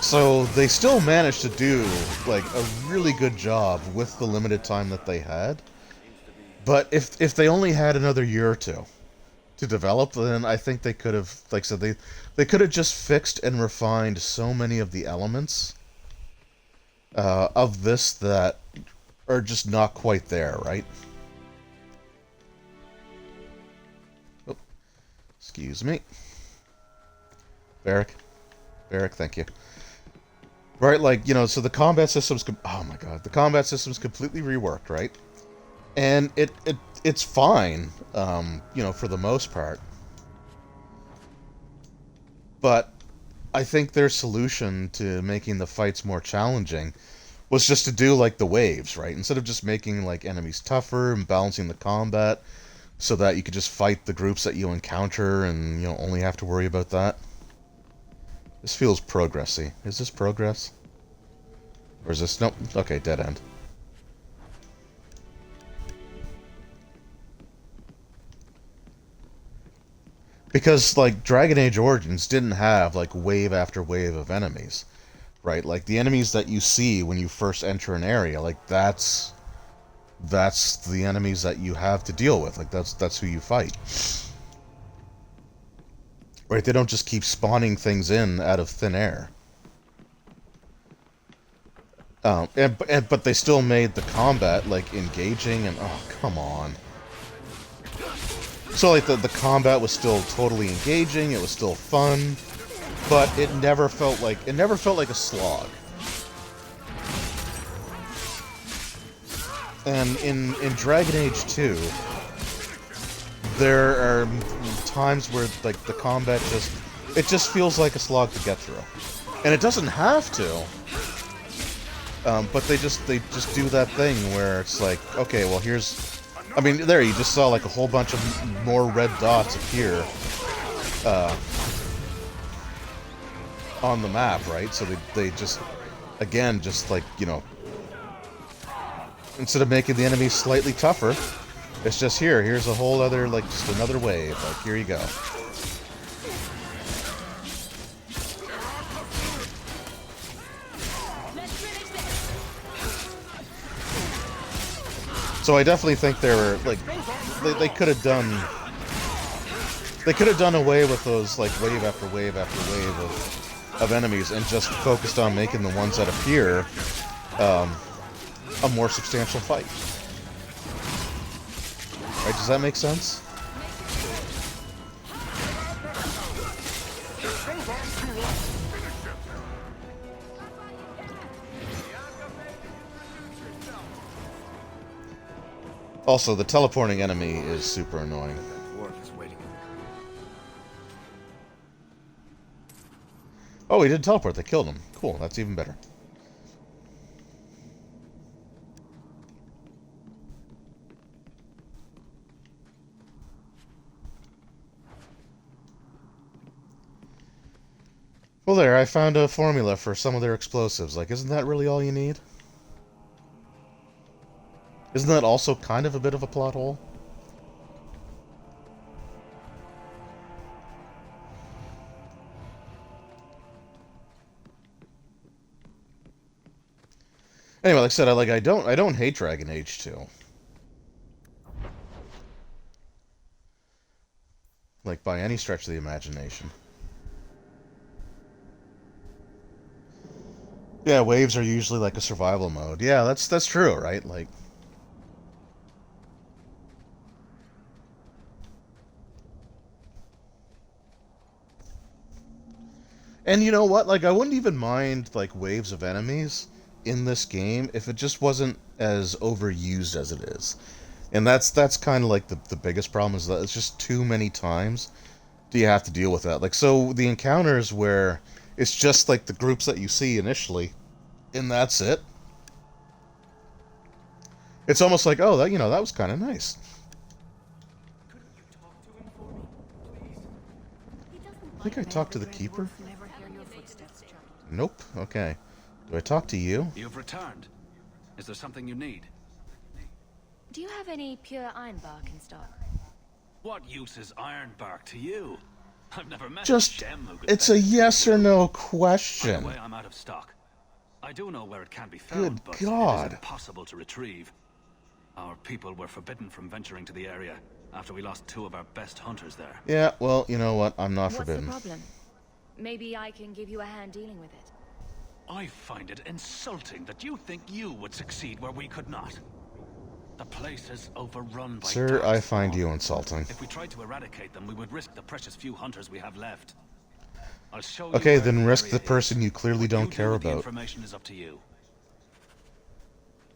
So they still managed to do, like, a really good job with the limited time that they had. But if they only had another year or two to develop, then I think they could have, like I said, they could have just fixed and refined so many of the elements of this that are just not quite there, right? Oh, excuse me. Barrick, thank you. Right, like, you know, so the combat system's... Oh my god, the combat system's completely reworked, right? And it's fine, you know, for the most part. But I think their solution to making the fights more challenging was just to do, like, the waves, right? Instead of just making, like, enemies tougher and balancing the combat so that you could just fight the groups that you encounter and, you know, only have to worry about that. This feels progressy. Is this progress? Or is this... Nope. Okay, dead end. Because, like, Dragon Age Origins didn't have, like, wave after wave of enemies, right? Like, the enemies that you see when you first enter an area, like, that's the enemies that you have to deal with. Like, that's who you fight. Right, they don't just keep spawning things in out of thin air. But they still made the combat, like, engaging and... Oh, come on. So, like, the combat was still totally engaging, it was still fun, but it never felt like a slog. And in Dragon Age 2, there are times where, like, the combat just feels like a slog to get through. And it doesn't have to. But they just do that thing where it's like, okay, well, here's... I mean, there, you just saw, like, a whole bunch of more red dots appear on the map, right? So they just, again, just, like, you know, instead of making the enemies slightly tougher, it's just here's a whole other, like, just another wave. Like, here you go. So I definitely think they were, like, they could have done away with those, like, wave after wave after wave of enemies and just focused on making the ones that appear a more substantial fight. Right, does that make sense? Also, the teleporting enemy is super annoying. Oh, he did teleport. They killed him. Cool, that's even better. Well, there, I found a formula for some of their explosives. Like, isn't that really all you need? Isn't that also kind of a bit of a plot hole? Anyway, like I said, I don't hate Dragon Age 2. Like, by any stretch of the imagination. Yeah, waves are usually like a survival mode. Yeah, that's true, right? Like, and you know what? Like, I wouldn't even mind like waves of enemies in this game if it just wasn't as overused as it is. And that's kind of like the biggest problem, is that it's just too many times do you have to deal with that. Like, so the encounters where it's just like the groups that you see initially, and that's it. It's almost like, oh, that, you know, that was kind of nice. I think I talked to the keeper. Nope. Okay. Do I talk to you?
You've returned. Is there something you need?
Do you have any pure ironbark in stock?
What use is ironbark to you? I've never met
Just,
a gem who could
it's a
say-
yes or no
By
question.
the way, I'm out of stock. I do know where it can be found,
Good
but
God.
it is impossible to retrieve. Our people were forbidden from venturing to the area after we lost 2 of our best hunters there.
Yeah, well, you know what? I'm not
What's
forbidden.
the problem? Maybe I can give you a hand dealing with it.
I find it insulting that you think you would succeed where we could not. The place is overrun by
Sir,
dark
I find
spawn.
you insulting.
If we tried to eradicate them, we would risk the precious few hunters we have left. I'll show you
Okay,
where
then
the
risk
area
the person you clearly
What
don't
you do
care
with the
about.
information is up to you.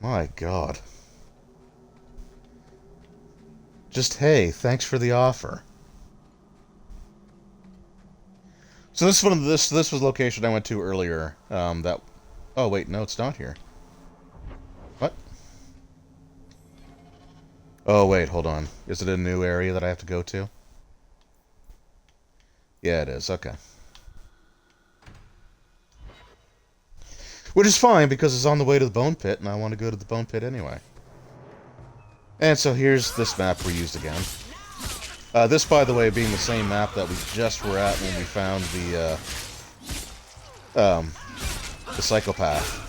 My God. Just, hey, thanks for the offer. So this one, this was the location I went to earlier. That. Oh wait, no, it's not here. What? Oh wait, hold on. Is it a new area that I have to go to? Yeah, it is. Okay. Which is fine, because it's on the way to the Bone Pit, and I want to go to the Bone Pit anyway. And so here's this map we used again. This, by the way, being the same map that we just were at when we found the psychopath.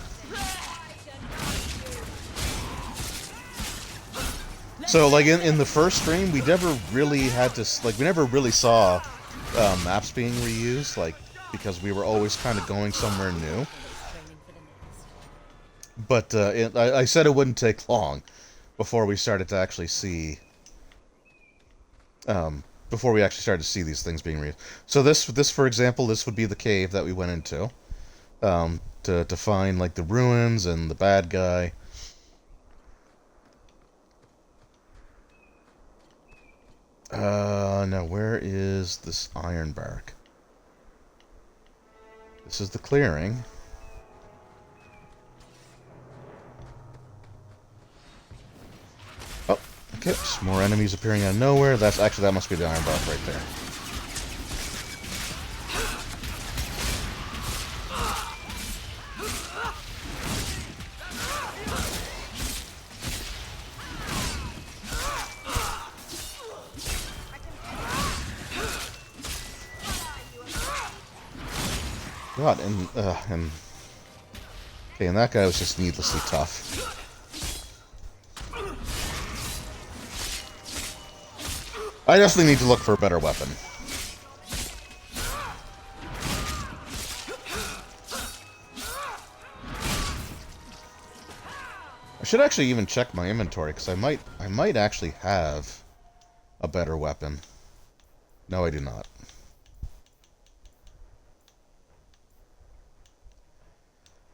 So, like, in the first stream, we never really had to, like, we never really saw maps being reused, like, because we were always kind of going somewhere new. But I said it wouldn't take long before we started to actually see, before we actually started to see these things being reused. So this, for example, this would be the cave that we went into, to find, like, the ruins and the bad guy. Now where is this ironbark? This is the clearing. Oh, okay, some more enemies appearing out of nowhere. That's actually, that must be the ironbark right there. God, and okay, and that guy was just needlessly tough. I definitely need to look for a better weapon. I should actually even check my inventory, because I might actually have a better weapon. No, I do not.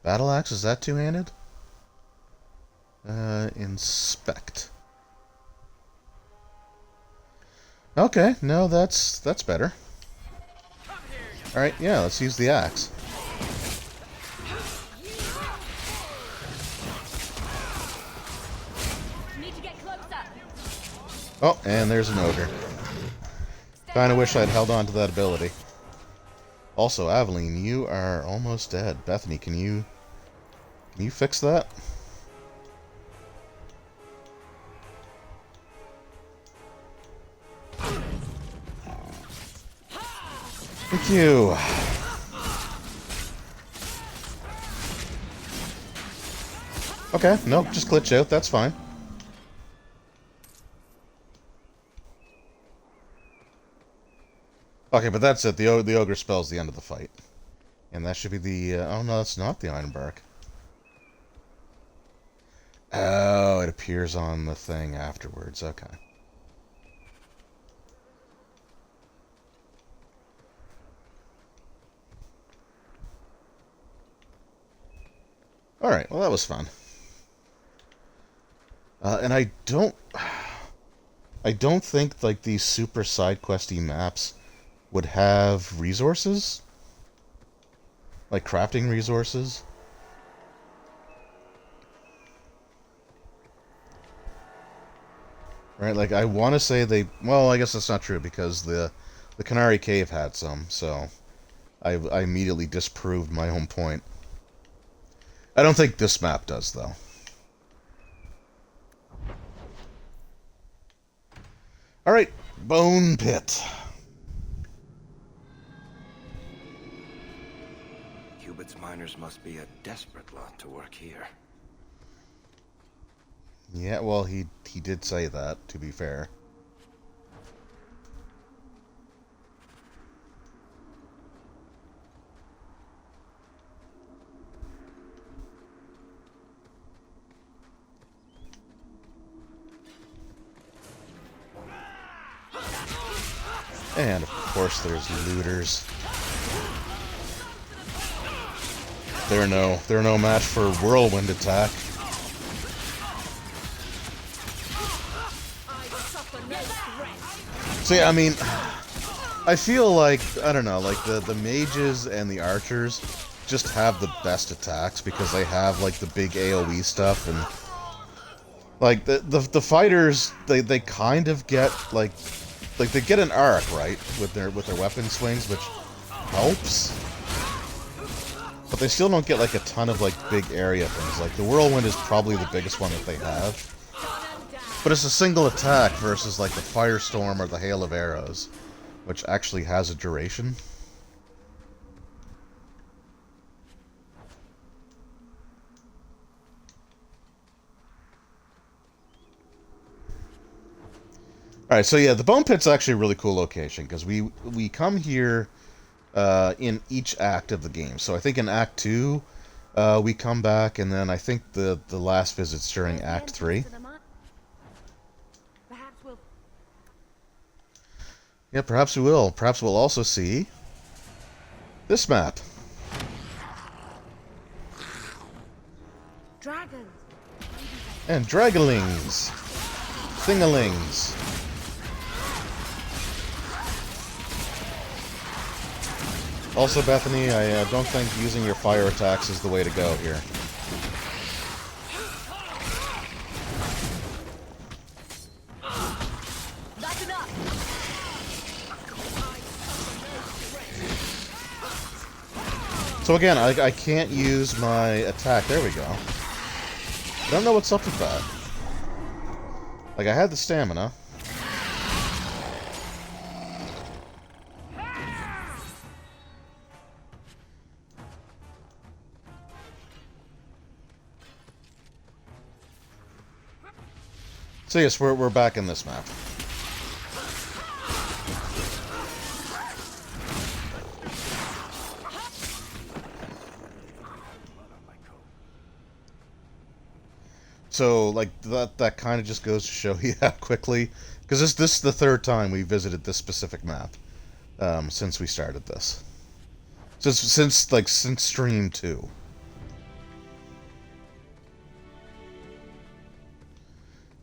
Battle axe, is that two-handed? Inspect. Okay, no, that's better. Alright, yeah, let's use the axe. Oh, and there's an ogre. Kinda wish I'd held on to that ability. Also, Aveline, you are almost dead. Bethany, can you fix that? Thank you. Okay, nope, just glitch out, that's fine. Okay, but that's it. The ogre spell's the end of the fight. And that should be the... oh, no, that's not the Ironbark. Oh, it appears on the thing afterwards. Okay. Alright, well, that was fun. And I don't think, like, these super side-questy maps would have resources. Like, crafting resources. Right, like, I want to say they... Well, I guess that's not true, because the Canary Cave had some, so... I immediately disproved my own point. I don't think this map does, though. Alright, Bone Pit.
Cubit's miners must be a desperate lot to work here.
Yeah, well, he did say that, to be fair. And, of course, there's looters. They're no match for Whirlwind attack. See, I mean, I feel like, I don't know, like the mages and the archers just have the best attacks because they have like the big AoE stuff, and like the fighters, they kind of get like they get an arc, right, with their weapon swings, which helps. But they still don't get like a ton of like big area things. Like the Whirlwind is probably the biggest one that they have. But it's a single attack versus like the Firestorm or the Hail of Arrows, which actually has a duration. Alright, so yeah, the Bone Pit's actually a really cool location, because we come here in each act of the game. So I think in Act 2, we come back, and then I think the last visit's during Act 3. Yeah, perhaps we will. Perhaps we'll also see this map.
Dragons.
And dragonlings. Thingalings. Also, Bethany, I don't think using your fire attacks is the way to go here. So again, I can't use my attack. There we go. I don't know what's up with that. Like, I had the stamina. So yes, we're back in this map. So, like, that kind of just goes to show you how quickly... Because this is the third time we visited this specific map, since we started this. Since Stream 2.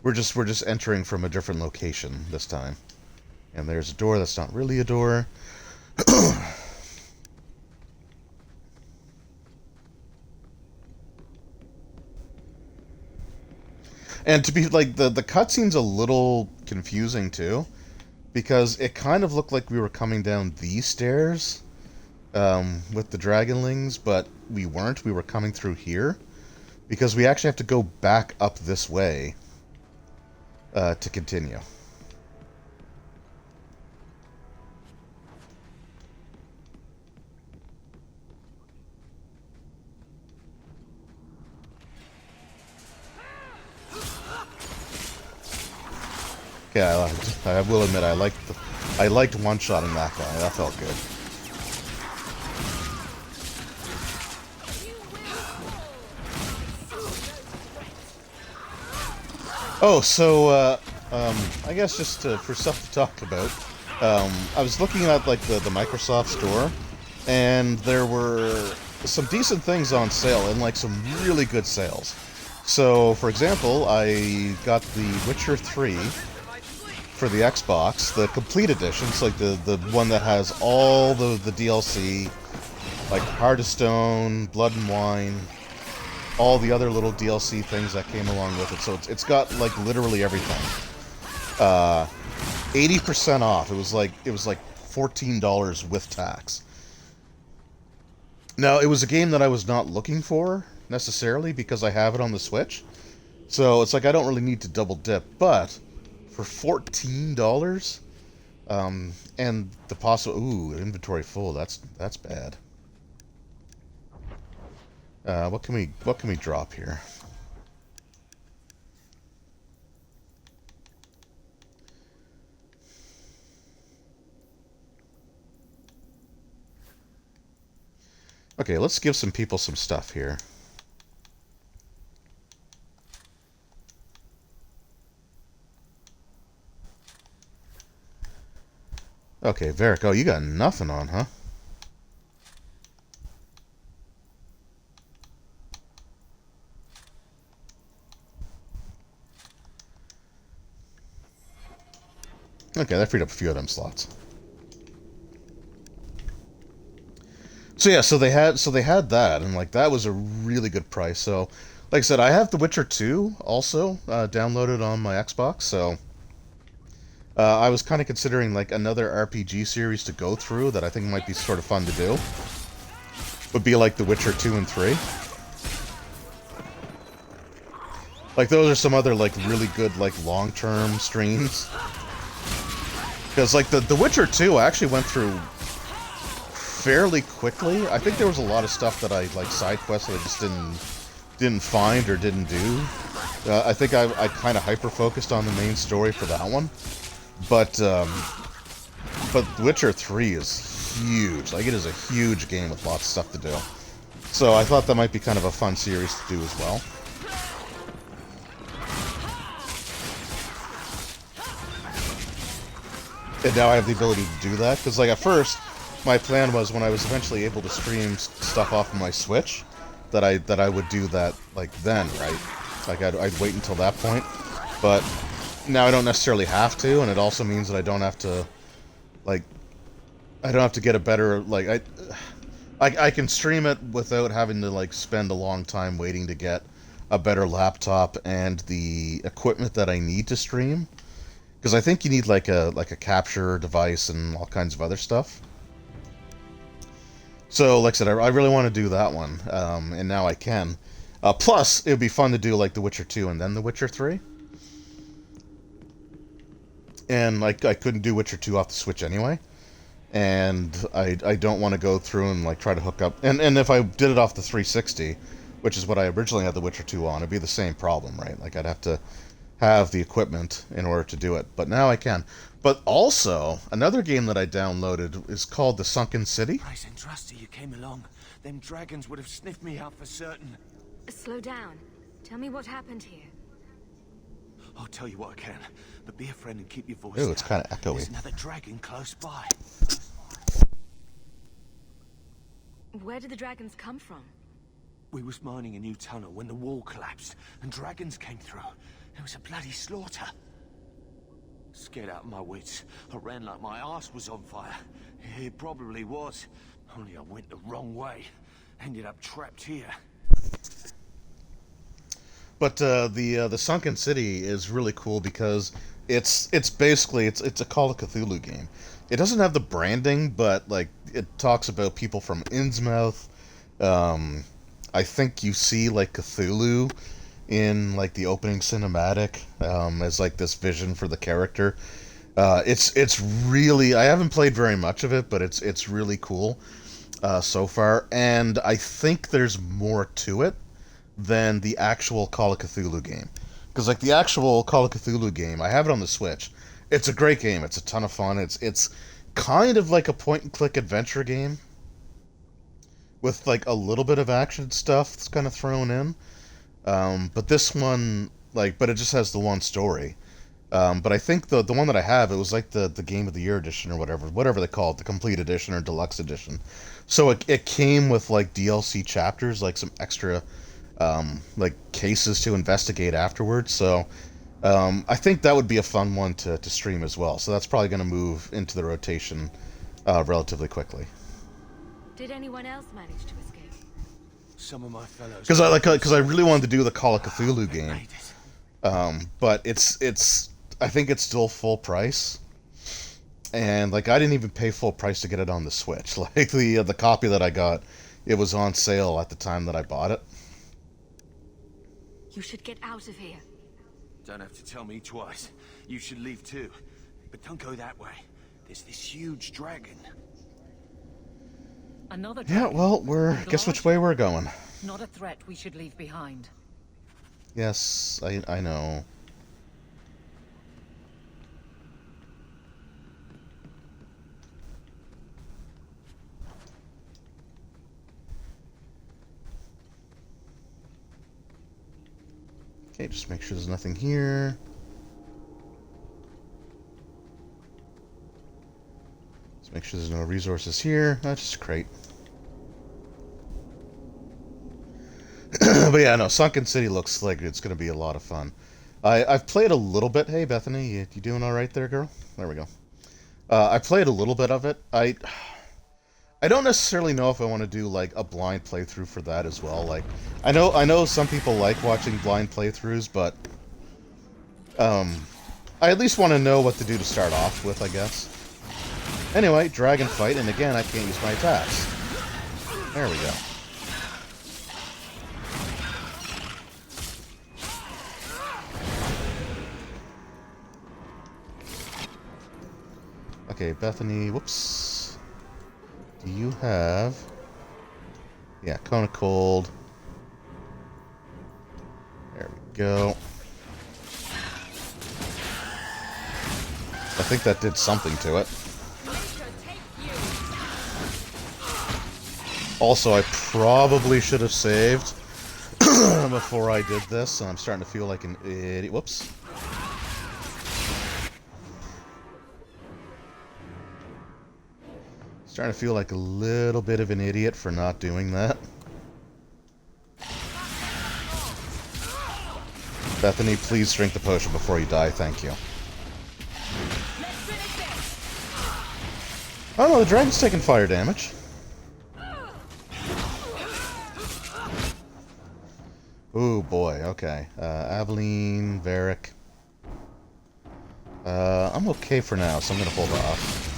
We're just entering from a different location this time. And there's a door that's not really a door. And to be, like, the cutscene's a little confusing, too. Because it kind of looked like we were coming down these stairs. with the dragonlings, but we weren't. We were coming through here because we actually have to go back up this way to continue. Yeah, I will admit I liked one-shotting that guy. That felt good. Oh, so I guess just for stuff to talk about, I was looking at like the Microsoft store, and there were some decent things on sale and like some really good sales. So, for example, I got The Witcher 3 for the Xbox, the complete edition. It's like the one that has all the DLC, like Heart of Stone, Blood and Wine, all the other little DLC things that came along with it. So it's got like literally everything. 80% off. It was like $14 with tax. Now, it was a game that I was not looking for necessarily because I have it on the Switch. So it's like I don't really need to double dip, but for $14, and the possible inventory full. That's bad. What can we drop here? Okay, let's give some people some stuff here. Okay, Varric. Oh, you got nothing on, huh? Okay, that freed up a few of them slots. So yeah, so they had that, and like that was a really good price. So, like I said, I have The Witcher 2 also downloaded on my Xbox. So I was kind of considering like another RPG series to go through that I think might be sort of fun to do. Would be like The Witcher 2 and 3. Like those are some other like really good like long-term streams. Because like the Witcher 2 I actually went through fairly quickly. I think there was a lot of stuff that I like side quests that I just didn't find or didn't do. I think I kind of hyper focused on the main story for that one. But Witcher 3 is huge. Like it is a huge game with lots of stuff to do. So I thought that might be kind of a fun series to do as well. And now I have the ability to do that, because like at first, my plan was when I was eventually able to stream stuff off of my Switch, that I would do that like then, right? Like I'd wait until that point, but now I don't necessarily have to, and it also means that I don't have to, like, I don't have to get a better like I can stream it without having to like spend a long time waiting to get a better laptop and the equipment that I need to stream. Because I think you need like a capture device and all kinds of other stuff. So, like I said, I really want to do that one, and now I can. Plus, it would be fun to do like The Witcher 2 and then The Witcher 3. And like I couldn't do Witcher 2 off the Switch anyway, and I don't want to go through and like try to hook up. And if I did it off the 360, which is what I originally had The Witcher 2 on, it'd be the same problem, right? Like I'd have to have the equipment in order to do it, but now I can. But also, another game that I downloaded is called The Sunken City.
Price and trusty you came along. Them dragons would have sniffed me out for certain.
Slow down. Tell me what happened here.
I'll tell you what I can, but be a friend and keep your voice
Ooh, it's
down.
kind of echoey.
There's another dragon close by.
Where did the dragons come from?
We was mining a new tunnel when the wall collapsed, and dragons came through. It was a bloody slaughter. Scared out of my wits, I ran like my arse was on fire. It probably was, only I went the wrong way. Ended up trapped here.
But the Sunken City is really cool because It's basically it's a Call of Cthulhu game. It doesn't have the branding, but like it talks about people from Innsmouth. I think you see like Cthulhu in like the opening cinematic as like this vision for the character. It's really, I haven't played very much of it, but it's really cool so far, and I think there's more to it than the actual Call of Cthulhu game. Because like the actual Call of Cthulhu game, I have it on the Switch. It's a great game. It's a ton of fun. It's kind of like a point and click adventure game with like a little bit of action stuff that's kind of thrown in. But this one, like, but it just has the one story. But I think the one that I have, it was like the Game of the Year edition or whatever they call it, the complete edition or deluxe edition. So it came with like DLC chapters, like some extra like cases to investigate afterwards. So I think that would be a fun one to stream as well. So that's probably going to move into the rotation relatively quickly.
Did anyone else manage to escape?
Some of my fellows.
Because I really wanted to do the Call of Cthulhu game, but it's I think it's still full price, and like I didn't even pay full price to get it on the Switch. Like the copy that I got, it was on sale at the time that I bought it.
You should get out of here.
Don't have to tell me twice. You should leave too. But don't go that way. There's this huge dragon.
Another
Yeah,
dragon.
well, guess which way we're going.
Not a threat we should leave behind.
Yes, I know. Okay, just make sure there's nothing here. Let's make sure there's no resources here. That's just a crate. But yeah, no, Sunken City looks like it's going to be a lot of fun. I've played a little bit. Hey, Bethany, you doing all right there, girl? There we go. I played a little bit of it. I don't necessarily know if I want to do like a blind playthrough for that as well. Like, I know some people like watching blind playthroughs, but I at least want to know what to do to start off with, I guess. Anyway, dragon fight, and again, I can't use my attacks. There we go. Okay, Bethany, whoops. Do you have... Yeah, Cone of Cold. There we go. I think that did something to it. Also, I probably should have saved before I did this. I'm starting to feel like an idiot. Whoops. Starting to feel like a little bit of an idiot for not doing that. Bethany, please drink the potion before you die. Thank you. Oh no, the dragon's taking fire damage. Ooh, boy, okay. Aveline, Varric. I'm okay for now, so I'm gonna hold off.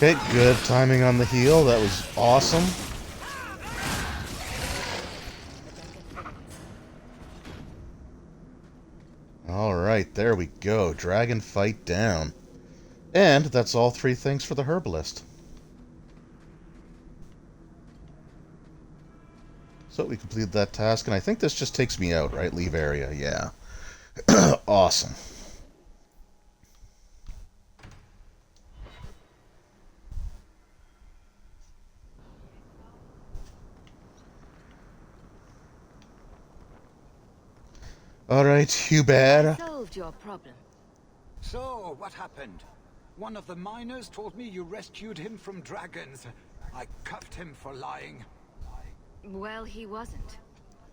Okay, good timing on the heal. That was awesome. Alright, there we go. Dragon fight down. And that's all 3 things for the herbalist. So we completed that task, and I think this just takes me out, right? Leave area, yeah. Awesome. Alright, Hubert.
Solved your problem.
So, what happened? One of the miners told me you rescued him from dragons. I cuffed him for lying.
Well, he wasn't.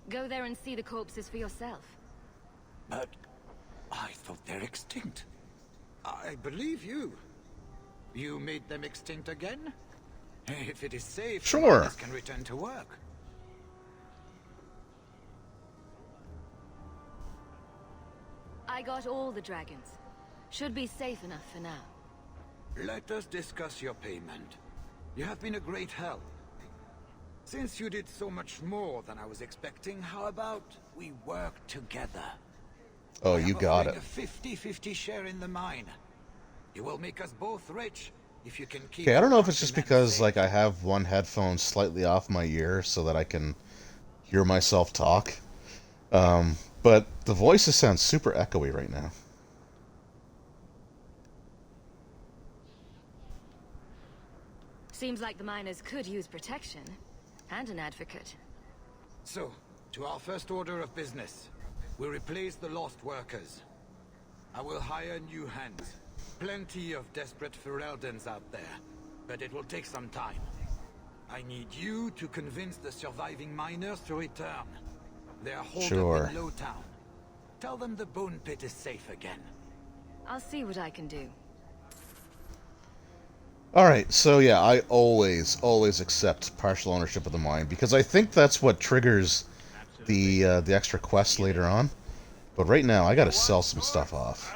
Go there and see the corpses for yourself.
But I thought They're extinct. I believe you. You made them extinct again? If it is safe, the
Sure.
miners can return to work.
I got all the dragons. Should be safe enough for now.
Let us discuss your payment. You have been a great help. Since you did so much more than I was expecting, how about we work together?
Oh, you got it.
A 50-50 share in the mine. You will make us both rich if you can keep...
Okay, I don't know if it's just because, like, I have one headphone slightly off my ear so that I can hear myself talk. But the voices sound super echoey right now.
Seems like the miners could use protection. And an advocate.
So, to our first order of business. We replace the lost workers. I will hire new hands. Plenty of desperate Ferelden's out there. But it will take some time. I need you to convince the surviving miners to return. They are holed up in Lowtown. Tell them the bone pit is safe again.
I'll see what I can do.
Alright, so yeah, I always accept partial ownership of the mine, because I think that's what triggers the extra quests later on. But right now, I gotta sell some stuff off.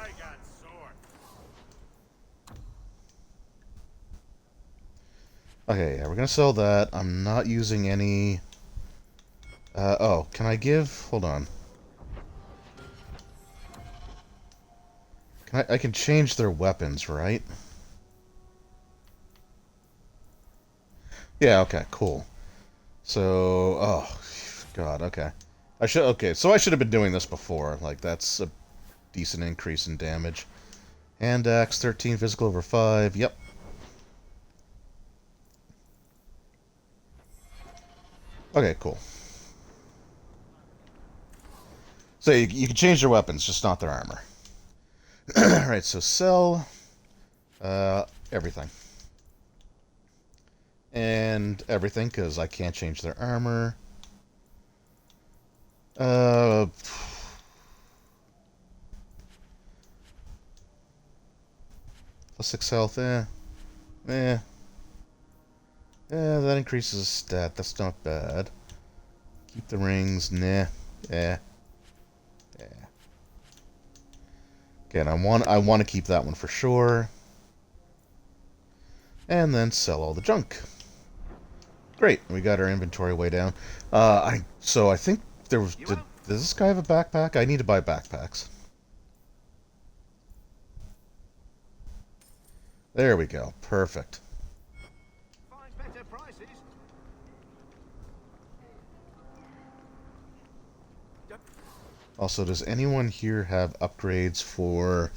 Okay, yeah, we're gonna sell that. I'm not using any... oh, can I give... Hold on. I can change their weapons, right? Yeah, okay, cool. So, oh, God, okay. Okay, so I should have been doing this before. Like, that's a decent increase in damage. Hand axe, 13, physical over 5, yep. Okay, cool. So you can change their weapons, just not their armor. Alright, so sell everything. And everything, because I can't change their armor. Plus 6 health, that increases a stat, that's not bad. Keep the rings, nah, Okay, and I want to keep that one for sure. And then sell all the junk. Great, we got our inventory way down. So I think there was... Does this guy have a backpack? I need to buy backpacks. There we go. Perfect. Also, does anyone here have upgrades for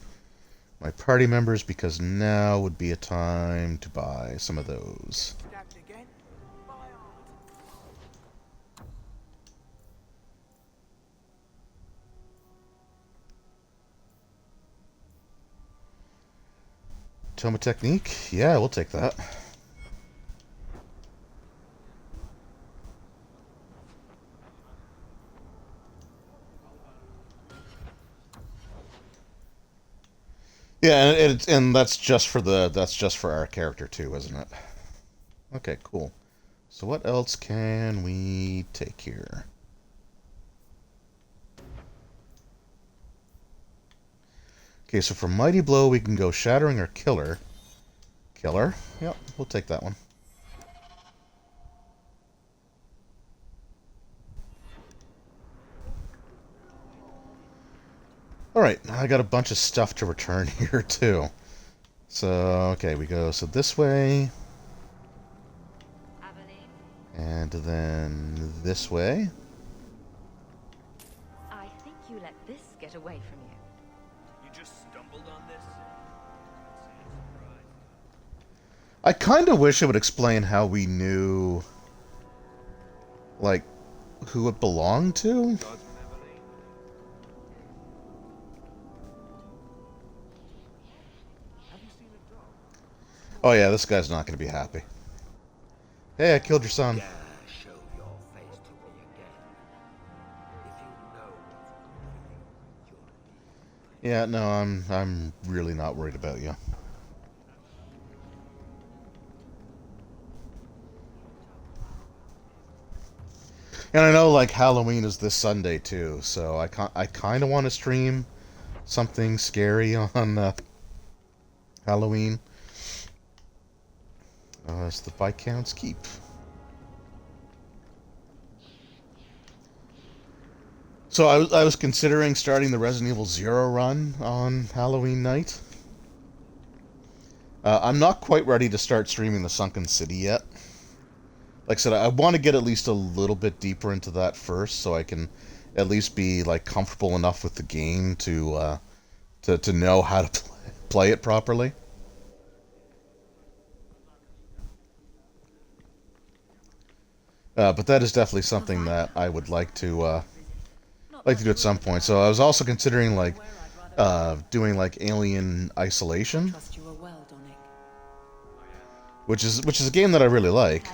my party members? Because now would be a time to buy some of those. Toma technique? Yeah, we'll take that. Yeah, and that's just for our character too, isn't it? Okay, cool. So what else can we take here? Okay, so for Mighty Blow, we can go Shattering or Killer. Killer? Yep, we'll take that one. Alright, now I got a bunch of stuff to return here, too. So, okay, we go this way. And then this way.
I think you let this get away from you.
You just stumbled on this?
I kind of wish it would explain how we knew, like, who it belonged to. Oh yeah, this guy's not going to be happy. Hey, I killed your son. Yeah, no, I'm really not worried about you. And I know, like, Halloween is this Sunday, too, so I kind of want to stream something scary on Halloween. It's the Viscount's Keep. So I was considering starting the Resident Evil Zero run on Halloween night. I'm not quite ready to start streaming the Sunken City yet. Like I said, I want to get at least a little bit deeper into that first, so I can at least be like comfortable enough with the game to know how to play it properly. But that is definitely something that I would like to do at some point. So I was also considering like doing like Alien Isolation, which is a game that I really like.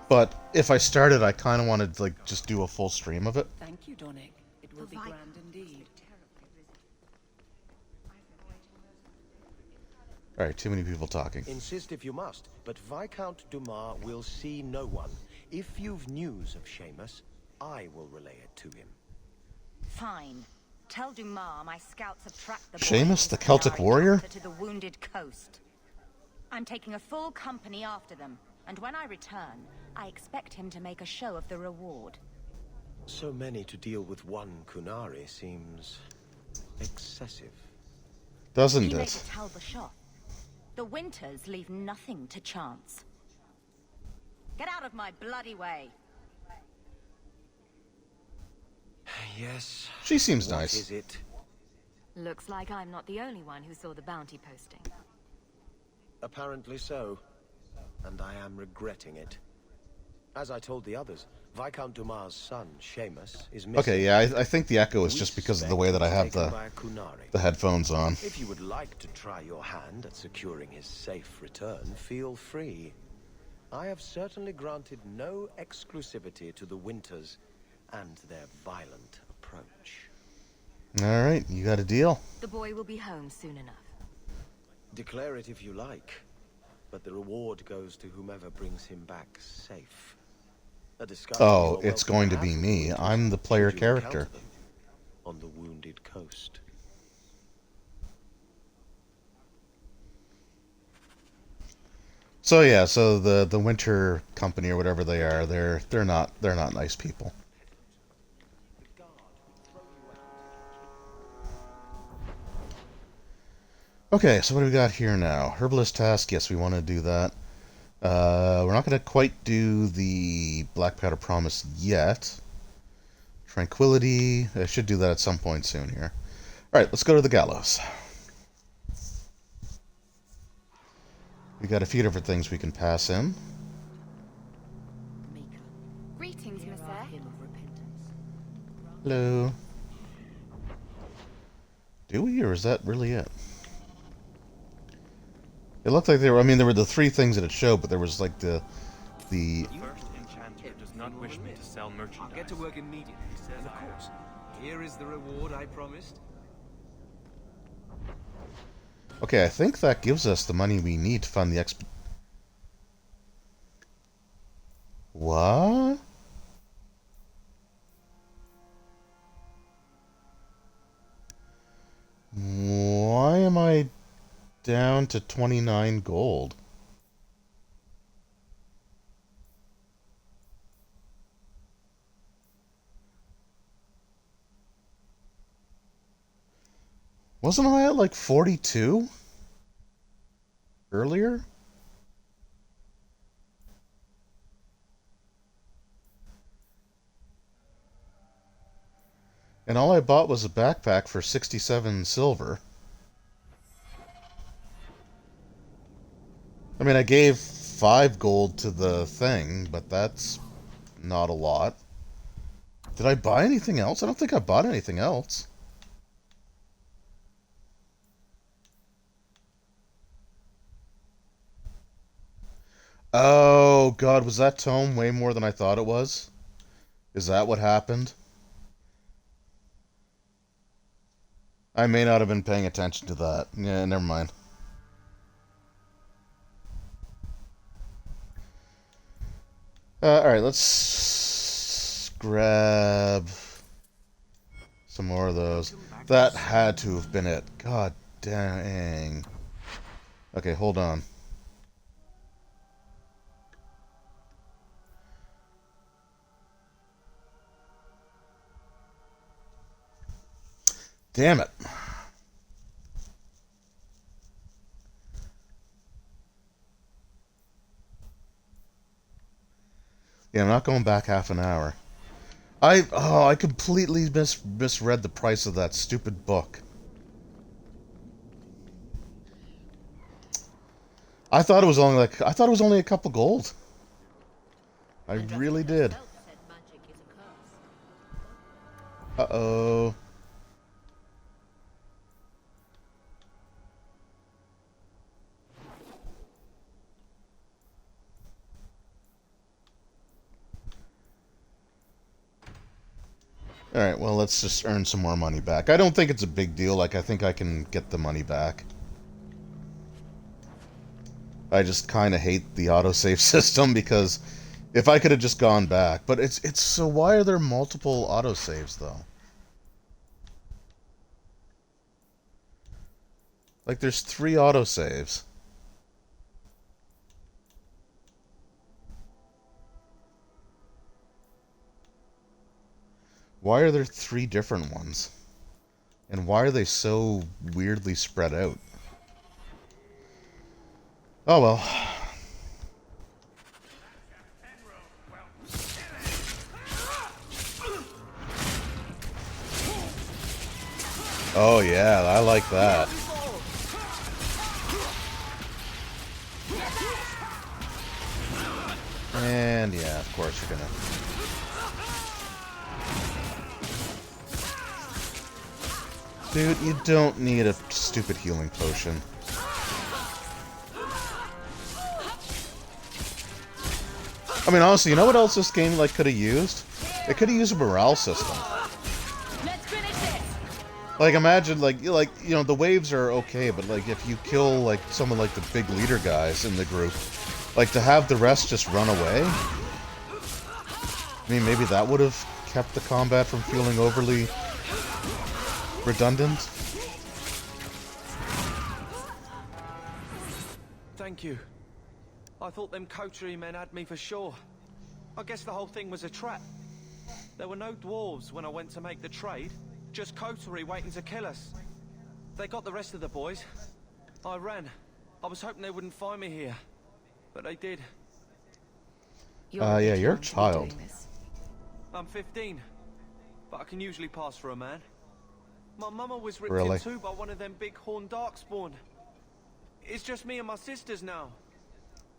But if I started, I kind of wanted to like just do a full stream of it.
Thank you, Donick. It will be grand indeed.
All right, too many people talking.
Insist if you must, but Viscount Dumas will see no one. If you've news of Seamus, I will relay it to him.
Fine. Tell Dumas my scouts have tracked the
Seamus, the Celtic warrior?
To the wounded coast. I'm taking a full company after them, and when I return, I expect him to make a show of the reward.
So many to deal with one Kunari seems excessive.
Doesn't
He made
it?
a tell the shot. The Winters leave nothing to chance. Get out of my bloody way.
Yes.
She seems
What
nice.
is it?
Looks like I'm not the only one who saw the bounty posting.
Apparently so. And I am regretting it. As I told the others, Viscount Dumas' son, Seamus, is missing.
Okay, yeah, I think the echo is just because of the way that I have the headphones on.
If you would like to try your hand at securing his safe return, feel free. I have certainly granted no exclusivity to the Winters and their violent approach.
All right, you got a deal.
The boy will be home soon enough.
Declare it if you like, but the reward goes to whomever brings him back safe. A discussion
Oh,
you're
it's
welcome
going to
have
be
with
me.
Winters
I'm the player
should you encounter
character.
them on the wounded coast.
So yeah, so the Winter Company or whatever they are, they're not nice people. Okay, so what do we got here now? Herbalist task, yes, we want to do that. We're not going to quite do the Black Powder Promise yet. Tranquility, I should do that at some point soon here. Alright, let's go to the gallows. We got a few different things we can pass in.
Greetings, Miss Eyre.
Hello. Do we, or is that really it? It looked like there were, I mean, there were the three things that it showed, but there was like the
First enchanter does not wish me to sell merchandise.
I'll get to work immediately, and of course, here is the reward I promised.
Okay, I think that gives us the money we need to fund the What? Why am I down to 29 gold? Wasn't I at like 42 earlier? And all I bought was a backpack for 67 silver. I mean, I gave 5 gold to the thing, but that's not a lot. Did I buy anything else? I don't think I bought anything else. Oh, God, was that tome way more than I thought it was? Is that what happened? I may not have been paying attention to that. Yeah, never mind. Alright, let's grab some more of those. That had to have been it. God dang. Okay, hold on. Damn it. Yeah, I'm not going back half an hour. I completely misread the price of that stupid book. I thought it was only a couple gold. I really did. Uh-oh. Alright, well, let's just earn some more money back. I don't think it's a big deal. Like, I think I can get the money back. I just kind of hate the autosave system because if I could have just gone back. But it's so why are there multiple autosaves, though? Like, there's 3 autosaves. Why are there 3 different ones? And why are they so weirdly spread out? Oh well. Oh yeah, I like that. And yeah, of course you're gonna... Dude, you don't need a stupid healing potion. I mean, honestly, you know what else this game like could have used? It could have used a morale system. Like, imagine, like you know, the waves are okay, but like if you kill like some of like the big leader guys in the group, like to have the rest just run away. I mean, maybe that would have kept the combat from feeling overly redundant.
Thank you. I thought them coterie men had me for sure. I guess the whole thing was a trap. There were no dwarves when I went to make the trade, just coterie waiting to kill us. They got the rest of the boys. I ran. I was hoping they wouldn't find me here, but they did.
Yeah, you're a child.
I'm 15, but I can usually pass for a man. My mama was ripped
Really?
in two by one of them big horned darkspawn. It's just me and my sisters now.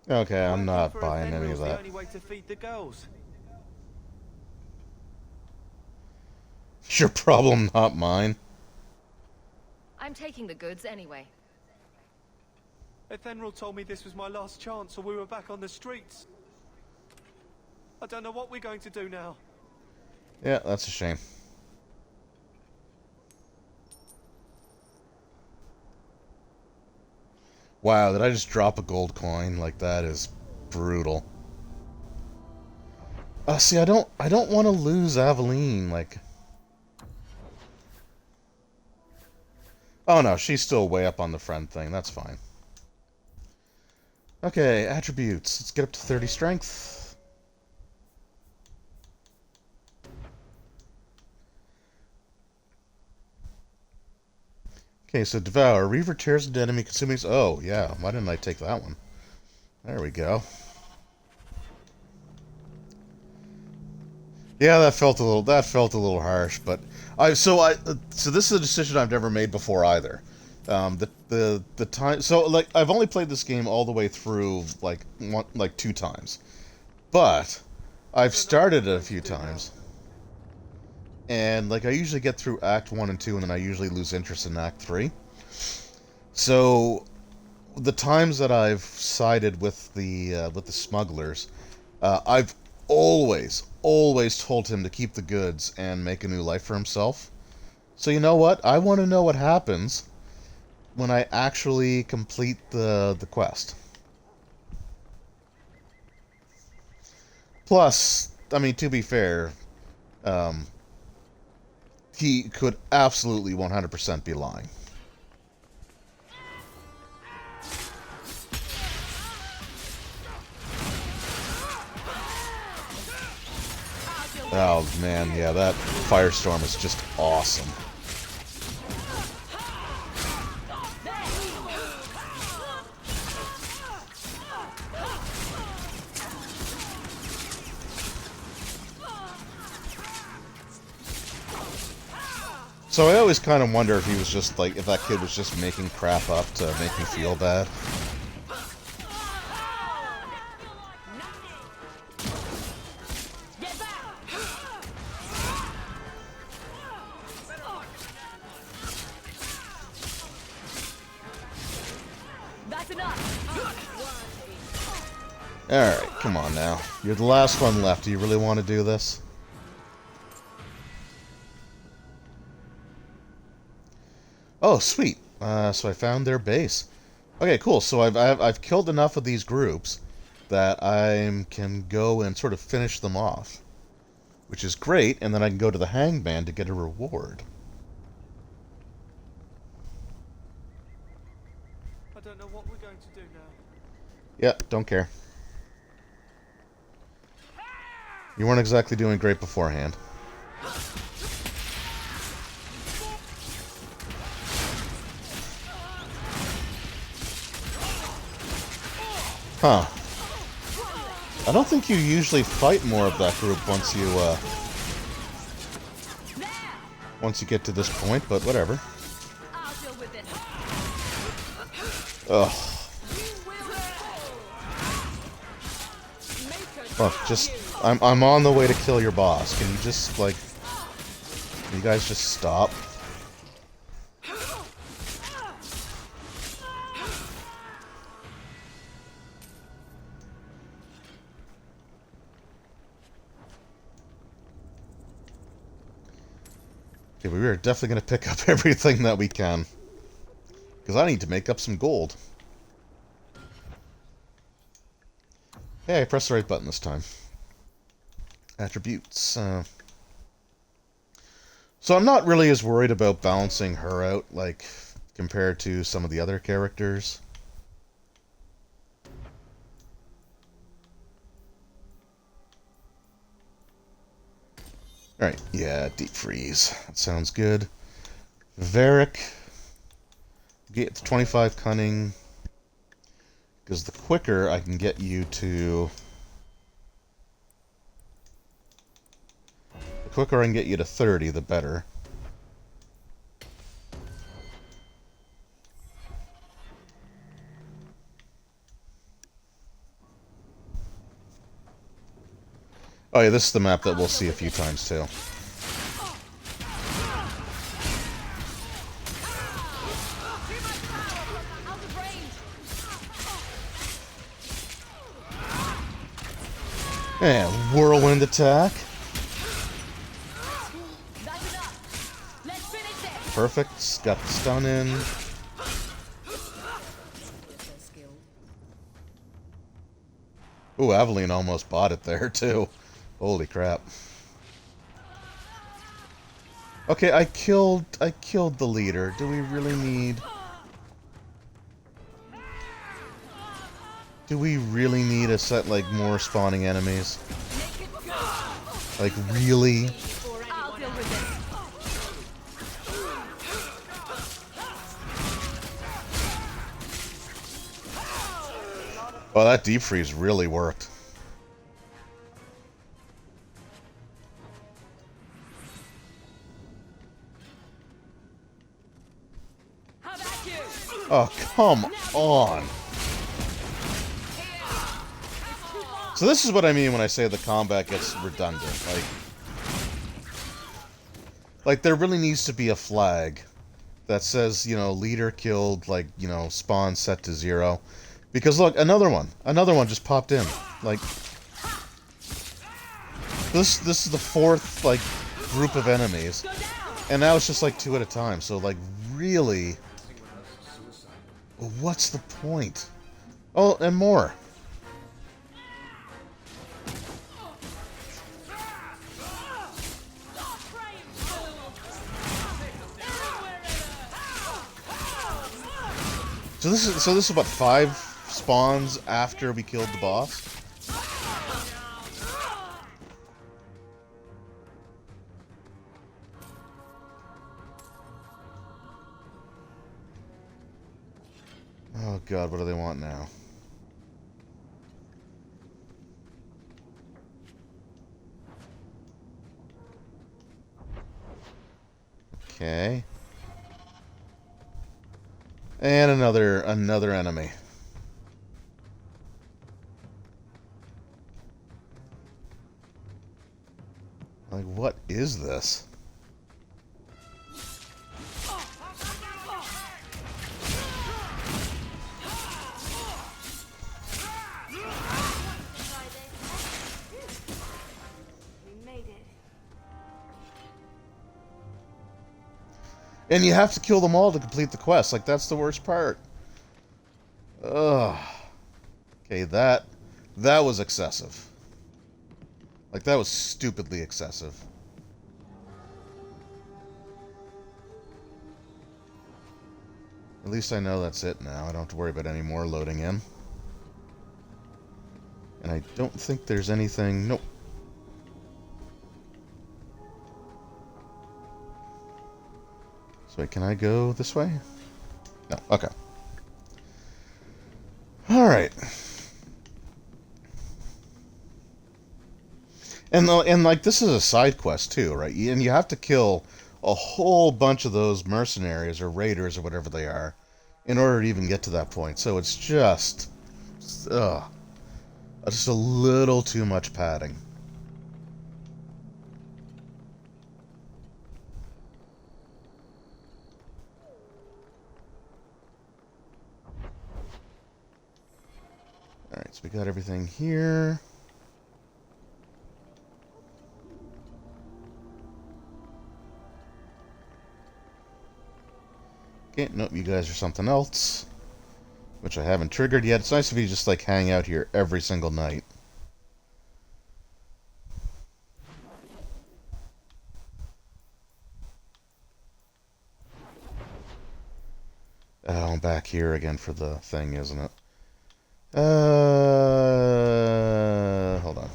Okay, I'm not buying any of
The
that.
only way to feed the girls.
Your problem, not mine.
I'm taking the goods anyway.
Ethenril told me this was my last chance, or we were back on the streets. I don't know what we're going to do now.
Yeah, that's a shame. Wow, did I just drop a gold coin? Like, that is brutal. See, I don't want to lose Aveline, like... Oh no, she's still way up on the friend thing, that's fine. Okay, attributes. Let's get up to 30 strength. Okay, so Devour. Reaver tears into enemy consuming... Oh, yeah. Why didn't I take that one? There we go. Yeah, that felt a little harsh, but... So this is a decision I've never made before either. The time... So, like, I've only played this game all the way through, like 2 times. But, I've started it a few times. And, like, I usually get through Act 1 and 2, and then I usually lose interest in Act 3. So, the times that I've sided with the smugglers, I've always told him to keep the goods and make a new life for himself. So you know what? I want to know what happens when I actually complete the quest. Plus, I mean, to be fair, he could absolutely 100% be lying. Oh man, yeah, that firestorm is just awesome. So I always kind of wonder if he was just like, if that kid was just making crap up to make me feel bad. Alright, come on now. You're the last one left. Do you really want to do this? Oh, sweet. So I found their base. Okay, cool. So I've killed enough of these groups that I can go and sort of finish them off, which is great. And then I can go to the hangman to get a reward.
I don't know what we're going to do now.
Yeah, don't care. You weren't exactly doing great beforehand. Huh. I don't think you usually fight more of that group once you get to this point, but whatever. Ugh. Look, just I'm on the way to kill your boss. Can you just like, can you guys just stop? Okay, we are definitely going to pick up everything that we can. Because I need to make up some gold. Hey, I pressed the right button this time. Attributes. So I'm not really as worried about balancing her out, like, compared to some of the other characters. Alright, yeah, deep freeze. That sounds good. Varric. Get to 25 cunning. Because the quicker I can get you to... The quicker I can get you to 30, the better. Oh yeah, this is the map that we'll see a few times too. And whirlwind attack. Perfect. Got the stun in. Ooh, Aveline almost bought it there too. Holy crap. Okay, I killed the leader. Do we really need... Do we really need a set, like, more spawning enemies? Like, really? Oh, that deep freeze really worked. Oh, come on. So this is what I mean when I say the combat gets redundant. Like there really needs to be a flag that says, you know, leader killed, like, you know, spawn set to 0. Because look, another one just popped in. Like, this is the 4th, like, group of enemies. And now it's just like 2 at a time. So, like, really, what's the point? Oh, and more. So this is what, 5 spawns after we killed the boss? Oh god, what do they want now? Okay. And another enemy. Like, what is this? And you have to kill them all to complete the quest. Like, that's the worst part. Ugh. Okay, that was excessive. Like, that was stupidly excessive. At least I know that's it now. I don't have to worry about any more loading in. And I don't think there's anything... Nope. So wait, can I go this way? No, okay. Alright. And like, this is a side quest too, right? And you have to kill a whole bunch of those mercenaries or raiders or whatever they are in order to even get to that point. So it's just a little too much padding. Alright, so we got everything here. Okay, nope, you guys are something else, which I haven't triggered yet. It's nice if you just, like, hang out here every single night. Oh, I'm back here again for the thing, isn't it? Hold on.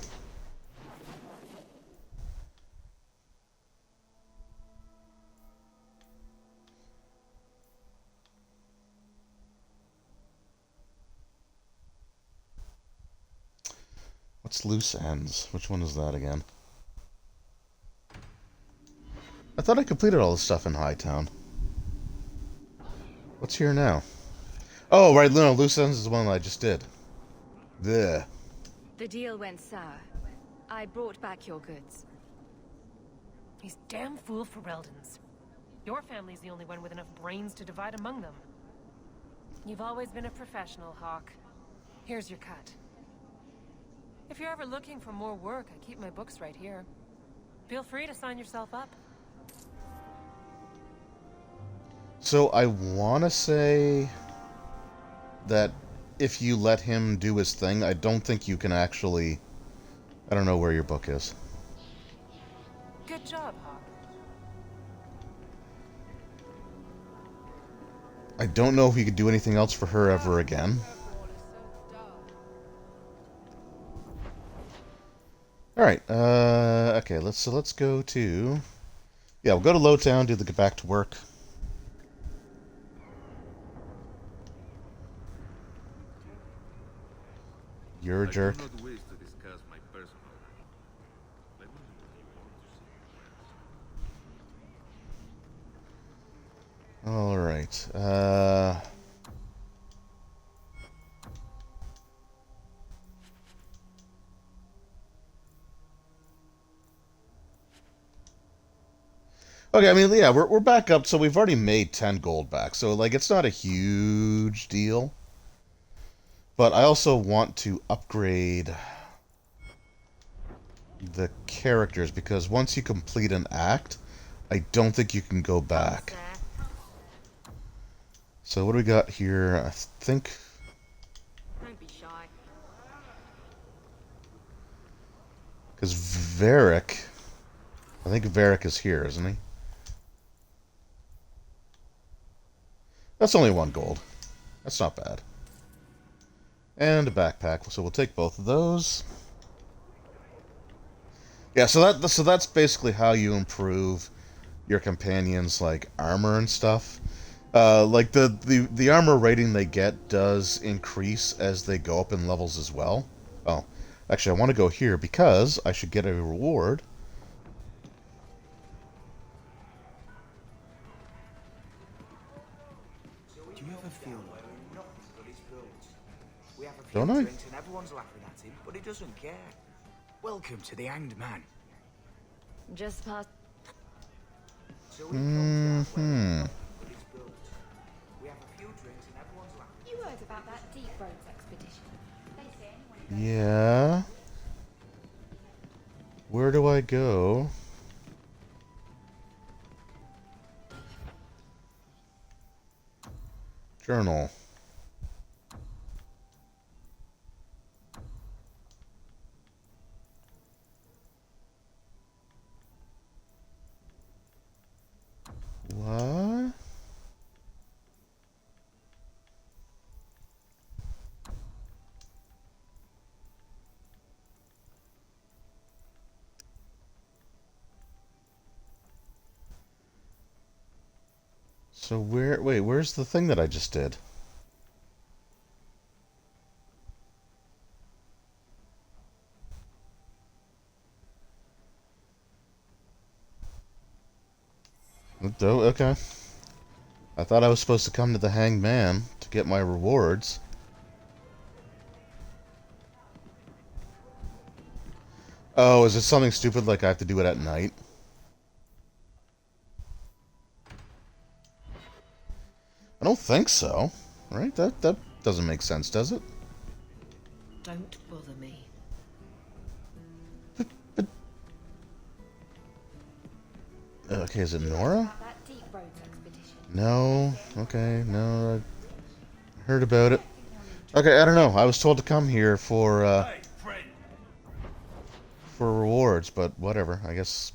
What's loose ends? Which one is that again? I thought I completed all the stuff in Hightown. What's here now? Oh, right, no, loose ends is the one I just did. There.
The deal went sour. I brought back your goods.
These damn fool Fereldans. Your family's the only one with enough brains to divide among them. You've always been a professional, Hawk. Here's your cut. If you're ever looking for more work, I keep my books right here. Feel free to sign yourself up.
So I want to say that if you let him do his thing, I don't think you can actually... I don't know where your book is.
Good job, Hawk.
I don't know if you could do anything else for her ever again. Alright, okay, let's go to... Yeah, we'll go to Lowtown, do the get back to work. You're a jerk. Alright, okay, I mean, yeah, we're back up, so we've already made 10 gold back, so, like, it's not a huge deal. But I also want to upgrade the characters, because once you complete an act, I don't think you can go back. So what do we got here? I think...
Don't be shy.
Because Varric... I think Varric is here, isn't he? That's only 1 gold. That's not bad. And a backpack, so we'll take both of those. Yeah, so that's basically how you improve your companions' like armor and stuff. Like the armor rating they get does increase as they go up in levels as well. Oh, actually, I want to go here because I should get a reward.
Do you ever feel like we have a few
Don't I?
drinks and everyone's laughing at him, but he doesn't care. Welcome to the Hanged Man.
Just past.
Mm-hmm.
We have a few drinks and everyone's laughing.
You heard about that Deep Roads expedition? They say anyone who
Yeah. Where do I go? Journal. What? So where's the thing that I just did? Oh, okay. I thought I was supposed to come to the Hanged Man to get my rewards. Oh, is it something stupid like I have to do it at night? I don't think so. Right? That doesn't make sense, does it?
Don't bother me.
Okay, is it Nora?
that Deep Roads expedition?
No. Okay, no. I heard about it. Okay, I don't know. I was told to come here for rewards, but whatever. I guess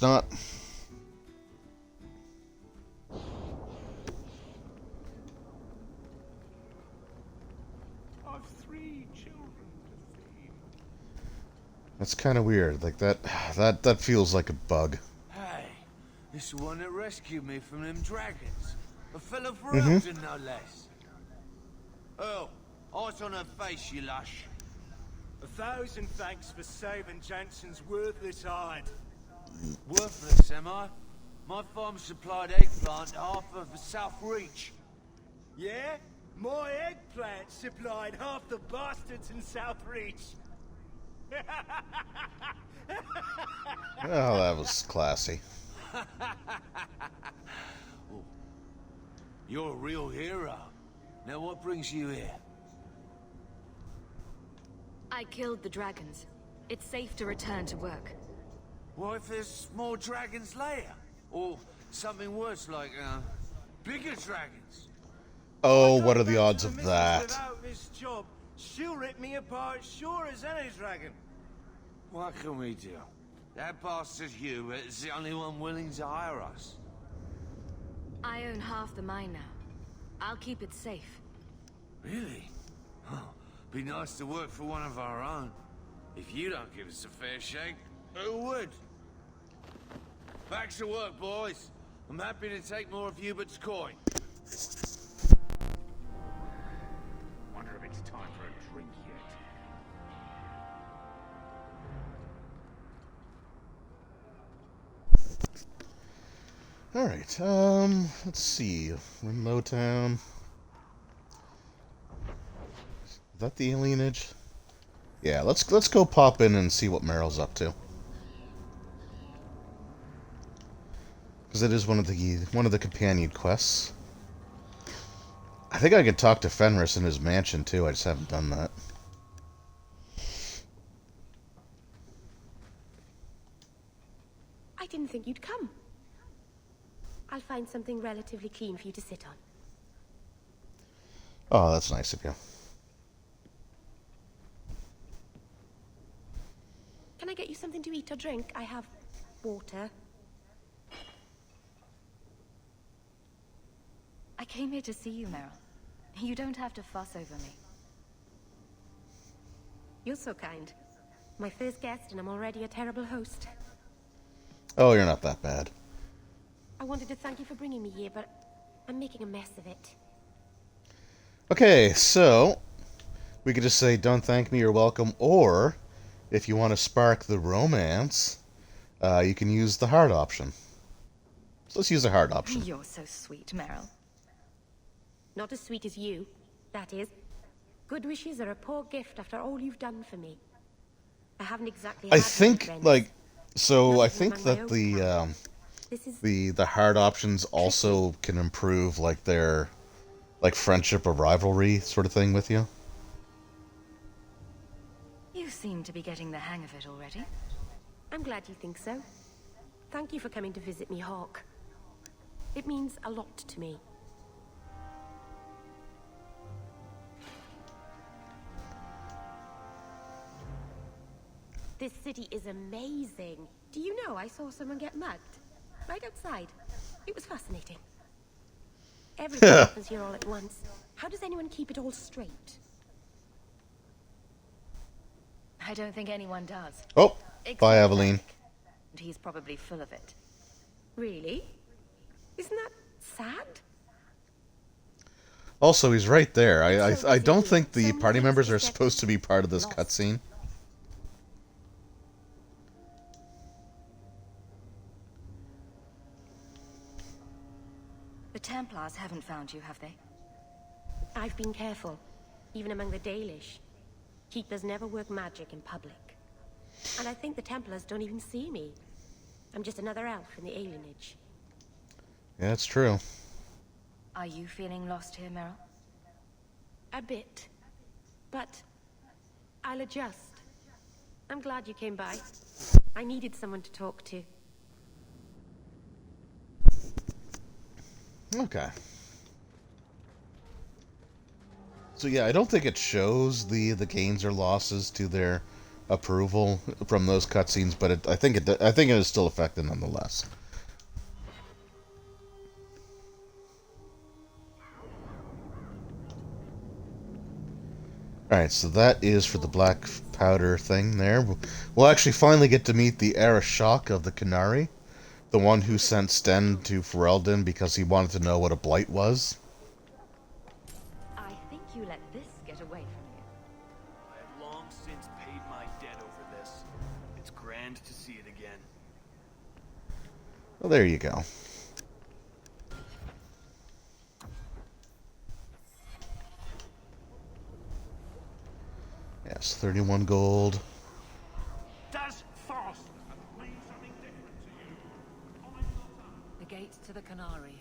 not.
I've 3 children to feed.
That's kind of weird. Like that feels like a bug.
Hey, this is the one that rescued me from them dragons. A fellow from
Mhm.
Elton, no less. Oh, eyes on her face, you lush.
1,000 thanks for saving Jansen's worthless hide.
Worthless, am I? My farm supplied eggplant to half of the South Reach.
Yeah? My eggplant supplied half the bastards in South Reach.
Oh, that was classy.
Oh, you're a real hero. Now what brings you here?
I killed the dragons. It's safe to return to work.
What if there's more dragons later? Or something worse like, bigger dragons?
Oh, what are the odds of that?
Without this job, she'll rip me apart sure as any dragon.
What can we do? That bastard Hubert is the only one willing to hire us.
I own half the mine now. I'll keep it safe.
Really? Oh, be nice to work for one of our own. If you don't give us a fair shake, who would? Back to work, boys. I'm happy to take more of Hubert's coin.
Wonder if it's time for a drink yet.
Alright, let's see. We're in Lowtown. Is that the alienage? Yeah, let's go pop in and see what Merrell's up to. Because it is one of the companion quests. I think I can talk to Fenris in his mansion too, I just haven't done that.
I didn't think you'd come. I'll find something relatively clean for you to sit on.
Oh, that's nice of you.
Can I get you something to eat or drink? I have water.
I came here to see you, Merrell. You don't have to fuss over me.
You're so kind. My first guest, and I'm already a terrible host.
Oh, you're not that bad.
I wanted to thank you for bringing me here, but I'm making a mess of it.
Okay, so we could just say, don't thank me, you're welcome, or if you want to spark the romance, you can use the hard option. So let's use the hard option.
You're so sweet, Merrell.
Not as sweet as you, that is. Good wishes are a poor gift after all you've done for me. I haven't exactly
I
had
think,
many friends.
like, so
Not
I
even
think
among my
that
own kind.
the hard options also can improve, like, their, like, friendship or rivalry sort of thing with you.
You seem to be getting the hang of it already.
I'm glad you think so. Thank you for coming to visit me, Hawk. It means a lot to me. This city is amazing. Do you know I saw someone get mugged? Right outside. It was fascinating. Everything happens here all at once. How does anyone keep it all straight?
I don't think anyone does.
Oh,
Except
bye, Aveline.
And he's probably full of it.
Really? Isn't that sad?
Also, he's right there. I don't think the party members are supposed to be part of this cutscene.
The Templars haven't found you, have they?
I've been careful, even among the Dalish. Keepers never work magic in public. And I think the Templars don't even see me. I'm just another elf in the alienage.
Yeah, that's true.
Are you feeling lost here, Merrell?
A bit. But I'll adjust. I'm glad you came by. I needed someone to talk to.
Okay. So yeah, I don't think it shows the gains or losses to their approval from those cutscenes, but I think it is still affected nonetheless. Alright, so that is for the black powder thing there. We'll actually finally get to meet the Arashok of the Qunari, the one who sent Sten to Ferelden because he wanted to know what a blight was.
I think you let this get away from you.
I have long since paid my debt over this. It's grand to see it again.
Well, there you go. Yes, 31 gold.
Does fast mean something different to you?
The gates to the Qunari.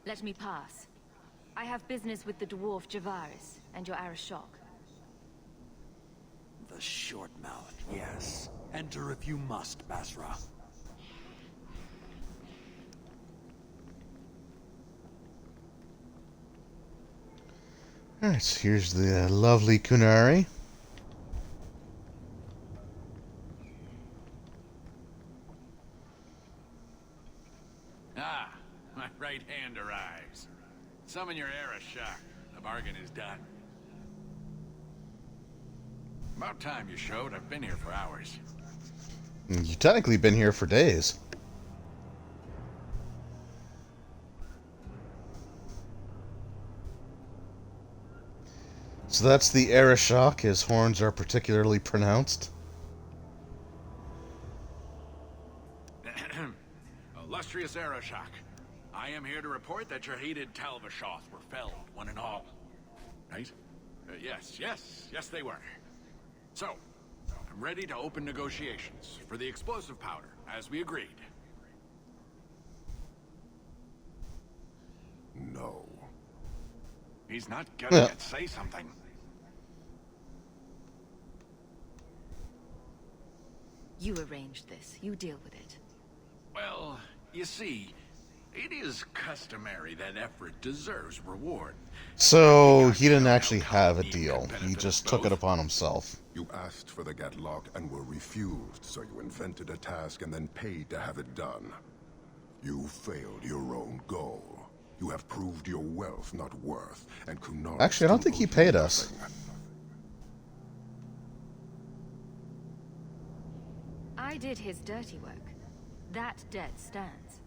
Let me pass. I have business with the dwarf Javaris and your Arashok.
The short mouth, yes. Enter if you must, Basra.
Alright, so here's the lovely Qunari.
Ah, my right hand arrives. Summon your Arashok. The bargain is done. About time you showed. I've been here for hours.
You've technically been here for days. So that's the Arashok. His horns are particularly pronounced.
Illustrious Arashok, I am here to report that your hated Talvashoth were felled, one and all. Right? Yes, they were. So, I'm ready to open negotiations for the explosive powder, as we agreed.
No.
He's not gonna say something.
You arranged this. You deal with it.
Well, you see, it is customary that effort deserves reward.
So he didn't actually have a deal. He just took it upon himself.
You asked for the Gatlock and were refused, so you invented a task and then paid to have it done. You failed your own goal. You have proved your wealth not worth, and Kunal.
Actually, I don't think he paid us.
I did his dirty work. That debt stands.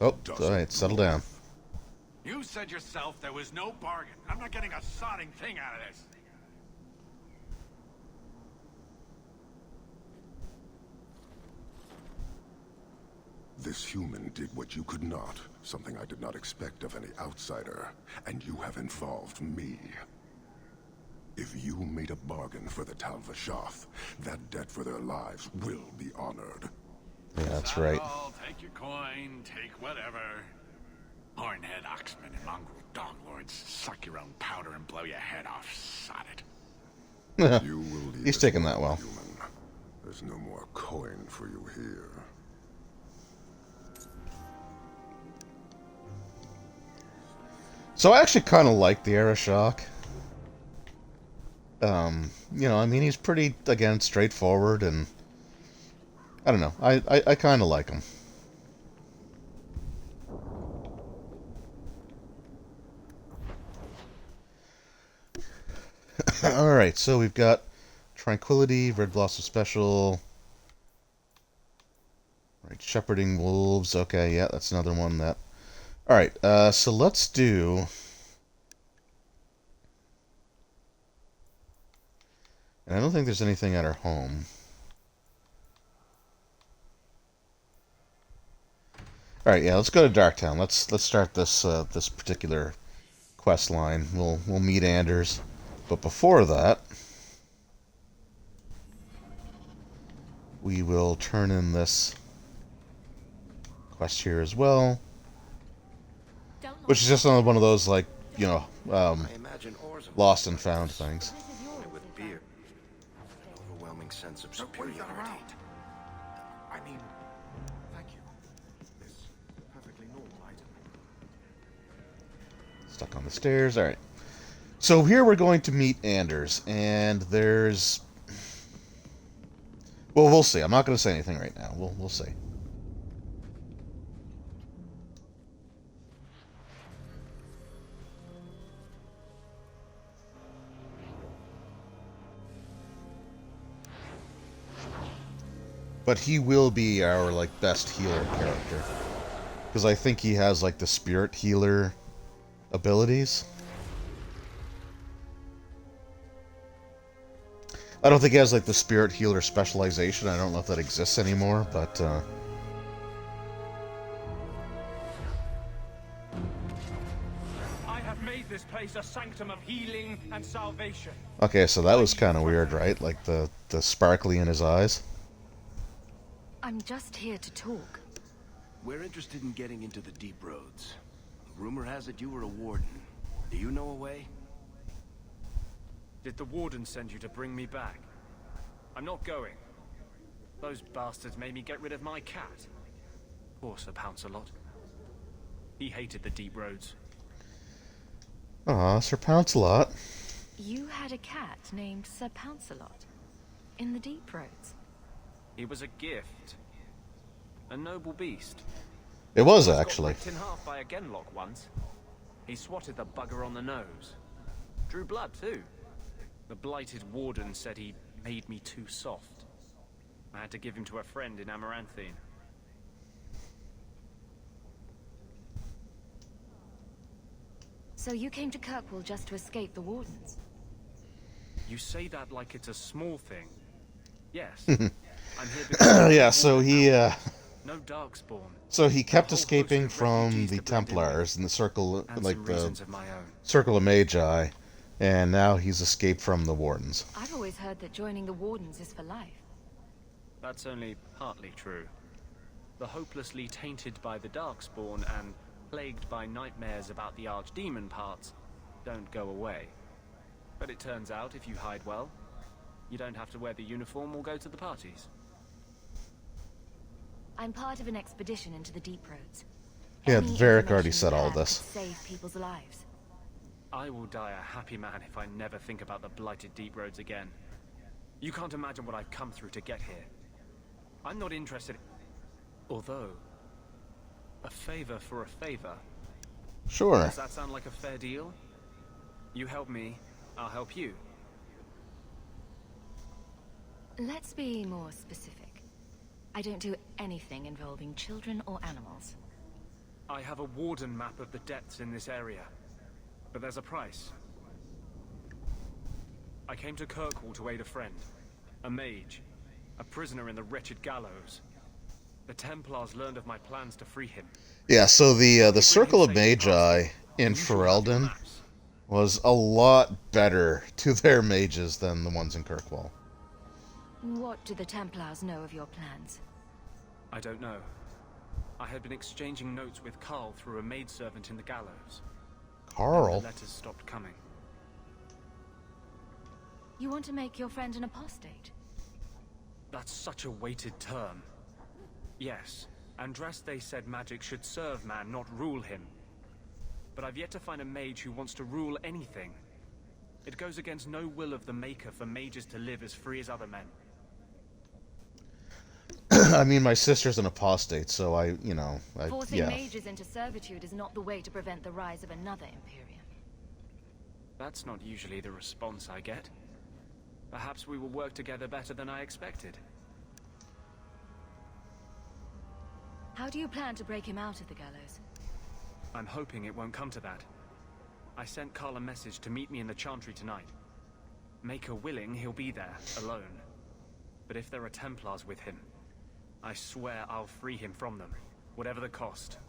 Oh, alright, settle down.
You said yourself there was no bargain. I'm not getting a sodding thing out of this.
This human did what you could not, something I did not expect of any outsider, and you have involved me. If you made a bargain for the Tal Vashoth, that debt for their lives will be honored.
Yeah, that's right.
Take your coin, take whatever. Hornhead oxmen and mongrel dog lords, suck your own powder and blow your head off. Sod it.
You will leave.
He's taking that well.
Human. There's no more coin for you here.
So I actually kind of like the Arashok. You know, I mean, he's pretty, again, straightforward, and I don't know. I kind of like him. Alright, so we've got Tranquility, Red Blossom Special. Right, Shepherding Wolves. Okay, yeah, that's another one that... Alright, so let's do... And I don't think there's anything at our home. Alright, yeah, let's go to Darktown. Let's start this this particular quest line. We'll meet Anders. But before that, we will turn in this quest here as well. Which is just another one of those, like, you know, lost and found things.
With beer, an overwhelming sense of superiority.
I mean, thank you. This perfectly normal item.
Stuck on the stairs. Alright. So here we're going to meet Anders, and there's... Well, we'll see. I'm not going to say anything right now. We'll see. But he will be our, like, best healer character. Because I think he has, like, the spirit healer abilities. I don't think he has, like, the spirit healer specialization. I don't know if that exists anymore, but,
I have made this place a sanctum of healing and salvation.
Okay, so that was kind of weird, right? Like, the sparkly in his eyes.
I'm just here to talk.
We're interested in getting into the deep roads. Rumor has it you were a warden. Do you know a way?
Did the warden send you to bring me back? I'm not going. Those bastards made me get rid of my cat. Poor Sir Pouncelot. He hated the deep roads.
Aw, Sir Pouncelot.
You had a cat named Sir Pouncelot in the deep roads.
He was a gift. A noble beast.
It was,
Got
actually.
ripped in half by a genlock once. He swatted the bugger on the nose. Drew blood, too. The blighted warden said he made me too soft. I had to give him to a friend in Amaranthine.
So you came to Kirkwall just to escape the wardens?
You say that like it's a small thing. Yes. I'm here because
Yeah, so he,
no darkspawn.
So he kept escaping from the Templars in the circle, like the Circle of Magi, and now he's escaped from the Wardens.
I've always heard that joining the wardens is for life.
That's only partly true. The hopelessly tainted by the darkspawn and plagued by nightmares about the archdemon parts don't go away. But it turns out if you hide well, you don't have to wear the uniform or go to the parties.
I'm part of an expedition into the Deep Roads.
Yeah,
Any
Varric already
information
said
you
all
have
this.
could save people's lives.
I will die a happy man if I never think about the blighted Deep Roads again. You can't imagine what I've come through to get here. I'm not interested... Although... a favor for a favor.
Sure.
Does that sound like a fair deal? You help me, I'll help you.
Let's be more specific. I don't do anything involving children or animals.
I have a warden map of the depths in this area. But there's a price. I came to Kirkwall to aid a friend. A mage. A prisoner in the wretched gallows. The Templars learned of my plans to free him.
Yeah, so the Circle of Magi in Ferelden was a lot better to their mages than the ones in Kirkwall.
What do the Templars know of your plans?
I don't know. I had been exchanging notes with Carl through a maidservant in the gallows.
Carl?
The letters stopped coming.
You want to make your friend an apostate?
That's such a weighted term. Yes, Andraste said magic should serve man, not rule him. But I've yet to find a mage who wants to rule anything. It goes against no will of the Maker for mages to live as free as other men.
I mean, my sister's an apostate, so
Forcing mages into servitude is not the way to prevent the rise of another Imperium.
That's not usually the response I get. Perhaps we will work together better than I expected.
How do you plan to break him out of the gallows?
I'm hoping it won't come to that. I sent Carl a message to meet me in the Chantry tonight. Maker willing, he'll be there, alone. But if there are Templars with him, I swear I'll free him from them, whatever the cost.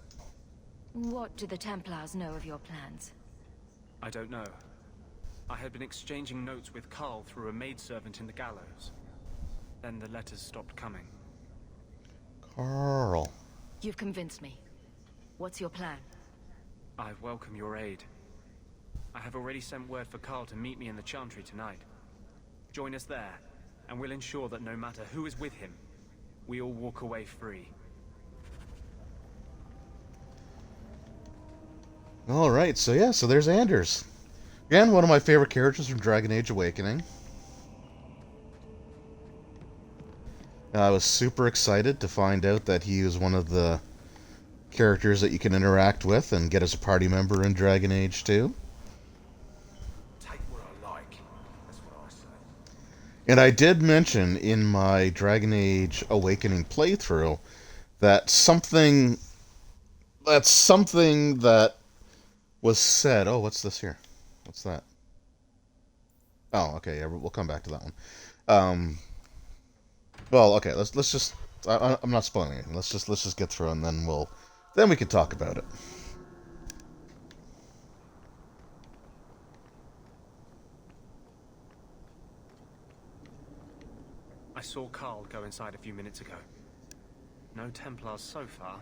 What do the Templars know of your plans?
I don't know. I had been exchanging notes with Carl through a maidservant in the gallows. Then the letters stopped coming.
Carl.
You've convinced me. What's your plan?
I welcome your aid. I have already sent word for Carl to meet me in the Chantry tonight. Join us there, and we'll ensure that no matter who is with him, we all walk away free.
Alright, so there's Anders. Again, one of my favorite characters from Dragon Age Awakening. I was super excited to find out that he was one of the characters that you can interact with and get as a party member in Dragon Age 2.
Take what I like. That's what I say.
And I did mention in my Dragon Age Awakening playthrough that something that was said. Oh, what's this here? What's that? Oh, okay. Yeah, we'll come back to that one. Well, okay. Let's just. I'm not spoiling anything. Let's just get through, and then we can talk about it.
I saw Carl go inside a few minutes ago. No Templars so far.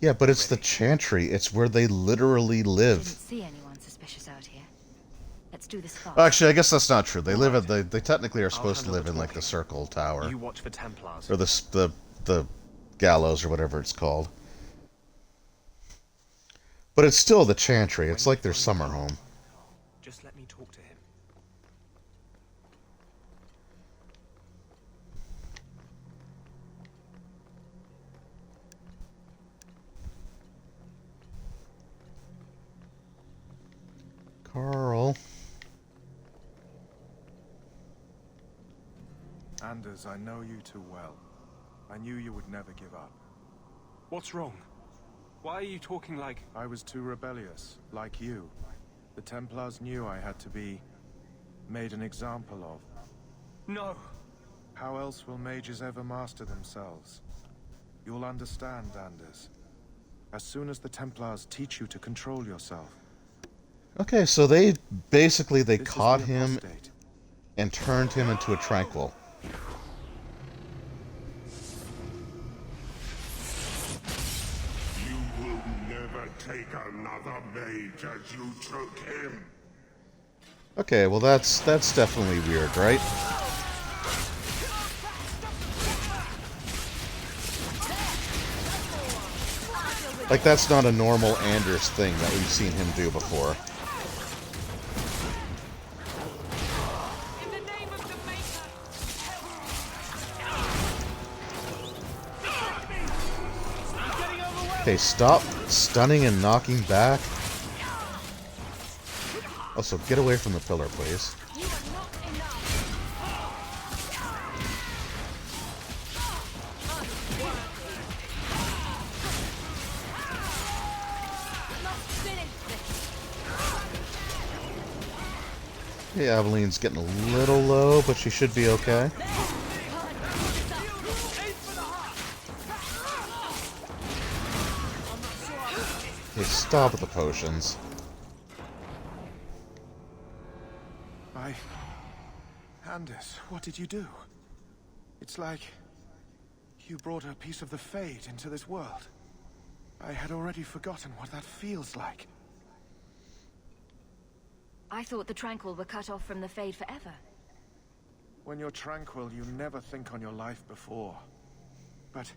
Yeah, but it's the Chantry. It's where they literally live.
Didn't see anyone suspicious out here. Let's do this fast.
Actually, I guess that's not true. They live at they technically are supposed to live in like the Circle Tower.
You watch for Templars.
Or the gallows or whatever it's called. But it's still the Chantry. It's like their summer home.
Just let me talk to him.
Carl.
Anders, I know you too well. I knew you would never give up.
What's wrong? Why are you talking like...
I was too rebellious, like you. The Templars knew I had to be made an example of.
No!
How else will mages ever master themselves? You'll understand, Anders. As soon as the Templars teach you to control yourself.
Okay, so they caught him and turned him into a tranquil.
You will never take another mage as you took him.
Okay, well that's definitely weird, right? Like, that's not a normal Anders thing that we've seen him do before. Okay, stop stunning and knocking back. Also, get away from the pillar, please. Okay, Aveline's getting a little low, but she should be okay. Okay, stop with the potions.
Anders, what did you do? It's like you brought a piece of the Fade into this world. I had already forgotten what that feels like.
I thought the Tranquil were cut off from the Fade forever.
When you're tranquil, you never think on your life before. But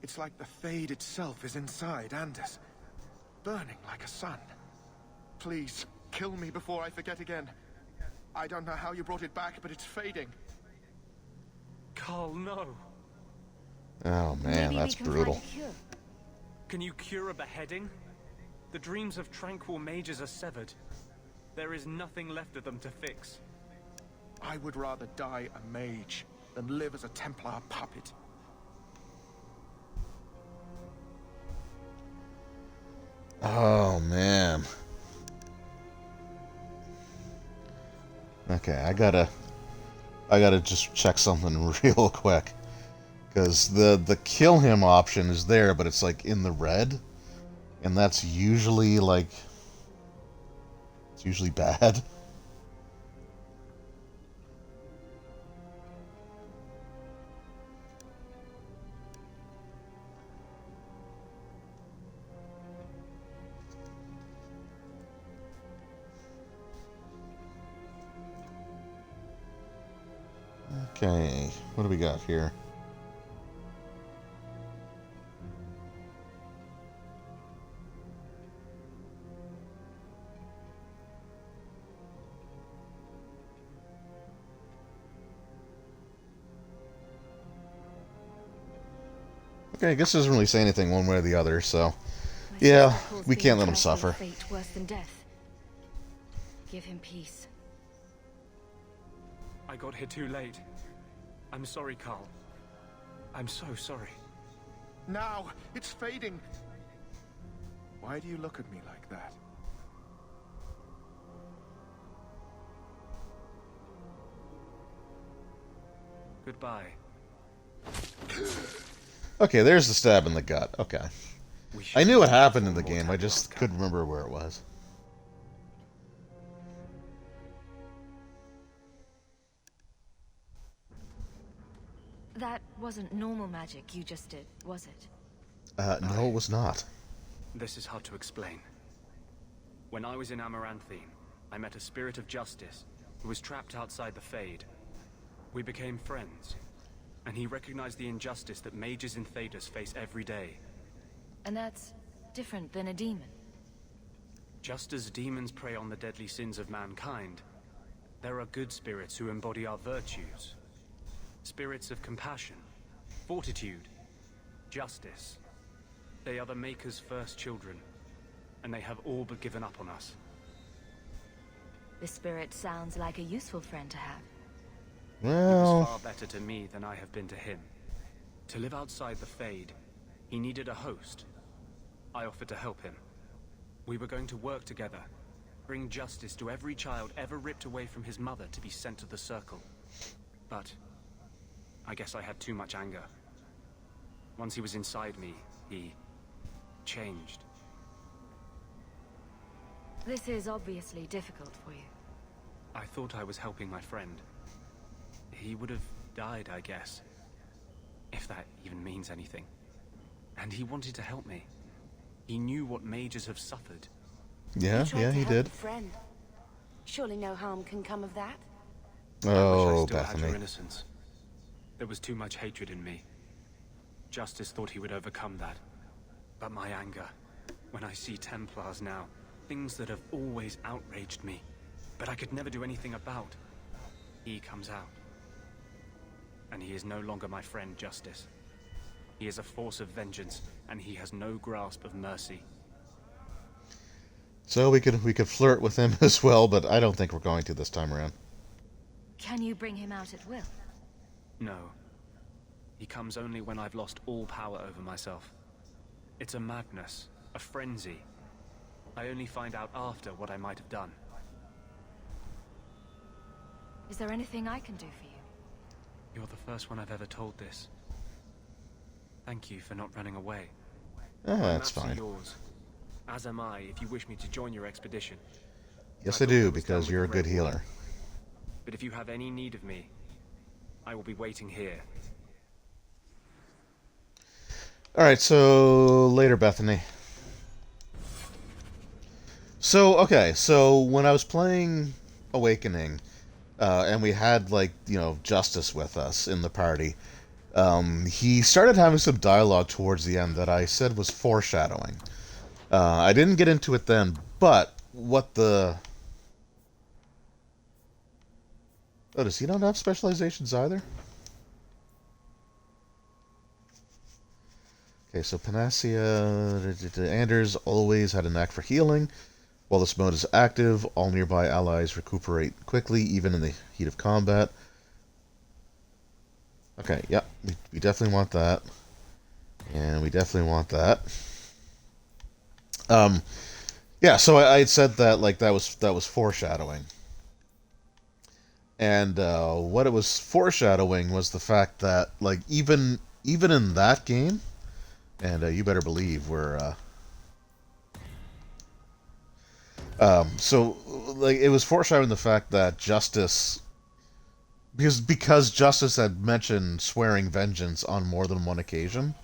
it's like the Fade itself is inside Anders, burning like a sun. Please, kill me before I forget again. I don't know how you brought it back, but it's fading.
Carl, no.
Oh man, that's brutal.
Can you cure a beheading? The dreams of tranquil mages are severed. There is nothing left of them to fix.
I would rather die a mage than live as a Templar puppet.
Oh man. Okay, I gotta just check something real quick. Because the kill him option is there, but it's like in the red. And that's usually like... it's usually bad. Okay, what do we got here? Okay, I guess it doesn't really say anything one way or the other, so... yeah, we can't let him suffer.
Fate worse than death. Give him peace.
I got here too late. I'm sorry, Carl. I'm so sorry.
Now, it's fading. Why do you look at me like that?
Goodbye.
Okay, there's the stab in the gut. Okay. I knew what happened in the game, I just couldn't remember where it was.
That wasn't normal magic you just did, was it?
No, it was not.
This is hard to explain. When I was in Amaranthine, I met a spirit of justice who was trapped outside the Fade. We became friends, and he recognized the injustice that mages in Thedas face every day.
And that's different than a demon.
Just as demons prey on the deadly sins of mankind, there are good spirits who embody our virtues. Spirits of compassion, fortitude, justice. They are the Maker's first children, and they have all but given up on us.
The spirit sounds like a useful friend to have.
Well...
he was far better to me than I have been to him. To live outside the Fade, he needed a host. I offered to help him. We were going to work together, bring justice to every child ever ripped away from his mother to be sent to the Circle. But I guess I had too much anger. Once he was inside me, he changed.
This is obviously difficult for you.
I thought I was helping my friend. He would have died, I guess. If that even means anything. And he wanted to help me. He knew what mages have suffered.
Yeah, he did.
Friend. Surely no harm can come of that.
Oh,
I still had
Bethany.
her innocence. There was too much hatred in me. Justice thought he would overcome that. But my anger, when I see Templars now, things that have always outraged me, but I could never do anything about, he comes out. And he is no longer my friend, Justice. He is a force of vengeance, and he has no grasp of mercy.
So we could flirt with him as well, but I don't think we're going to this time around.
Can you bring him out at will?
No. He comes only when I've lost all power over myself. It's a madness, a frenzy. I only find out after what I might have done.
Is there anything I can do for you?
You're the first one I've ever told this. Thank you for not running away.
That's fine.
Yours, as am I if you wish me to join your expedition.
Yes, I do, because you're a good healer.
But if you have any need of me, I will be waiting here.
Alright, so later, Bethany. So, okay, so when I was playing Awakening, and we had, like, you know, Justice with us in the party, he started having some dialogue towards the end that I said was foreshadowing. I didn't get into it then, but what the... Oh, does he not have specializations either? Okay, so Panacea... Anders always had a knack for healing. While this mode is active, all nearby allies recuperate quickly, even in the heat of combat. Okay, yep, we definitely want that. And we definitely want that. Yeah, so I had said that, like, that was foreshadowing. And what it was foreshadowing was the fact that, like, even in that game, and you better believe we're so, like, it was foreshadowing the fact that Justice, because Justice had mentioned swearing vengeance on more than one occasion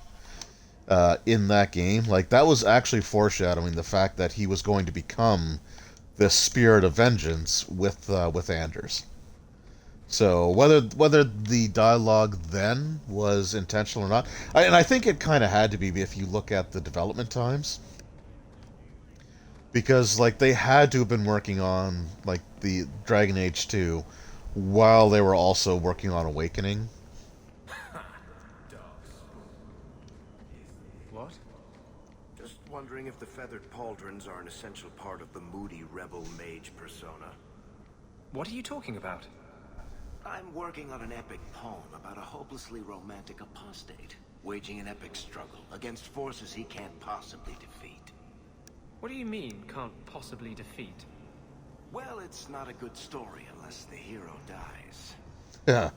in that game, like, that was actually foreshadowing the fact that he was going to become this spirit of vengeance with Anders. So whether the dialogue then was intentional or not, and I think it kind of had to be if you look at the development times. Because, like, they had to have been working on, like, the Dragon Age 2 while they were also working on Awakening.
What?
Just wondering if the feathered pauldrons are an essential part of the moody rebel mage persona.
What are you talking about?
I'm working on an epic poem about a hopelessly romantic apostate, waging an epic struggle against forces he can't possibly defeat.
What do you mean, can't possibly defeat?
Well, it's not a good story unless the hero dies.
Yeah.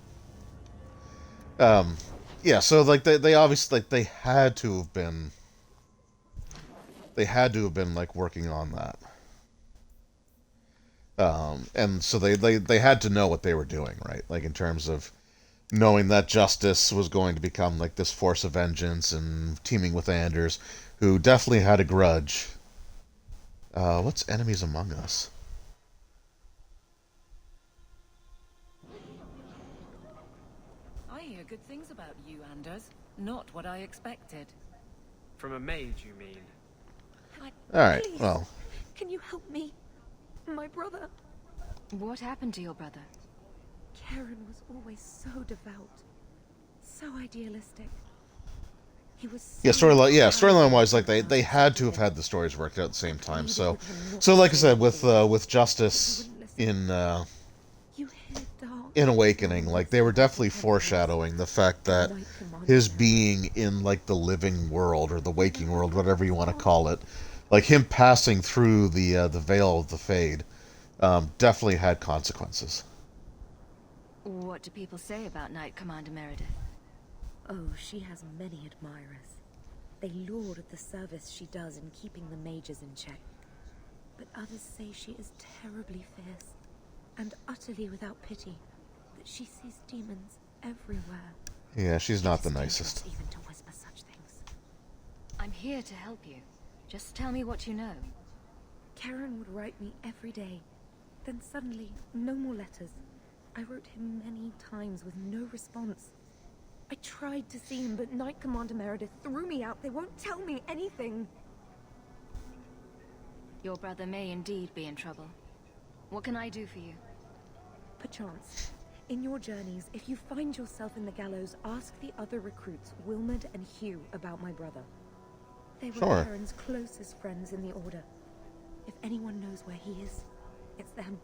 Yeah, so, like, they obviously, like, they had to have been, like, working on that. And so they had to know what they were doing, right? Like, in terms of knowing that Justice was going to become, like, this force of vengeance and teaming with Anders, who definitely had a grudge. What's enemies among us?
I hear good things about you, Anders. Not what I expected.
From a mage, you mean?
Alright,
Please.
well...
Can you help me? My brother. What happened to your brother?
Karen was always so devout. So idealistic. He was so
storyline wise, like, they had to have had the stories worked out at the same time. So like I said, with Justice in Awakening, like, they were definitely foreshadowing the fact that his being in, like, the living world or the waking world, whatever you want to call it, like, him passing through the veil of the Fade, definitely had consequences.
What do people say about Knight Commander Meredith?
Oh, she has many admirers. They laud at the service she does in keeping the mages in check. But others say she is terribly fierce, and utterly without pity, that she sees demons everywhere.
Yeah, she's not the nicest.
Even to whisper such things.
I'm here to help you. Just tell me what you know.
Karen would write me every day. Then suddenly, no more letters. I wrote him many times with no response.
I tried to see him, but Knight Commander Meredith threw me out. They won't tell me anything.
Your brother may indeed be in trouble. What can I do for you?
Perchance, in your journeys, if you find yourself in the gallows, ask the other recruits, Wilmerd and Hugh, about my brother. They were
Sure.
Perrin's closest friends in the Order. If anyone knows where he is, it's them.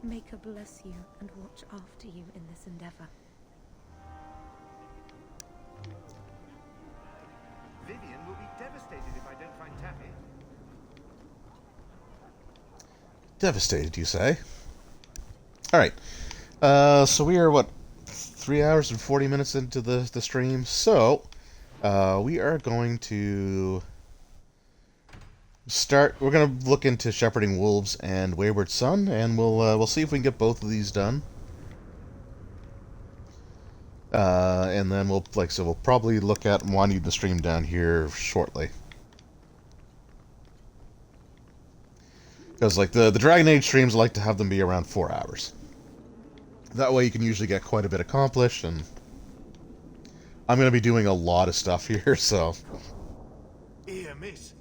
Maker bless you and watch after you in this endeavor.
Vivian will be devastated if I don't find Taffy.
Devastated, you say? Alright. So we are, what, 3 hours and 40 minutes into the stream. So, we are going to start. We're going to look into Shepherding Wolves and Wayward Son, and we'll see if we can get both of these done. And then we'll probably look at winding the stream down here shortly. Because the Dragon Age streams, I like to have them be around 4 hours. That way you can usually get quite a bit accomplished, and I'm going to be doing a lot of stuff here, so...
Here, miss.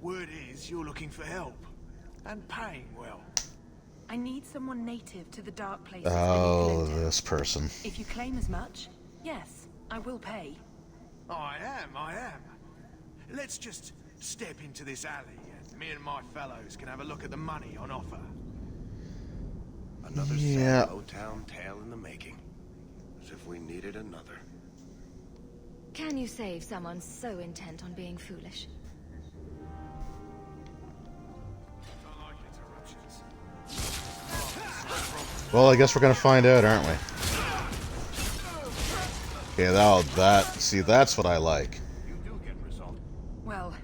Word is you're looking for help. And paying well.
I need someone native to the dark places.
Oh, this person.
If you claim as much, yes, I will pay.
I am. Let's just step into this alley, and me and my fellows can have a look at the money on offer.
Another sad Motown tale in the making. As if we needed another.
Can you save someone so intent on being foolish?
Well, I guess we're gonna find out, aren't we? Okay, see, that's what I like.
Well,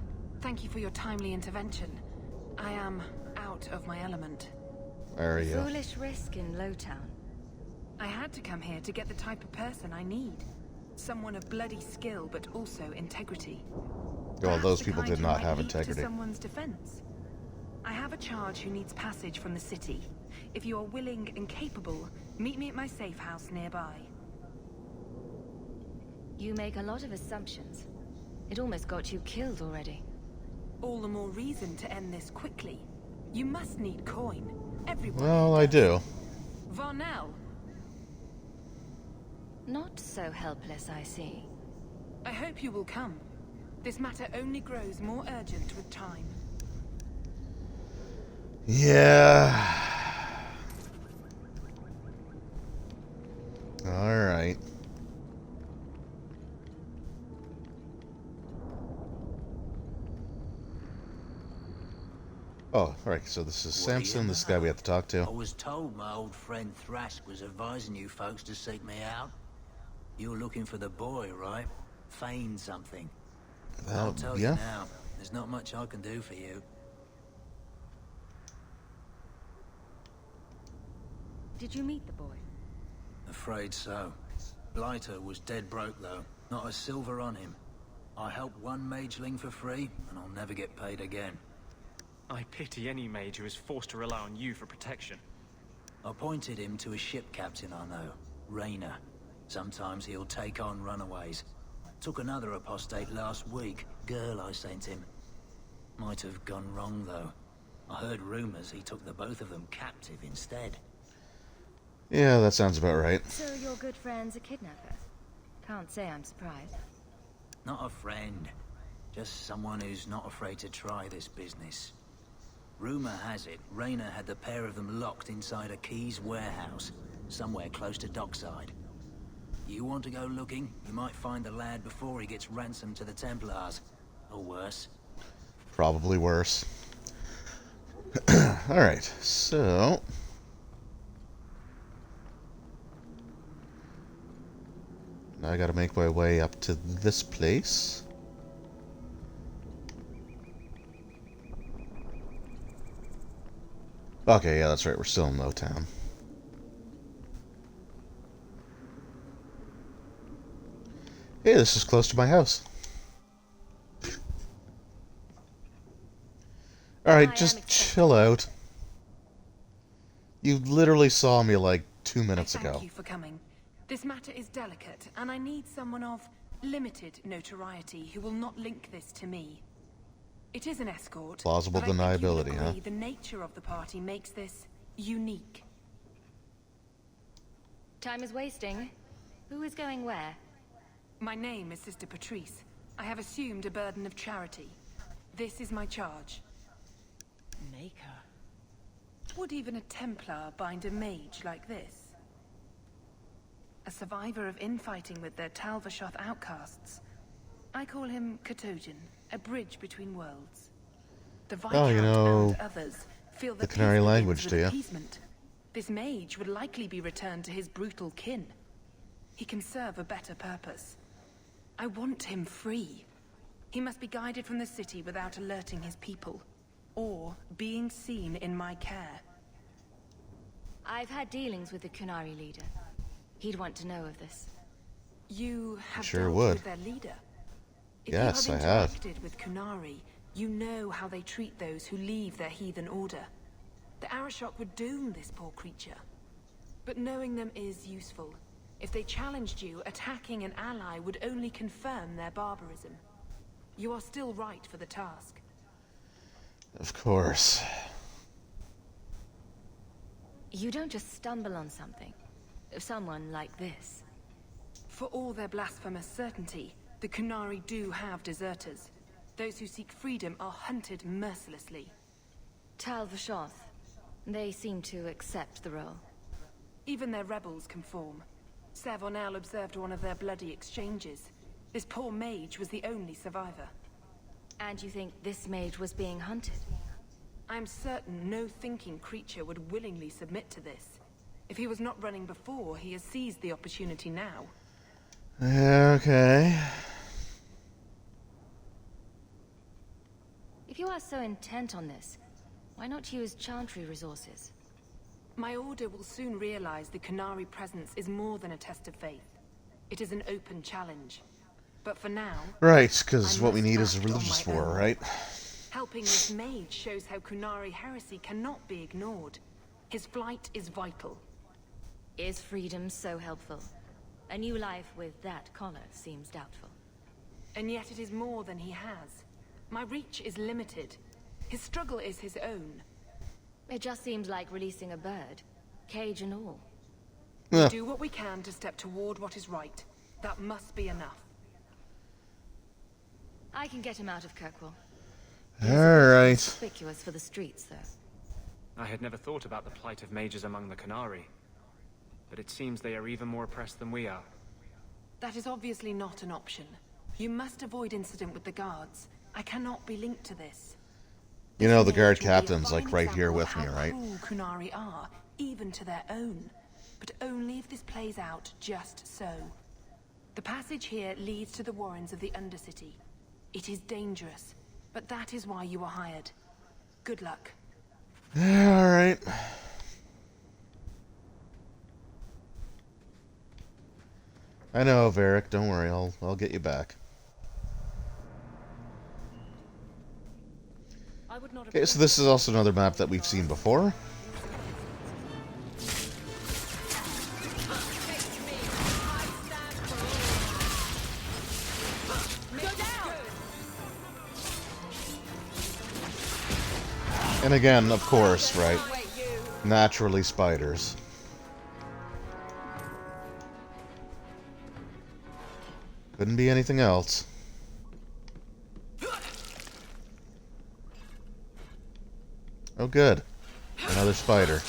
thank you for your timely intervention. I am out of my element.
There you go.
Foolish risk in Lowtown.
I had to come here to get the type of person I need. Someone of bloody skill, but also integrity.
Well, those
Perhaps the
people
kind
did
who
not
might
have
leap to
integrity.
someone's defense. I have a charge who needs passage from the city. If you are willing and capable, meet me at my safe house nearby.
You make a lot of assumptions. It almost got you killed already.
All the more reason to end this quickly. You must need coin. Everyone.
Well, I do.
Varnell.
Not so helpless, I see.
I hope you will come. This matter only grows more urgent with time.
Yeah. Alright. Oh, alright, so this is Samson, this guy we have to talk to.
I was told my old friend Thrask was advising you folks to seek me out. You're looking for the boy, right? Feign something. I'll tell you now, there's not much I can do for you.
Did you meet the boy?
Afraid so. Blighter was dead broke, though. Not a silver on him. I helped one mageling for free, and I'll never get paid again.
I pity any mage who is forced to rely on you for protection.
I pointed him to a ship captain I know, Rayner. Sometimes he'll take on runaways. Took another apostate last week, girl I sent him. Might have gone wrong, though. I heard rumors he took the both of them captive instead.
Yeah, that sounds about right.
So your good friend's a kidnapper? Can't say I'm surprised.
Not a friend. Just someone who's not afraid to try this business. Rumor has it, Rayner had the pair of them locked inside a Keys warehouse, somewhere close to dockside. You want to go looking? You might find the lad before he gets ransomed to the Templars. Or worse.
Probably worse. Alright, so... now I gotta make my way up to this place. Okay, yeah, that's right, we're still in Lowtown. Hey, this is close to my house. Alright, just chill out. You literally saw me like 2 minutes ago.
Thank you for coming. This matter is delicate, and I need someone of limited notoriety who will not link this to me. It is an escort.
Plausible
but I think you would
deniability, huh?
agree the nature of the party makes this unique.
Time is wasting. Who is going where?
My name is Sister Patrice. I have assumed a burden of charity. This is my charge.
Maker.
Would even a Templar bind a mage like this? A survivor of infighting with their Talvashoth outcasts. I call him Katojan, a bridge between worlds. The Viscount and others feel
the Canary language, do you?
Appeasement. This mage would likely be returned to his brutal kin. He can serve a better purpose. I want him free. He must be guided from the city without alerting his people, or being seen in my care.
I've had dealings with the Kunari leader. He'd want to know of this.
You have
Sure
dealt
would.
with their leader? If
Yes,
you
I
have
have.
interacted with Kunari, you know how they treat those who leave their heathen order. The Arashok would doom this poor creature. But knowing them is useful. If they challenged you, attacking an ally would only confirm their barbarism. You are still right for the task.
Of course.
You don't just stumble on something. Someone like this.
For all their blasphemous certainty, the Kunari do have deserters. Those who seek freedom are hunted mercilessly.
Talvashoth. They seem to accept the role.
Even their rebels conform. Savonel observed one of their bloody exchanges. This poor mage was the only survivor.
And you think this mage was being hunted?
I'm certain no thinking creature would willingly submit to this. If he was not running before, he has seized the opportunity now.
Okay.
If you are so intent on this, why not use Chantry resources?
My order will soon realize the Kunari presence is more than a test of faith. It is an open challenge. But for now...
Right, because
I
what we
must
need is a
act on
religious
my
war,
own.
right?
Helping this mage shows how Kunari heresy cannot be ignored. His flight is vital.
Is freedom so helpful? A new life with that collar seems doubtful.
And yet it is more than he has. My reach is limited. His struggle is his own.
It just seems like releasing a bird, cage and all.
We do what we can to step toward what is right. That must be enough.
I can get him out of Kirkwall.
Alright.
Conspicuous for the streets, though.
I had never thought about the plight of mages among the Kunari. But it seems they are even more oppressed than we are.
That is obviously not an option. You must avoid incident with the guards. I cannot be linked to this.
You know, the guard captain's like right here with me, right?
Cruel Kunari are, even to their own. But only if this plays out just so. The passage here leads to the warrens of the Undercity. It is dangerous, but that is why you are hired. Good luck.
Alright. I know, Varric, don't worry, I'll get you back. Okay, so this is also another map that we've seen before. And again, of course, right? Naturally spiders. Couldn't be anything else. Oh, good. Another spider.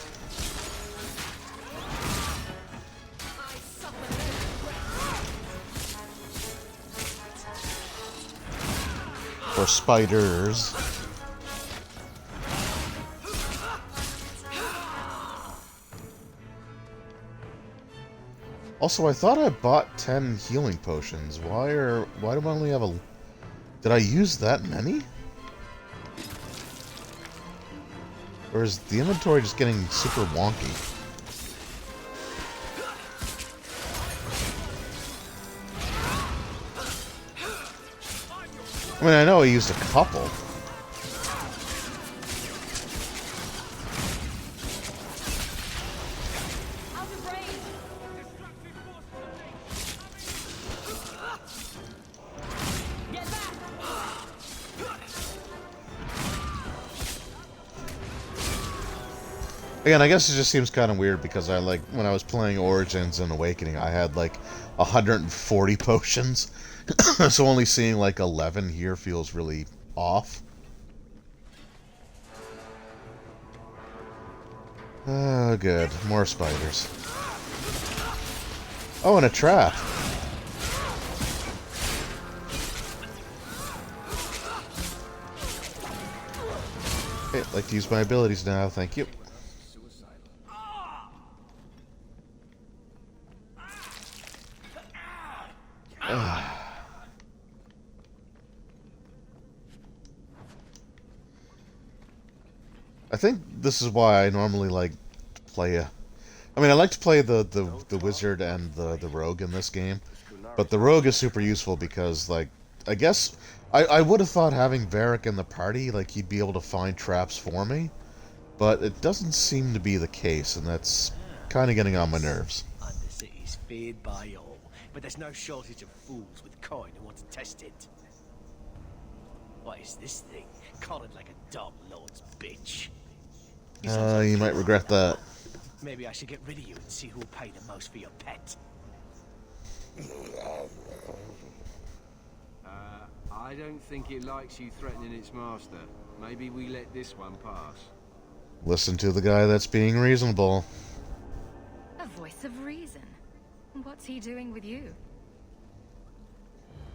Or spiders. Also, I thought I bought 10 healing potions. Why do I only have a... Did I use that many? Or is the inventory just getting super wonky? I mean, I know I used a couple. Again, I guess it just seems kind of weird because I like when I was playing Origins and Awakening, I had like 140 potions, so only seeing like 11 here feels really off. Oh, good. More spiders. Oh, and a trap. Okay, I'd like to use my abilities now, thank you. I think this is why I normally like to play I mean, I like to play the wizard and the rogue in this game, but the rogue is super useful because, like, I guess I would have thought having Varric in the party, like, he'd be able to find traps for me, but it doesn't seem to be the case, and that's kind of getting on my nerves.
Undercity's feared by all, but there's no shortage of fools with coin who want to test it. What is this thing? Collared like a dumb lord's bitch.
You might regret that.
Maybe I should get rid of you and see who'll pay the most for your pet.
I don't think it likes you threatening its master. Maybe we let this one pass.
Listen to the guy that's being reasonable.
A voice of reason. What's he doing with you?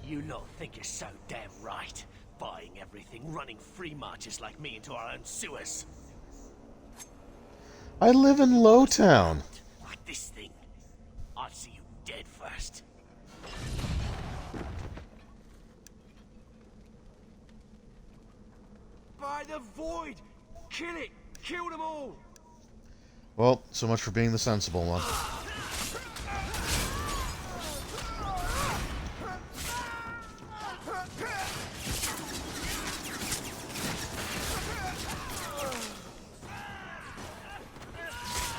You lot think you're so damn right. Buying everything, running free marches like me into our own sewers.
I live in Lowtown.
Like this thing. I'll see you dead first.
By the void! Kill it! Kill them all!
Well, so much for being the sensible one.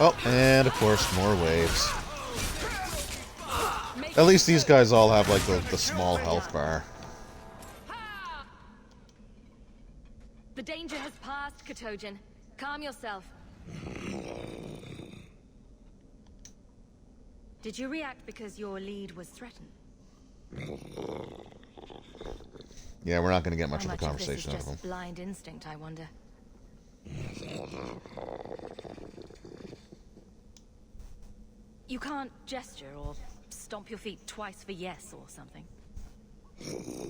Oh, and of course, more waves. At least these guys all have, like, the small health bar.
The danger has passed, Katojan. Calm yourself. Did you react because your lead was threatened?
Yeah, we're not going to get much
How
of a conversation out of them.
Blind instinct, I wonder. You can't gesture or stomp your feet twice for yes or something.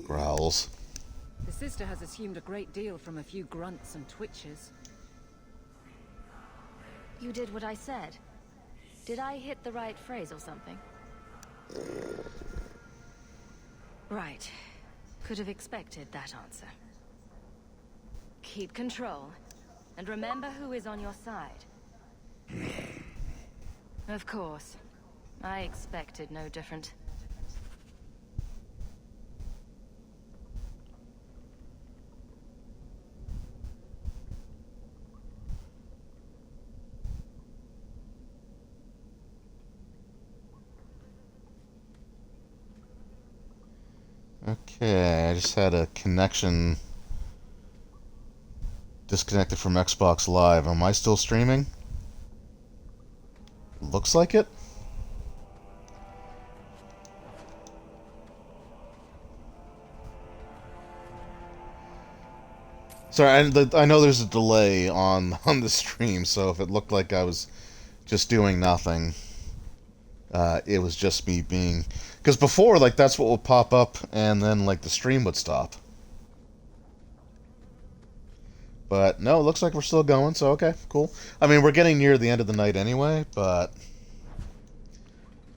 Growls.
The sister has assumed a great deal from a few grunts and twitches.
You did what I said. Did I hit the right phrase or something? Right. Could have expected that answer. Keep control. And remember who is on your side. Of course. I expected no different.
Okay, I just had a connection disconnected from Xbox Live. Am I still streaming? Looks like it. Sorry, I know there's a delay on the stream, so if it looked like I was just doing nothing, it was just me being... Because before, like, that's what would pop up, and then, like, the stream would stop. But, no, it looks like we're still going, so okay, cool. I mean, we're getting near the end of the night anyway, but...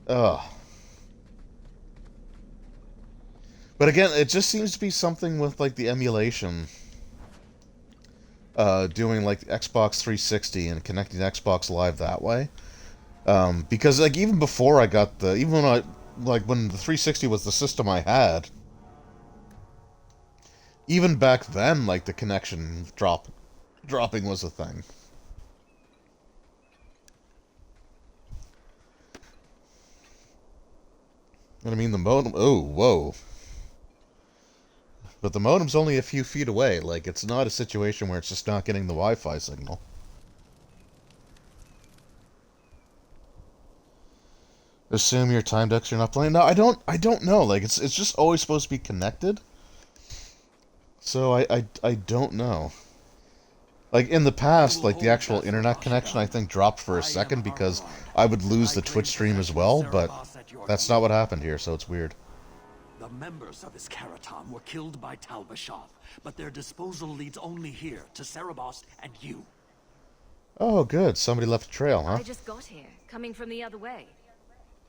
Ugh. But again, it just seems to be something with, like, the emulation. Doing, like, Xbox 360 and connecting to Xbox Live that way. Because, like, even before I got the... Even when I... Like, when the 360 was the system I had... Even back then, like, the connection dropping was a thing. And I mean, the modem... Oh, whoa. But the modem's only a few feet away. Like, it's not a situation where it's just not getting the Wi-Fi signal. Assume your time decks you're not playing. No, I don't know. Like it's just always supposed to be connected. So I don't know. Like in the past, like the actual internet connection I think dropped for a second because I would lose the Twitch stream as well, but that's not what happened here, so it's weird.
The members of his Karatam were killed by Talbashov, but their disposal leads only here, to Cerebos and you.
Oh, good. Somebody left a trail, huh?
I just got here, coming from the other way.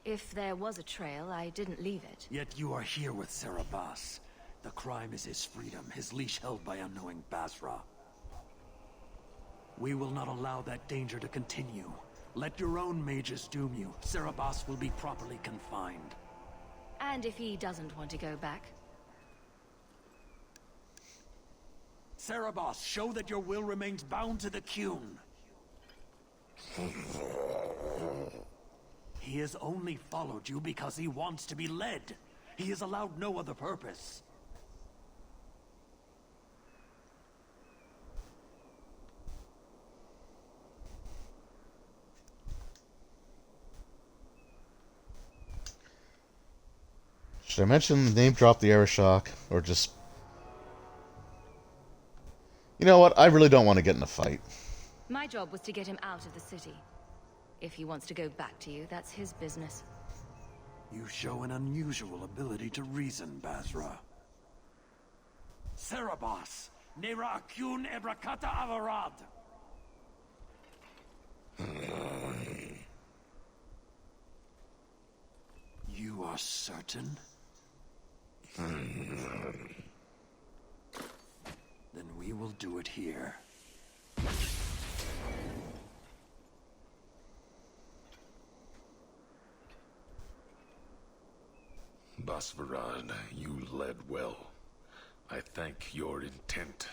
If there was a trail, I didn't leave it.
Yet you are here with Cerebos. The crime is his freedom, his leash held by unknowing Basra. We will not allow that danger to continue. Let your own mages doom you. Cerebos will be properly confined.
And if he doesn't want to go back?
Cerebos, show that your will remains bound to the Qun. He has only followed you because he wants to be led. He has allowed no other purpose.
Should I mention name drop the Aeroshock, or just... You know what? I really don't want to get in a fight.
My job was to get him out of the city. If he wants to go back to you, that's his business.
You show an unusual ability to reason, Basra. Cerebos, Nera Qun Ebrakata Avarad. You are certain? Then we will do it here.
Basvarad, you led well. I thank your intent.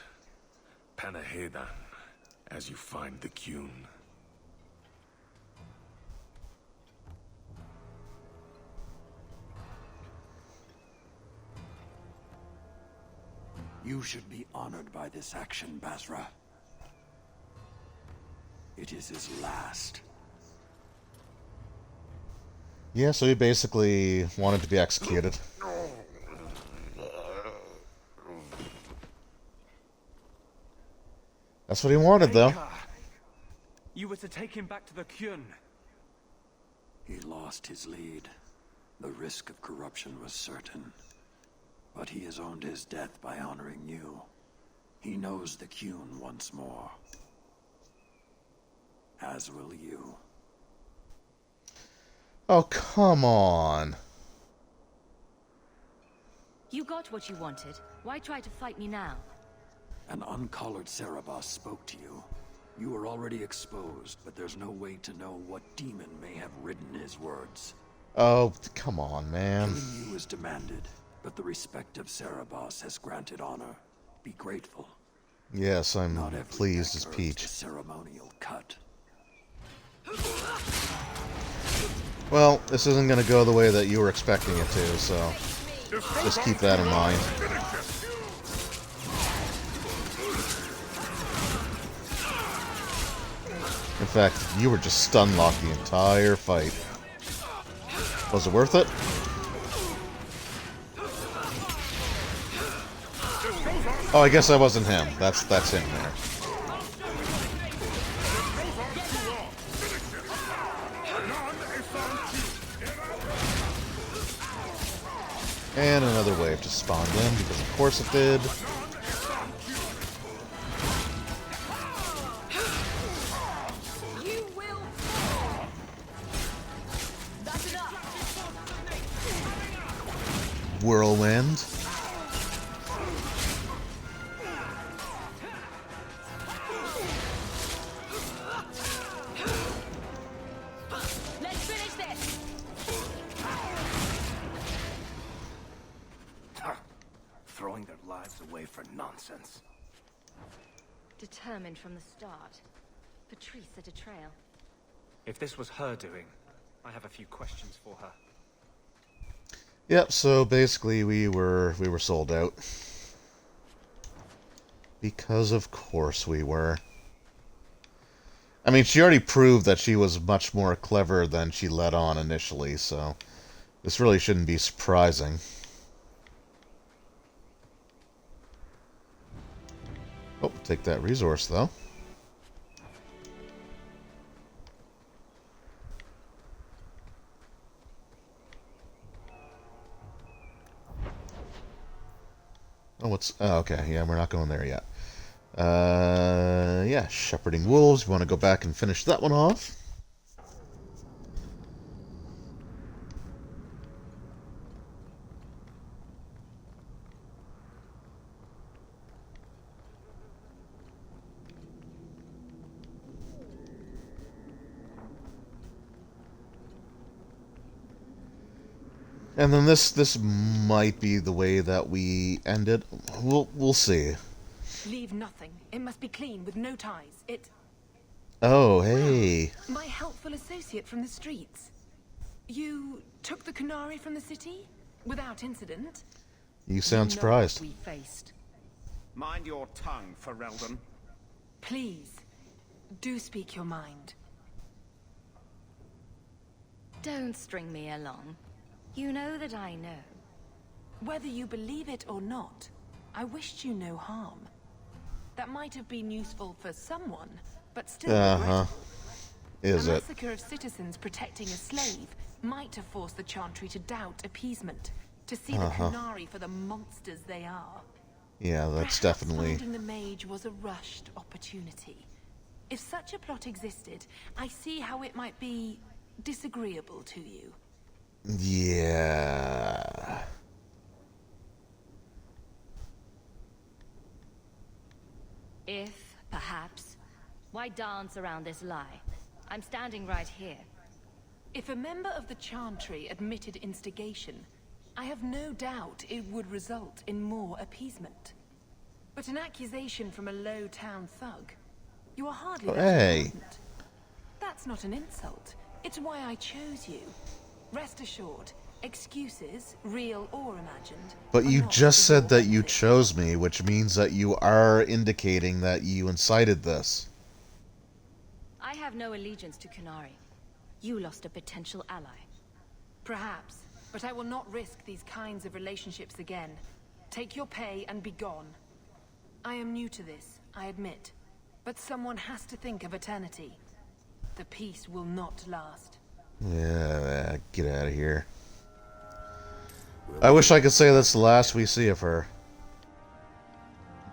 Panahedan, as you find the Qun.
You should be honored by this action, Basra. It is his last.
Yeah, so he basically wanted to be executed. That's what he wanted, though.
You were to take him back to the Qun.
He lost his lead. The risk of corruption was certain. But he has earned his death by honoring you. He knows the Qun once more. As will you.
Oh, come on.
You got what you wanted. Why try to fight me now?
An uncollared Cerebos spoke to you. You were already exposed, but there's no way to know what demon may have written his words.
Oh, come on, man.
Killing you is demanded, but the respect of Cerebos has granted honor. Be grateful.
Yes, I'm pleased as Peach.
Ceremonial cut.
Well, this isn't going to go the way that you were expecting it to, so just keep that in mind. In fact, you were just stun-locked the entire fight. Was it worth it? Oh, I guess that wasn't him. That's him there. And another wave just spawned in, because of course it did. Whirlwind.
Let's finish this.
Throwing their lives away for nonsense.
Determined from the start. Patrice set a trail.
If this was her doing, I have a few questions for her.
Yep, so basically we were sold out. Because of course we were. I mean, she already proved that she was much more clever than she let on initially, so this really shouldn't be surprising. Oh, take that resource, though. Oh, okay, yeah, we're not going there yet. Yeah, shepherding wolves. You want to go back and finish that one off? And then this might be the way that we end it. We'll see.
Leave nothing. It must be clean with no ties.
Oh, hey.
My helpful associate from the streets. You took the Kunari from the city without incident?
You sound surprised.
We faced.
Mind your tongue, Ferelden.
Please, do speak your mind.
Don't string me along. You know that I know.
Whether you believe it or not, I wished you no harm. That might have been useful for someone, but still regrettable.
Is
a
it?
massacre of citizens protecting a slave might have forced the Chantry to doubt appeasement, to see the Kunari for the monsters they are.
Yeah, that's
Perhaps
definitely...
finding the mage was a rushed opportunity. If such a plot existed, I see how it might be disagreeable to you.
Yeah.
If, perhaps, why dance around this lie? I'm standing right here.
If a member of the Chantry admitted instigation, I have no doubt it would result in more appeasement. But an accusation from a low-town thug, you are hardly that important. That's not an insult. It's why I chose you. Rest assured, excuses, real or imagined.
But you just said that you chose me, which means that you are indicating that you incited this.
I have no allegiance to Kunari. You lost a potential ally.
Perhaps, but I will not risk these kinds of relationships again. Take your pay and be gone. I am new to this, I admit. But someone has to think of eternity. The peace will not last.
Yeah, get out of here. I wish I could say that's the last we see of her.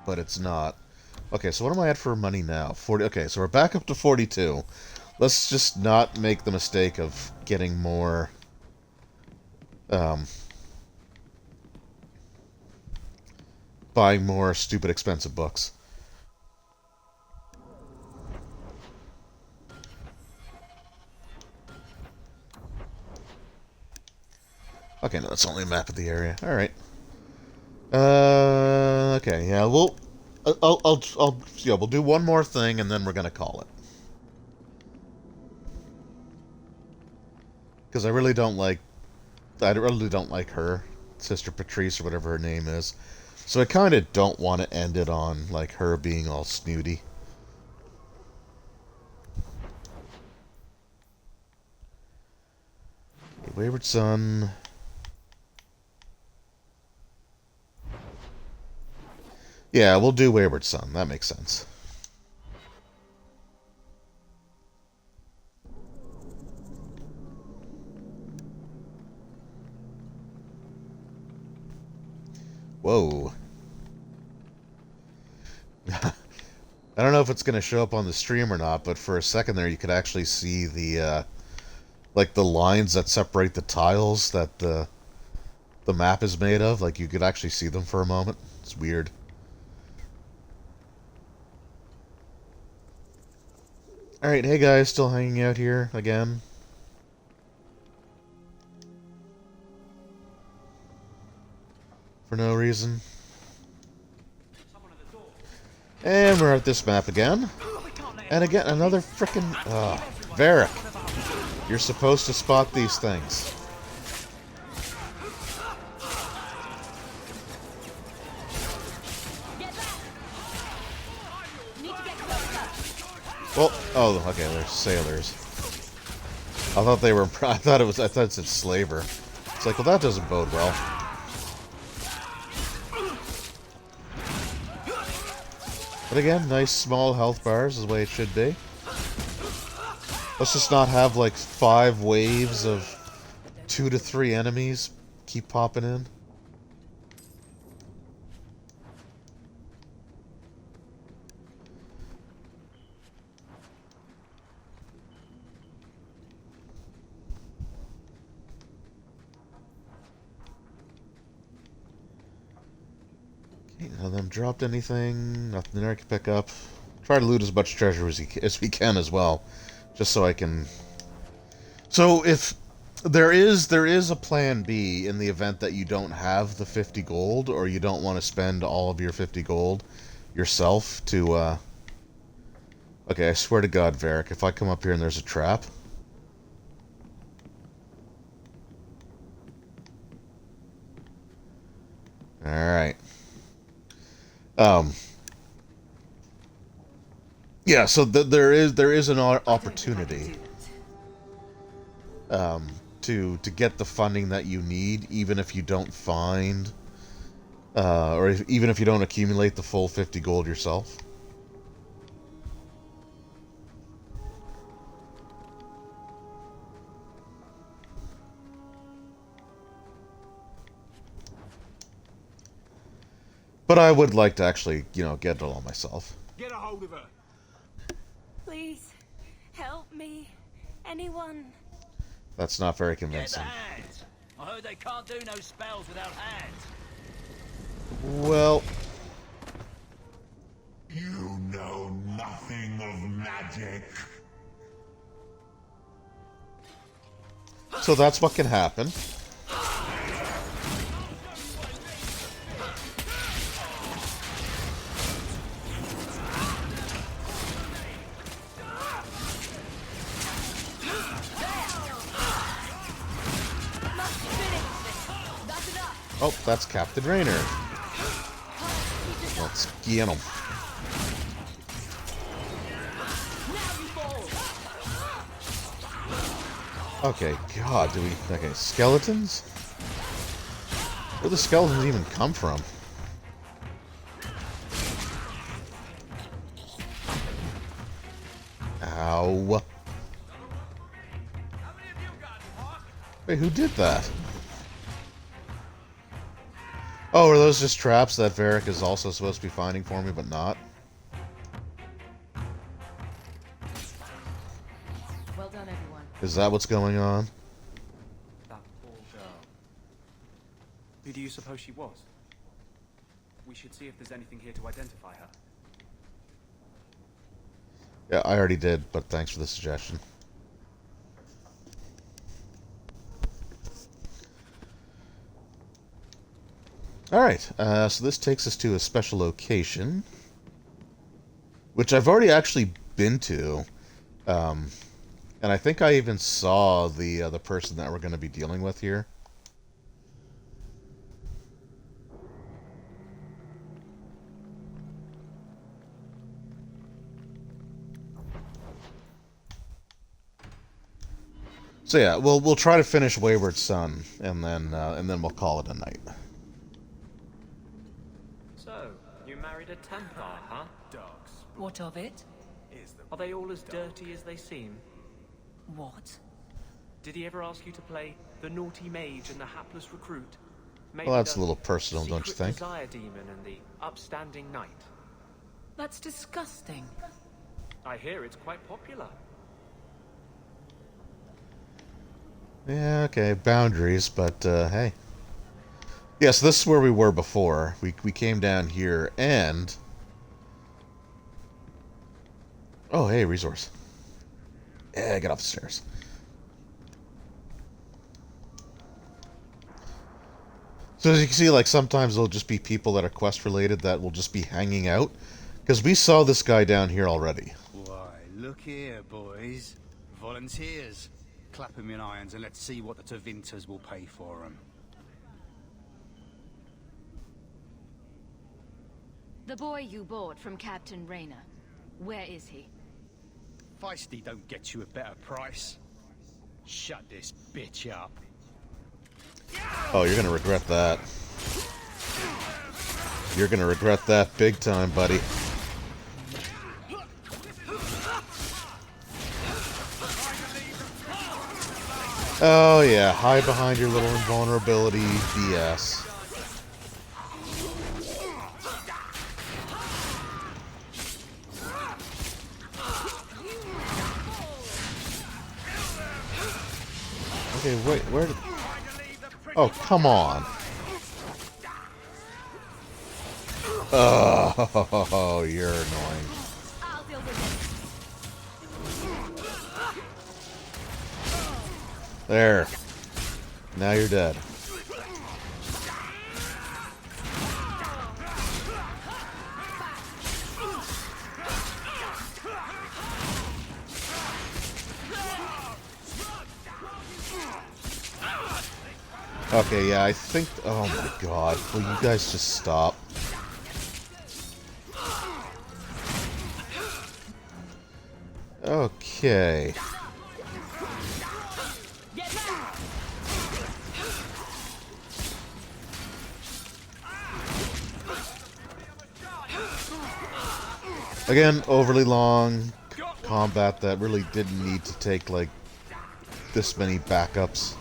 But it's not. Okay, so what am I at for money now? 40. Okay, so we're back up to 42. Let's just not make the mistake of getting more... buying more stupid expensive books. Okay, no, that's only a map of the area. All right. Okay, yeah, we'll do one more thing and then we're gonna call it. Because I really don't like her, Sister Patrice or whatever her name is. So I kind of don't want to end it on like her being all snooty. Wayward Son. Yeah, we'll do Wayward Son. That makes sense. Whoa. I don't know if it's going to show up on the stream or not, but for a second there you could actually see the like the lines that separate the tiles that the map is made of. Like you could actually see them for a moment. It's weird. Alright, hey guys, still hanging out here again. For no reason. And we're at this map again. And again, another frickin' Vera. You're supposed to spot these things. Well, oh, okay, they're sailors. I thought they were. I thought it said slaver. It's like, well, that doesn't bode well. But again, nice small health bars is the way it should be. Let's just not have like 5 waves of 2 to 3 enemies keep popping in. Okay, none of them dropped anything. Nothing there I can pick up. Try to loot as much treasure as we can as well, just so I can. So if there is a plan B in the event that you don't have the 50 gold, or you don't want to spend all of your 50 gold yourself to. Okay, I swear to God, Varric, if I come up here and there's a trap. All right. Yeah, so there is an opportunity to get the funding that you need, even if you don't find, even if you don't accumulate the full 50 gold yourself. But I would like to actually, get it all myself.
Get a hold of her.
Please, help me. Anyone?
That's not very convincing.
Get the hands. I heard they can't do no spells without hands.
Well...
You know nothing of magic.
So that's what can happen. Oh, that's Captain Raynor. Let's get him. Okay, God, do we... Okay, skeletons? Where the skeletons even come from? Ow. Wait, who did that? Oh, are those just traps that Varric is also supposed to be finding for me, but not?
Well done, everyone.
Is that what's going on?
That poor girl. Who do you suppose she was? We should see if there's anything here to identify her.
Yeah, I already did, but thanks for the suggestion. Alright, so this takes us to a special location, which I've already actually been to, and I think I even saw the person that we're going to be dealing with here. So yeah, we'll try to finish Wayward Son, and then we'll call it a night.
So, you married a Templar, huh?
Dogs.
What of it?
Are they all as dirty as they seem?
What?
Did he ever ask you to play the naughty mage and the hapless recruit?
Maybe well, that's a little personal, don't you think?
Desire demon and the upstanding knight.
That's disgusting.
I hear it's quite popular.
Yeah, okay, boundaries, but hey. Yeah, so this is where we were before. We came down here and... Oh, hey, resource. Yeah, get off the stairs. So as you can see, like, sometimes there'll just be people that are quest-related that will just be hanging out. Because we saw this guy down here already.
Why, look here, boys. Volunteers. Clap them in irons and let's see what the Tevinters will pay for them.
The boy you bought from Captain Raynor. Where is he?
Feisty don't get you a better price. Shut this bitch up.
Oh, you're gonna regret that. You're gonna regret that big time, buddy. Oh yeah, hide behind your little invulnerability BS. Okay, wait, where did... Oh, come on. Oh, you're annoying. There. Now you're dead. Okay, yeah, I think... Oh my god. Will you guys just stop? Okay. Again, overly long combat that really didn't need to take, like, this many backups.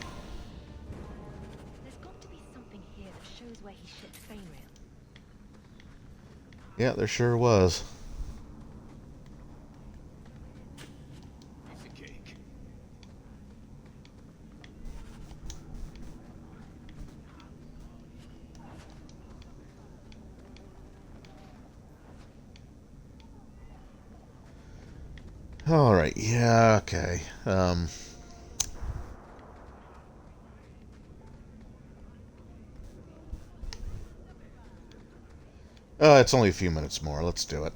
There's got to be something here that shows where he shipped Fainrail.
Yeah, there sure was. Alright, yeah, okay. It's only a few minutes more. Let's do it.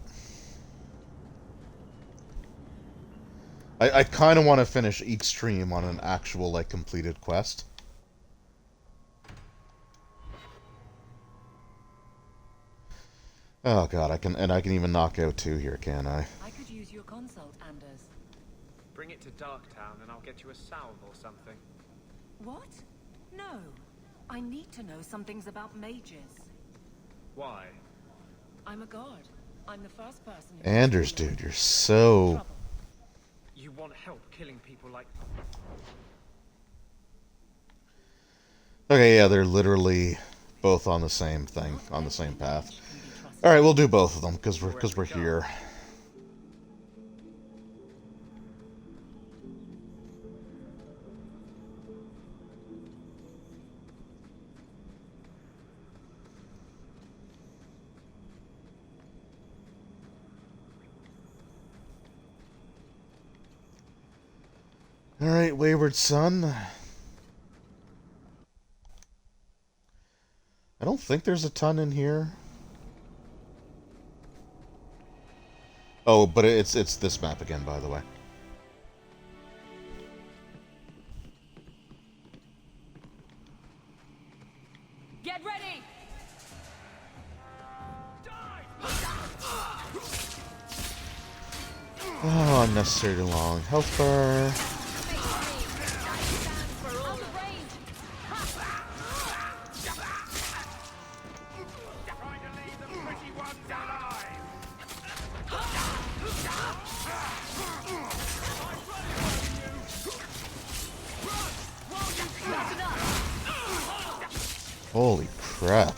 I kind of want to finish each stream on an actual, like, completed quest. Oh god, I can even knock out 2 here, can I?
I could use your consult, Anders.
Bring it to Darktown and I'll get you a salve or something.
What? No. I need to know some things about mages.
Why?
I'm a guard. I'm the first person who...
Anders, dude, you're so...
You want help killing people like...
Okay, yeah, they're literally both on the same thing, on the same path. Alright, we'll do both of them, because we're here. Alright, Wayward Son. I don't think there's a ton in here. Oh, but it's this map again, by the way.
Get ready!
Oh, unnecessarily long health bar. Holy crap.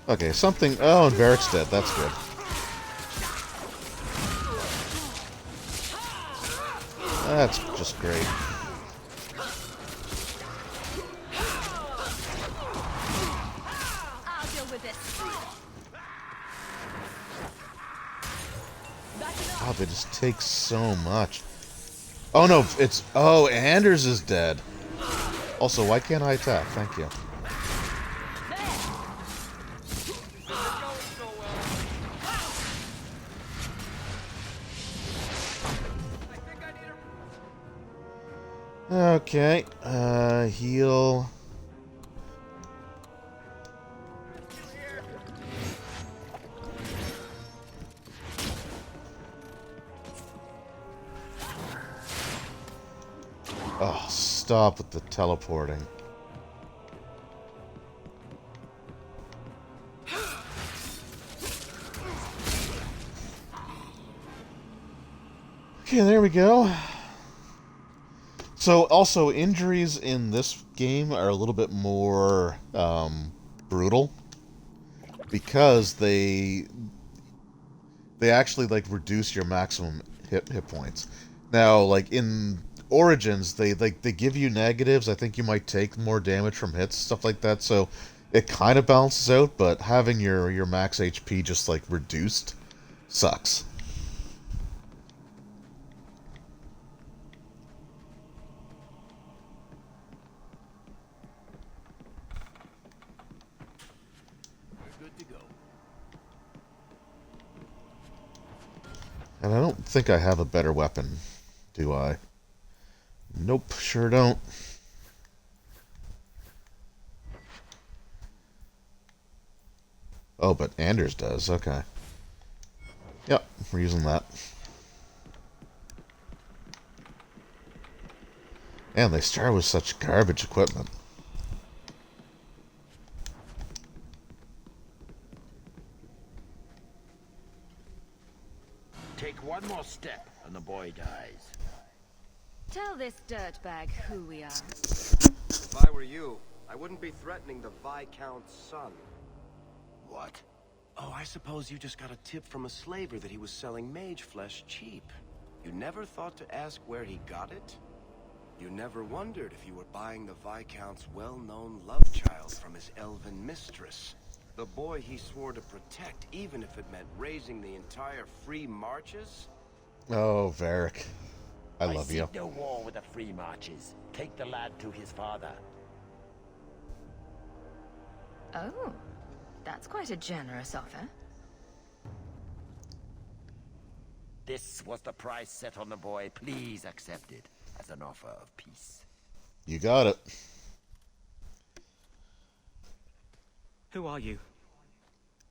Okay, something... Oh, and Varric's dead. That's good. That's just great.
I'll deal with this.
Oh, they just take so much. Oh, no, it's... Oh, Anders is dead. Also, why can't I attack? Thank you. Okay, heal. Oh, stop with the teleporting. Okay, there we go. So, also, injuries in this game are a little bit more brutal because they actually like reduce your maximum hit points. Now, like in Origins, they give you negatives. I think you might take more damage from hits, stuff like that. So it kind of balances out, but having your max HP just like reduced sucks.
Good to go.
And I don't think I have a better weapon, do I? Nope, sure don't. Oh, but Anders does. Okay. Yep, we're using that. And they start with such garbage equipment.
Take one more step and the boy dies.
Tell this dirtbag who we are.
If I were you, I wouldn't be threatening the Viscount's son. What? Oh, I suppose you just got a tip from a slaver that he was selling mage flesh cheap. You never thought to ask where he got it? You never wondered if you were buying the Viscount's well-known love child from his elven mistress. The boy he swore to protect, even if it meant raising the entire free marches?
Oh, Varric. I love you.
No war with the free marches. Take the lad to his father.
Oh, that's quite a generous offer.
This was the price set on the boy. Please accept it as an offer of peace.
You got it.
Who are you?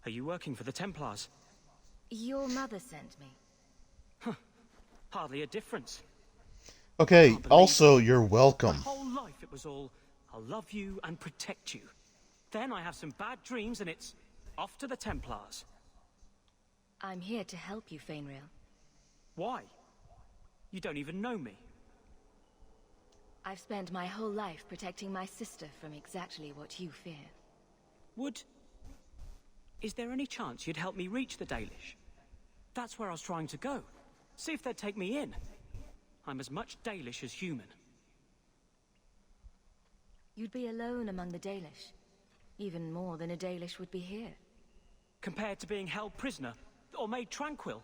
Are you working for the Templars?
Your mother sent me.
Huh. Hardly a difference.
Okay, also, you're welcome.
My whole life it was all, I'll love you and protect you. Then I have some bad dreams and it's off to the Templars.
I'm here to help you, Fainrail.
Why? You don't even know me.
I've spent my whole life protecting my sister from exactly what you fear.
Is there any chance you'd help me reach the Dalish? That's where I was trying to go. See if they'd take me in. I'm as much Dalish as human.
You'd be alone among the Dalish. Even more than a Dalish would be here.
Compared to being held prisoner, or made tranquil,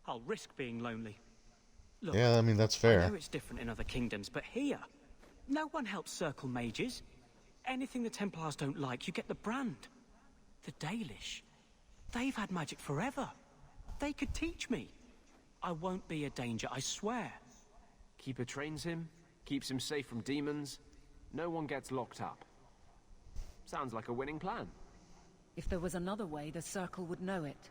I'll risk being lonely. Look,
Yeah, I mean, that's fair.
I know it's different in other kingdoms, but here, no one helps circle mages. Anything the Templars don't like, you get the brand. The Dalish, they've had magic forever. They could teach me. I won't be a danger, I swear.
Keeper trains him, keeps him safe from demons. No one gets locked up. Sounds like a winning plan.
If there was another way, the Circle would know it.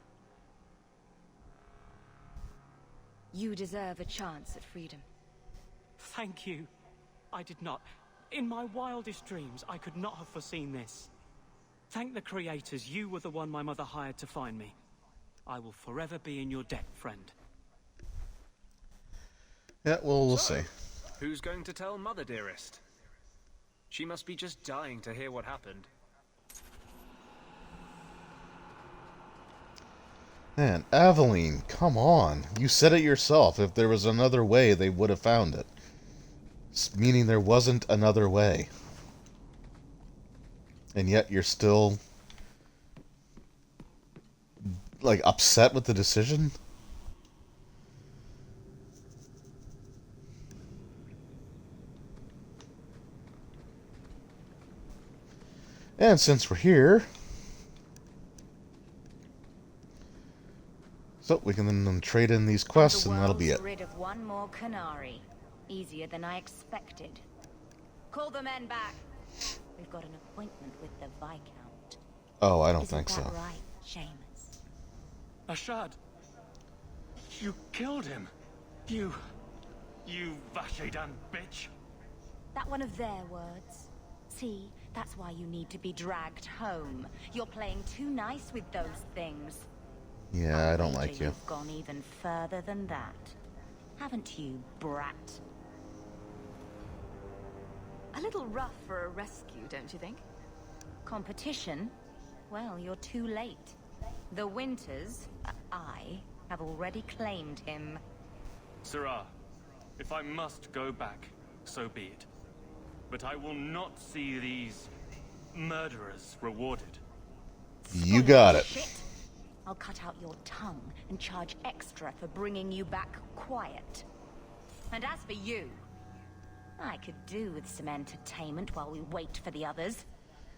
You deserve a chance at freedom.
Thank you. I did not. In my wildest dreams, I could not have foreseen this. Thank the creators, you were the one my mother hired to find me. I will forever be in your debt, friend.
Yeah, well, we'll see.
Who's going to tell Mother, dearest? She must be just dying to hear what happened.
Man, Aveline, come on. You said it yourself. If there was another way, they would have found it. Meaning there wasn't another way. And yet you're still, like, upset with the decision? And since we're here, so we can then trade in these quests, and that'll be it.
Rid of one more Canary. Easier than I expected. Call the men back. We've got an appointment with the Viscount.
Oh, I don't think so.
Isn't that right, Seamus?
Ashad, you killed him. You Vashedan bitch.
That one of their words. See, that's why you need to be dragged home. You're playing too nice with those things.
Yeah, I don't like you.
You've gone even further than that. Haven't you, brat?
A little rough for a rescue, don't you think?
Competition? Well, you're too late. The Winters, I, have already claimed him.
Sirrah, if I must go back, so be it. But I will not see these murderers rewarded.
You got it.
Shit. I'll cut out your tongue and charge extra for bringing you back quiet. And as for you, I could do with some entertainment while we wait for the others.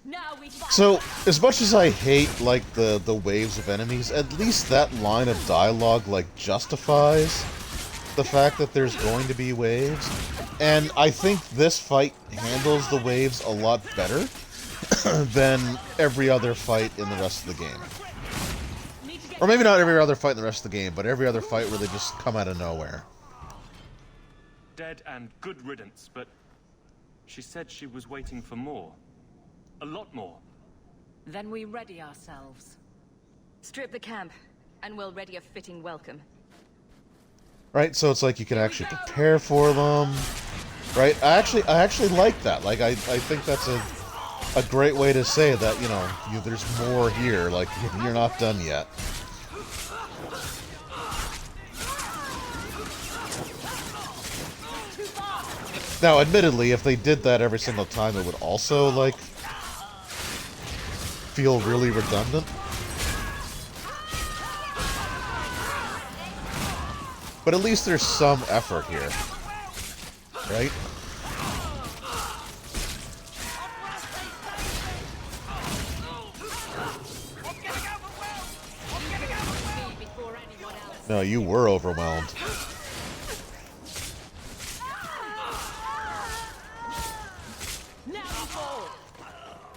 Now we fight.
So, as much as I hate, like, the waves of enemies, at least that line of dialogue, like, justifies the fact that there's going to be waves. And I think this fight handles the waves a lot better than every other fight in the rest of the game. Or maybe not every other fight in the rest of the game, but every other fight where they just come out of nowhere.
Dead and good riddance, but she said she was waiting for more. A lot more.
Then we ready ourselves. Strip the camp, and we'll ready a fitting welcome.
Right, so it's like you can actually prepare for them. Right, I actually like that. Like, I think that's a great way to say that, you know, there's more here. Like, you're not done yet. Now, admittedly, if they did that every single time, it would also, like, feel really redundant. But at least there's some effort here. Right? No, you were overwhelmed.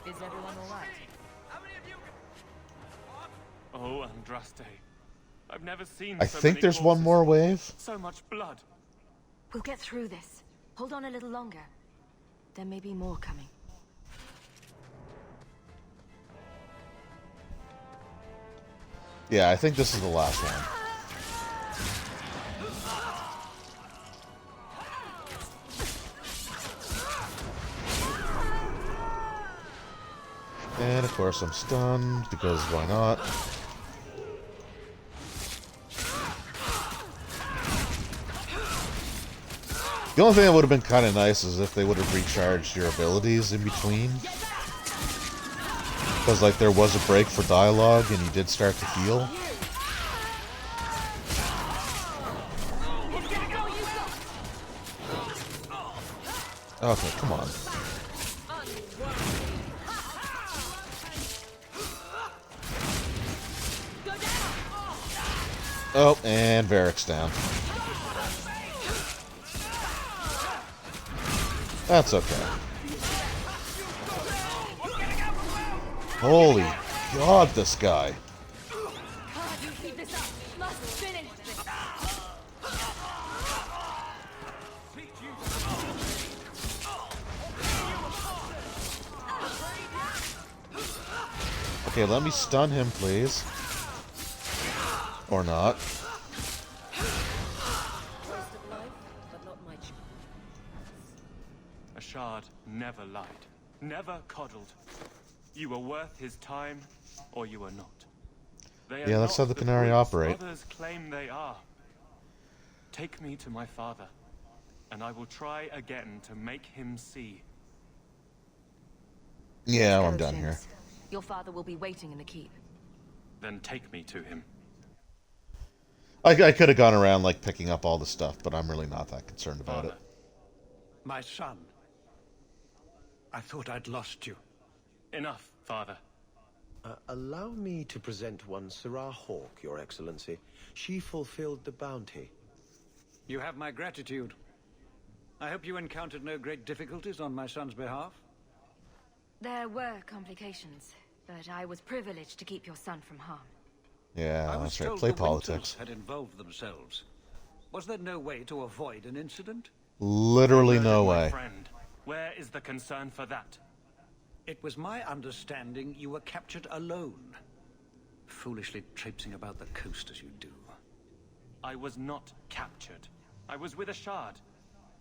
Is everyone alright?
Oh, Andraste. I've never seen
I
so
think
many
there's one
corpses.
more wave.
So much blood.
We'll get through this. Hold on a little longer. There may be more coming.
Yeah, I think this is the last one. And of course I'm stunned, because why not? The only thing that would have been kind of nice is if they would have recharged your abilities in between. Because, like, there was a break for dialogue and you did start to heal. Okay, come on. Oh, and Varric's down. That's okay. Holy God, this guy. Okay, let me stun him, please. Or not.
Ashad never lied. Never coddled. You were worth his time, or you were not. They are
Yeah, that's
not
how the Canary operate.
Others claim they are. Take me to my father, and I will try again to make him see.
Yeah, I'm done here.
Your father will be waiting in the keep.
Then take me to him.
I could have gone around, like, picking up all the stuff, but I'm really not that concerned about it.
My son. I thought I'd lost you.
Enough, father.
Allow me to present one Sirrah Hawk, Your Excellency. She fulfilled the bounty.
You have my gratitude.
I hope you encountered no great difficulties on my son's behalf?
There were complications, but I was privileged to keep your son from harm.
Yeah,
I was
that's right.
told
Play
the
politics.
Winters had involved themselves. Was there no way to avoid an incident?
Literally no
My
way.
friend, where is the concern for that?
It was my understanding you were captured alone, foolishly traipsing about the coast as you do.
I was not captured. I was with a shard.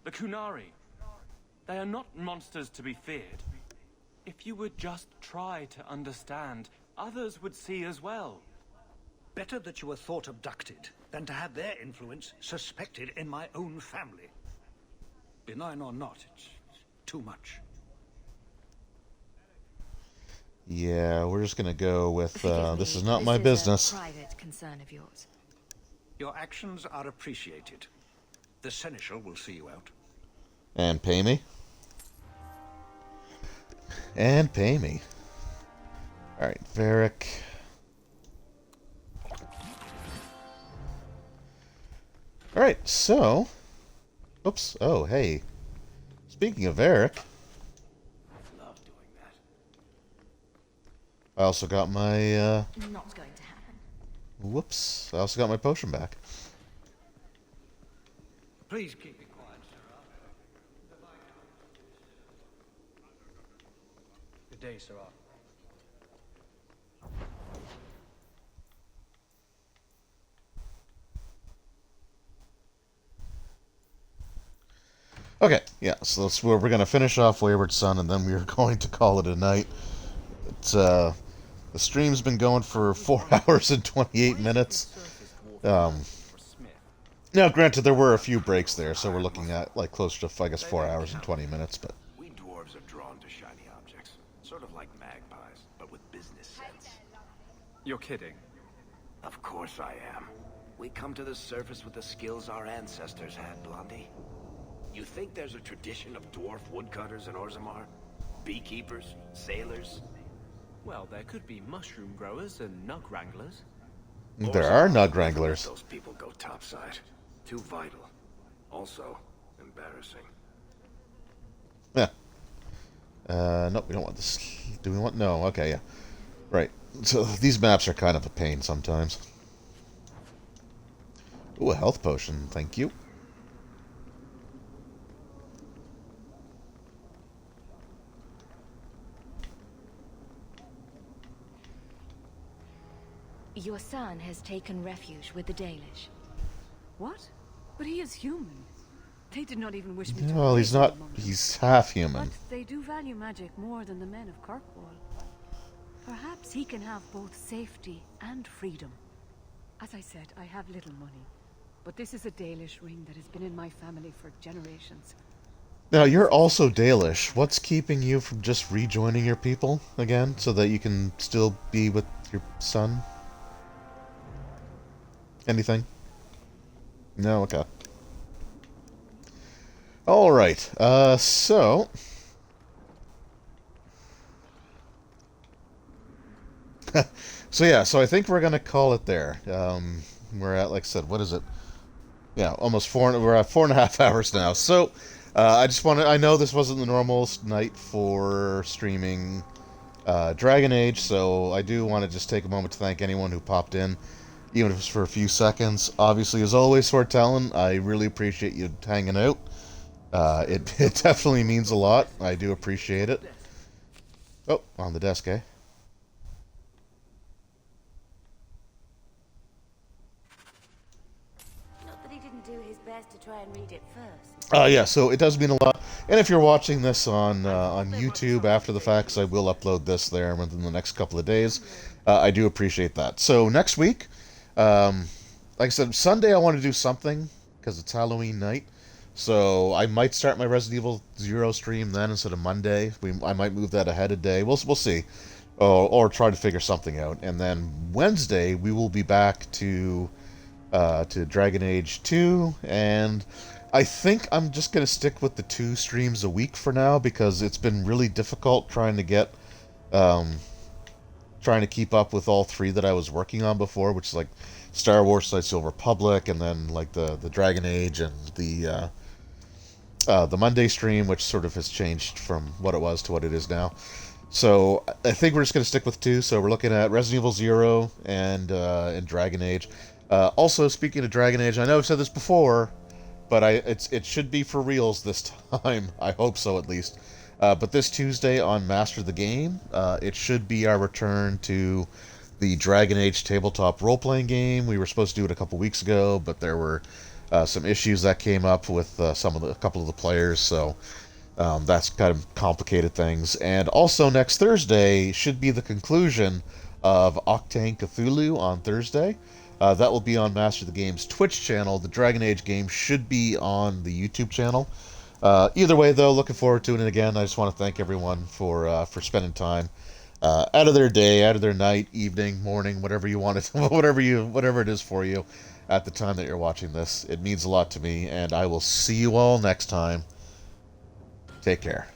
The Kunari. They are not monsters to be feared. If you would just try to understand, others would see as well.
Better that you were thought abducted than to have their influence suspected in my own family. Benign or not, it's too much.
Yeah, we're just gonna go with this is not
This
my
is
business.
a private concern of yours.
Your actions are appreciated. The Seneschal will see you out.
And pay me. And pay me. Alright, Varric. Alright, so... Oops. Oh, hey. Speaking of Varric... I also got my,
Not going to happen.
Whoops. I also got my potion back.
Please keep it quiet, Sirrah. Good day, Sirrah.
Okay, yeah, so that's where we're going to finish off Wayward Son, and then we are going to call it a night. It's, the stream's been going for 4 hours and 28 minutes. Now, granted, there were a few breaks there, so we're looking at, like, close to, I guess, 4 hours and 20 minutes, but...
We dwarves are drawn to shiny objects, sort of like magpies, but with business sense.
You're kidding.
Of course I am. We come to the surface with the skills our ancestors had, Blondie. You think there's a tradition of dwarf woodcutters in Orzammar? Beekeepers? Sailors?
Well, there could be mushroom growers and nug wranglers.
There are nug wranglers.
Those people go topside. Too vital. Also, embarrassing.
Yeah. Nope, we don't want this. Do we want... No, okay, yeah. Right. So, these maps are kind of a pain sometimes. Ooh, a health potion, thank you.
Your son has taken refuge with the Dalish.
What? But he is human. They did not even wish me to...
Well, he's not... He's half human.
But they do value magic more than the men of Kirkwall. Perhaps he can have both safety and freedom. As I said, I have little money. But this is a Dalish ring that has been in my family for generations.
Now, you're also Dalish. What's keeping you from just rejoining your people again, so that you can still be with your son? Anything? No? Okay. Alright, so... so yeah, so I think we're gonna call it there. We're at, like I said, what is it? Yeah, almost we're at 4.5 hours now. So, I just wanted, I know this wasn't the normal night for streaming Dragon Age, so I do want to just take a moment to thank anyone who popped in, even if it's for a few seconds. Obviously, as always, Sortellin, I really appreciate you hanging out. It definitely means a lot. I do appreciate it. Oh, on the desk, eh?
Not that he didn't do his best to try and read it first.
Yeah, so it does mean a lot. And if you're watching this on YouTube after the fact, 'cause I will upload this there within the next couple of days, I do appreciate that. So next week, like I said, Sunday I want to do something, because it's Halloween night. So I might start my Resident Evil 0 stream then instead of Monday. I might move that ahead a day. We'll see. Or try to figure something out. And then Wednesday, we will be back to Dragon Age 2, and I think I'm just going to stick with the 2 streams a week for now, because it's been really difficult trying to get, trying to keep up with all 3 that I was working on before, which is like Star Wars Knights of the Old Republic, and then like the Dragon Age and the the Monday stream, which sort of has changed from what it was to what it is now. So I think we're just going to stick with 2. So we're looking at Resident Evil 0 and Dragon Age. Also, speaking of Dragon Age, I know I've said this before, but it should be for reals this time. I hope so, at least. But this Tuesday on Master the Game, it should be our return to the Dragon Age tabletop role-playing game. We were supposed to do it a couple weeks ago, but there were some issues that came up with a couple of the players, so that's kind of complicated things. And also next Thursday should be the conclusion of Octane Cthulhu on Thursday. That will be on Master the Game's Twitch channel. The Dragon Age game should be on the YouTube channel. Either way, though, looking forward to it. And again, I just want to thank everyone for spending time out of their day, out of their night, evening, morning, whatever you want it, whatever it is for you at the time that you're watching this. It means a lot to me, and I will see you all next time. Take care.